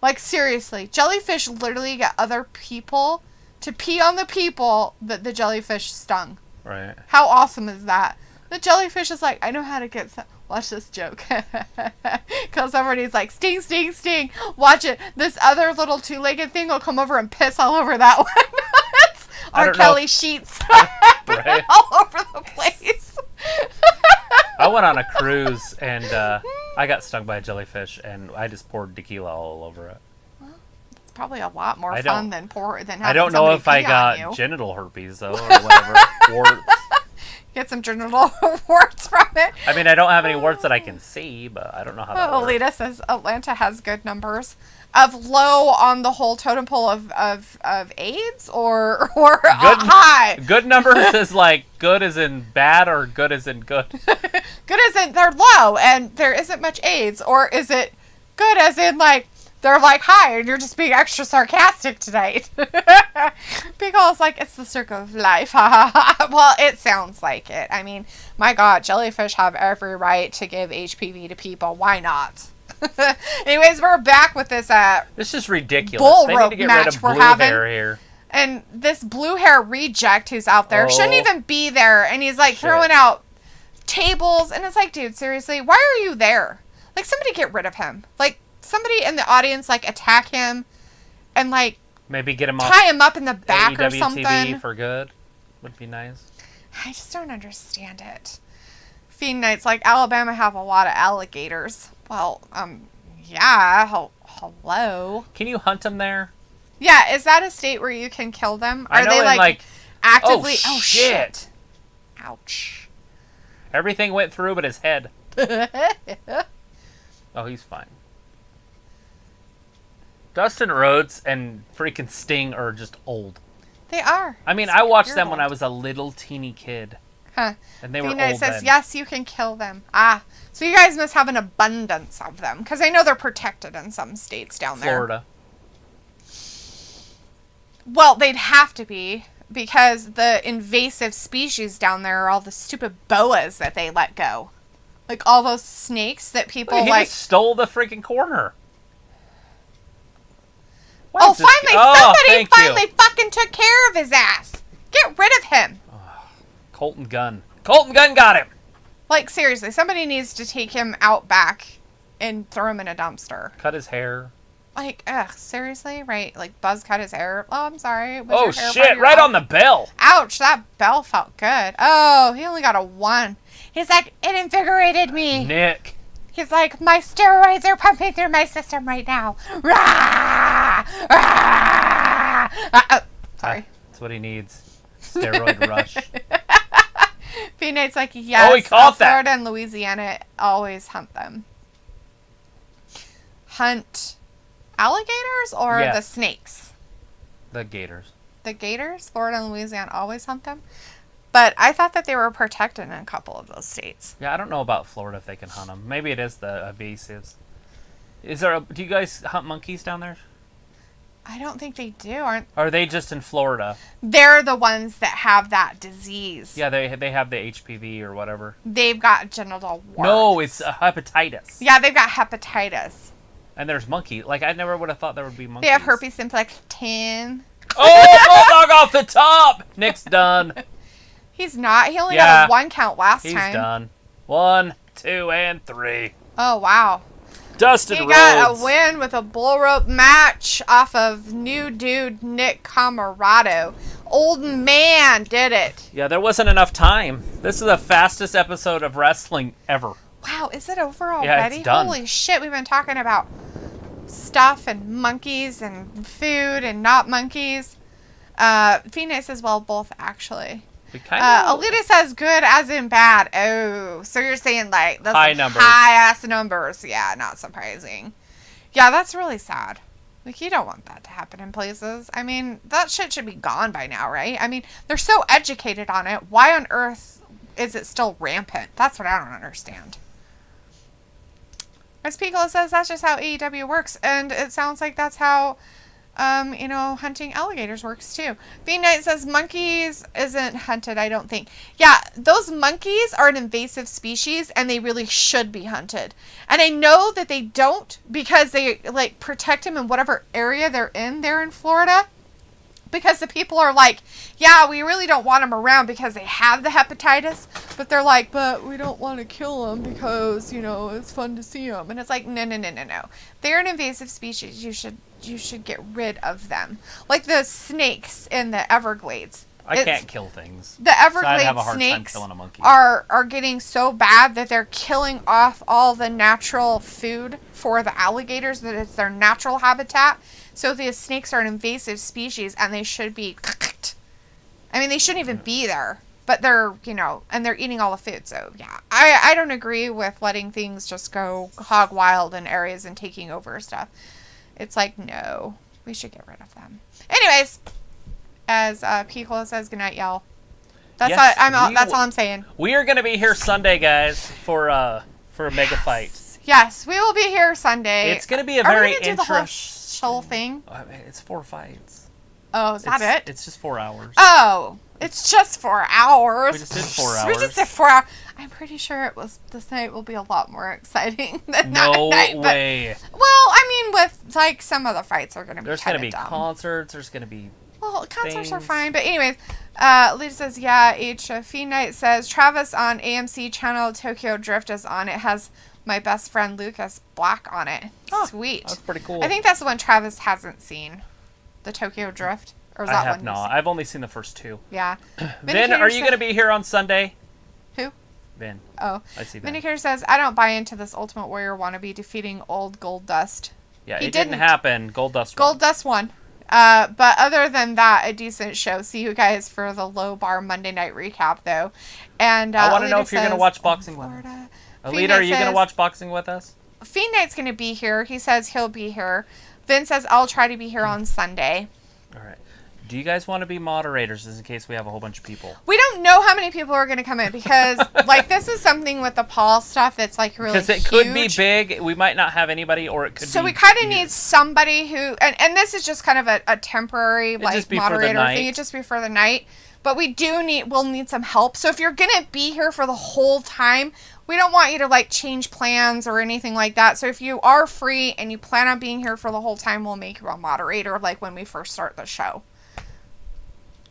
Like, seriously. Jellyfish literally get other people to pee on the people that the jellyfish stung. Right. How awesome is that? The jellyfish is like, I know how to get some. Watch this joke. Because everybody's like, sting, sting, sting. Watch it. This other little two-legged thing will come over and piss all over that one. R. Kelly sheets. Right. All over the place. I went on a cruise and I got stung by a jellyfish and I just poured tequila all over it. Well, it's probably a lot more fun than having I don't know if I got genital herpes though or whatever. Warts. Get some genital warts from it. I mean, I don't have any warts that I can see, but I don't know how that works. Alita says Atlanta has good numbers of low on the whole totem pole of AIDS or high. Good numbers is like good as in bad or good as in good. Good as in they're low and there isn't much AIDS, or is it good as in like they're like high and you're just being extra sarcastic tonight? Because like it's the circle of life. Well, it sounds like it. I mean, my God, jellyfish have every right to give HPV to people. Why not? Anyways, we're back with this this is ridiculous. bull They rope need to get match rid of we're blue having. hair here. And this blue hair reject who's out there shouldn't even be there. And he's like throwing out tables. And it's like, dude, seriously, why are you there? Like, somebody get rid of him. Like, somebody in the audience, like, attack him and, like, maybe get him off tie him up in the back AEW or something. TV for good would be nice. I just don't understand it. Fiend Night's like, Alabama have a lot of alligators. Well, yeah, hello. Can you hunt them there? Yeah, is that a state where you can kill them? I know they like actively? Oh shit! Ouch. Everything went through but his head. Oh, he's fine. Dustin Rhodes and freaking Sting are just old. They are. I mean, I watched them when I was a little teeny kid. Huh. And they were Phoenix old says, then. yes, you can kill them. Ah. So you guys must have an abundance of them. Because I know they're protected in some states down there. Florida. Well, they'd have to be. Because the invasive species down there are all the stupid boas that they let go. Like all those snakes that people He just stole the freaking corner. Why Oh, is this- somebody thank you. finally fucking took care of his ass. Get rid of him. Colton Gunn. Colton Gunn got him. Like, seriously, somebody needs to take him out back and throw him in a dumpster. Cut his hair. Like, ugh, seriously? Right? Like, Buzz cut his hair. Oh, I'm sorry. Was Oh, your hair shit. part of your Right eye? on the bell. Ouch, that bell felt good. Oh, he only got a 1. He's like, it invigorated me. Nick. He's like, my steroids are pumping through my system right now. Rah! Rah! Sorry. That's what he needs. Steroid rush. P-Nate's like, yes, Oh, he caught that. Florida and Louisiana always hunt them. Hunt alligators or Yes. the snakes? The Gators. The gators? Florida and Louisiana always hunt them? But I thought that they were protected in a couple of those states. Yeah, I don't know about Florida if they can hunt them. Maybe it is the invasives. Do you guys hunt monkeys down there? I don't think they do. Or are they just in Florida? they're the ones that have that disease. Yeah, they have the HPV or whatever. They've got genital warts. No, it's hepatitis. Yeah, they've got hepatitis. And there's monkey. Like, I never would have thought there would be monkeys. They have herpes simplex 10. Oh, bulldog off the top! Nick's done. He's not. He only Yeah. got a 1 count last He's time. done. 1, 2, and 3. Oh, wow. Dustin He Rhodes. got a win with a bull rope match off of new dude Nick Camarado. Old man did it. Yeah, there wasn't enough time. This is the fastest episode of wrestling ever. Wow, is it over already? Yeah, it's done. Holy shit, we've been talking about stuff and monkeys and food and not monkeys. Phoenix says, well, both actually. We kind of Alita says good as in bad. Oh, so you're saying like that's High numbers. high ass numbers. Yeah, not surprising. Yeah, that's really sad. Like, you don't want that to happen in places. I mean, that shit should be gone by now, right? I mean, they're so educated on it. Why on earth is it still rampant? That's what I don't understand. As Piccolo says, that's just how AEW works. And it sounds like that's how, hunting alligators works too. B-Knight says monkeys isn't hunted, I don't think. Yeah, those monkeys are an invasive species and they really should be hunted. And I know that they don't because they, like, protect them in whatever area they're in Florida. Because the people are like, yeah, we really don't want them around because they have the hepatitis. But they're like, but we don't want to kill them because, it's fun to see them. And it's like, no. They're an invasive species. You should get rid of them. Like the snakes in the Everglades. I can't kill things. The So I'd Everglades have a hard time snakes killing a monkey. are getting so bad that they're killing off all the natural food for the alligators, that it's their natural habitat. So the snakes are an invasive species and they should be... I mean, they shouldn't even be there. But they're, and they're eating all the food. So, yeah. I don't agree with letting things just go hog wild in areas and taking over stuff. It's like, no. We should get rid of them. Anyways, as Piccolo says, goodnight, y'all. That's Yes, all I'm saying. We are going to be here Sunday, guys, for a mega fight. Yes, we will be here Sunday. It's going to be a Are very we gonna do the interesting... whole thing? I mean, it's 4 fights. Oh, is that it? It's just 4 hours. Oh, it's just 4 hours. We just did 4 We hours. just did 4 hours. I'm pretty sure this night will be a lot more exciting than that No night. But, way. well, I mean, with like some of the fights are going to be There's going to kinda be dumb. concerts. There's going to be... Well, concerts are things. fine, but anyways, Lita says, yeah, Fee Knight says, Travis on AMC channel Tokyo Drift is on. It has my best friend Lucas Black on it. Oh, Sweet. That's pretty cool. I think that's the one Travis hasn't seen. The Tokyo Drift. Or is I that have one not. I've only seen the first 2. Yeah. Vin, are you going to be here on Sunday? Who? Vin. Oh. I see that. Vindicator says, I don't buy into this Ultimate Warrior wannabe defeating old Gold Dust. Yeah, He it didn't didn't. happen. Gold Dust won. Gold Dust won. But other than that, a decent show. See you guys for the Low Bar Monday Night recap, though. And I want to know Alita if you're going to says, watch boxing with us. Florida. Alita, are you going to says- watch boxing with us? Fiend Knight's going to be here. He says he'll be here. Vin says, I'll try to be here on Sunday. All right. Do you guys want to be moderators just in case we have a whole bunch of people? We don't know how many people are going to come in because, like, this is something with the Paul stuff that's, like, really huge. Because it could be big. We might not have anybody, or it could be... So we kind of need somebody who... And this is just kind of a temporary, like, moderator thing. It'd just be for the night. But we'll need some help. So if you're going to be here for the whole time, we don't want you to, like, change plans or anything like that. So if you are free and you plan on being here for the whole time, we'll make you a moderator, like, when we first start the show.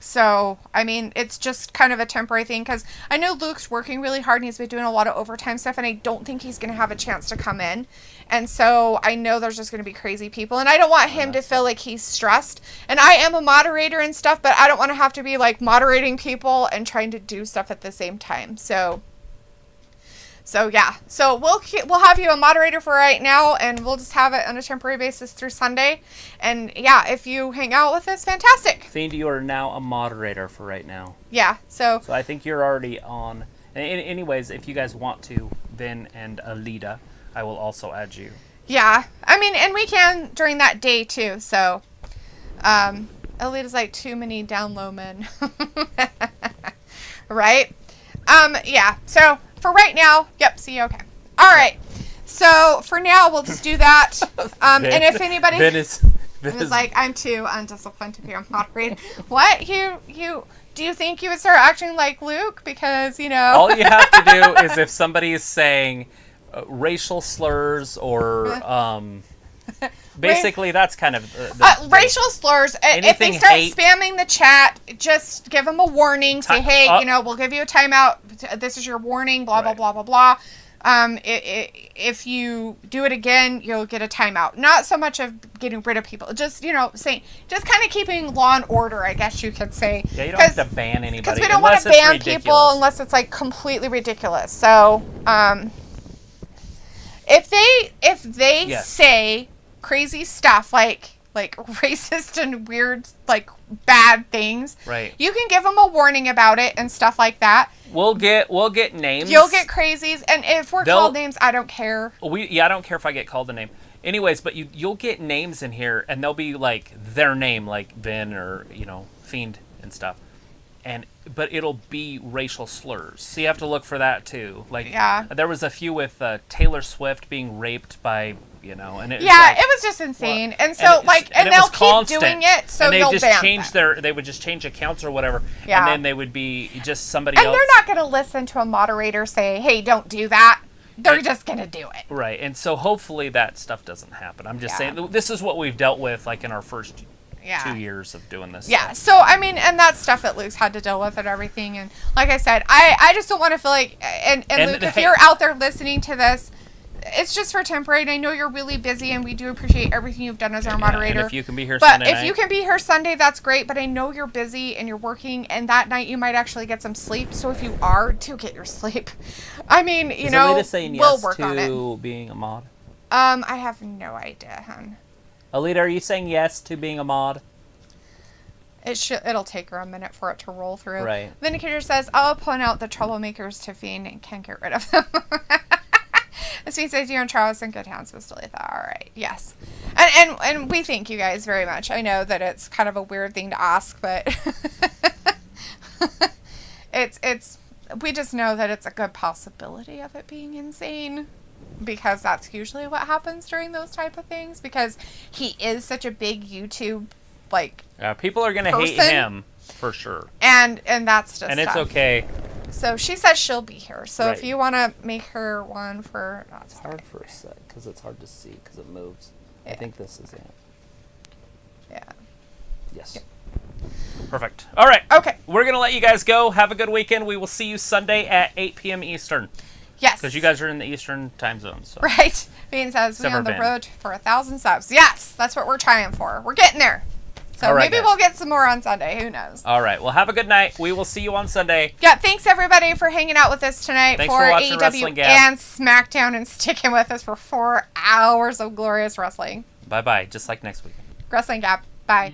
So, I mean, it's just kind of a temporary thing because I know Luke's working really hard and he's been doing a lot of overtime stuff and I don't think he's going to have a chance to come in. And so I know there's just going to be crazy people and I don't want him to feel like he's stressed. And I am a moderator and stuff, but I don't want to have to be like moderating people and trying to do stuff at the same time. So yeah. So we'll have you a moderator for right now and we'll just have it on a temporary basis through Sunday. And yeah, if you hang out with us, fantastic. Fiend, you are now a moderator for right now. Yeah. So I think you're already on. Anyways, if you guys want to, Vin and Alita, I will also add you. Yeah. I mean, and we can during that day too. So, Alita's like too many down low men. Right? Yeah. So, for right now, yep, see you, okay. All right. So, for now, we'll just do that. And if anybody is like, I'm too undisciplined to be a moderator. What? Do you think you would start acting like Luke? Because, all you have to do is if somebody is saying racial slurs or... basically, that's kind of racial slurs. If they start spamming the chat, just give them a warning. Say, hey, we'll give you a timeout. This is your warning. Blah blah blah blah blah. If you do it again, you'll get a timeout. Not so much of getting rid of people. Just saying, just kind of keeping law and order, I guess you could say. Yeah, you don't have to ban anybody. Because we don't want to ban people unless it's like completely ridiculous. So, if they say crazy stuff like racist and weird, like bad things. Right. You can give them a warning about it and stuff like that. We'll get names. You'll get crazies, and if we're called names, I don't care. I don't care if I get called a name. Anyways, but you'll get names in here, and they'll be like their name, like Vin or Fiend and stuff. But it'll be racial slurs, so you have to look for that too. Like, there was a few with Taylor Swift being raped by. And it was just insane, and so and they'll keep doing it, so they'll ban them. They would just change accounts or whatever, and then they would be just somebody else. And they're not going to listen to a moderator say, "Hey, don't do that." They're just going to do it, right? And so hopefully that stuff doesn't happen. I'm just saying this is what we've dealt with, like in our first 2 years of doing this. Yeah. So I mean, and that's stuff that Luke's had to deal with and everything, and like I said, I just don't want to feel like and Luke, if you're out there listening to this. It's just for temporary, and I know you're really busy, and we do appreciate everything you've done as our moderator. And if you can be here Sunday night. But if you can be here Sunday, that's great, but I know you're busy, and you're working, and that night you might actually get some sleep, so if you are, do get your sleep. I mean, we'll work on it. To being a mod? I have no idea, hon. Alita, are you saying yes to being a mod? It'll take her a minute for it to roll through. Right. Vindicator says, I'll point out the troublemakers to Fiend and can't get rid of them. Sweet says you and Charles in good hands with Dalethea. All right, yes, and we thank you guys very much. I know that it's kind of a weird thing to ask, but it's we just know that it's a good possibility of it being insane because that's usually what happens during those type of things because he is such a big YouTube people are gonna hate him for sure, and that's just it's okay. So she says she'll be here. So if you want to make her one for... Oh, it's hard for a sec because it's hard to see because it moves. Yeah. I think this is it. Yeah. Yes. Yeah. Perfect. All right. Okay. We're going to let you guys go. Have a good weekend. We will see you Sunday at 8 p.m. Eastern. Yes. Because you guys are in the Eastern time zone. So. Right. Bean says we're on the road for 1,000 subs. Yes. That's what we're trying for. We're getting there. So maybe we'll get some more on Sunday. Who knows? All right. Well, have a good night. We will see you on Sunday. Yeah. Thanks, everybody, for hanging out with us tonight for AEW WrestlingGab and SmackDown and sticking with us for 4 hours of glorious wrestling. Bye-bye. Just like next week. WrestlingGab. Bye.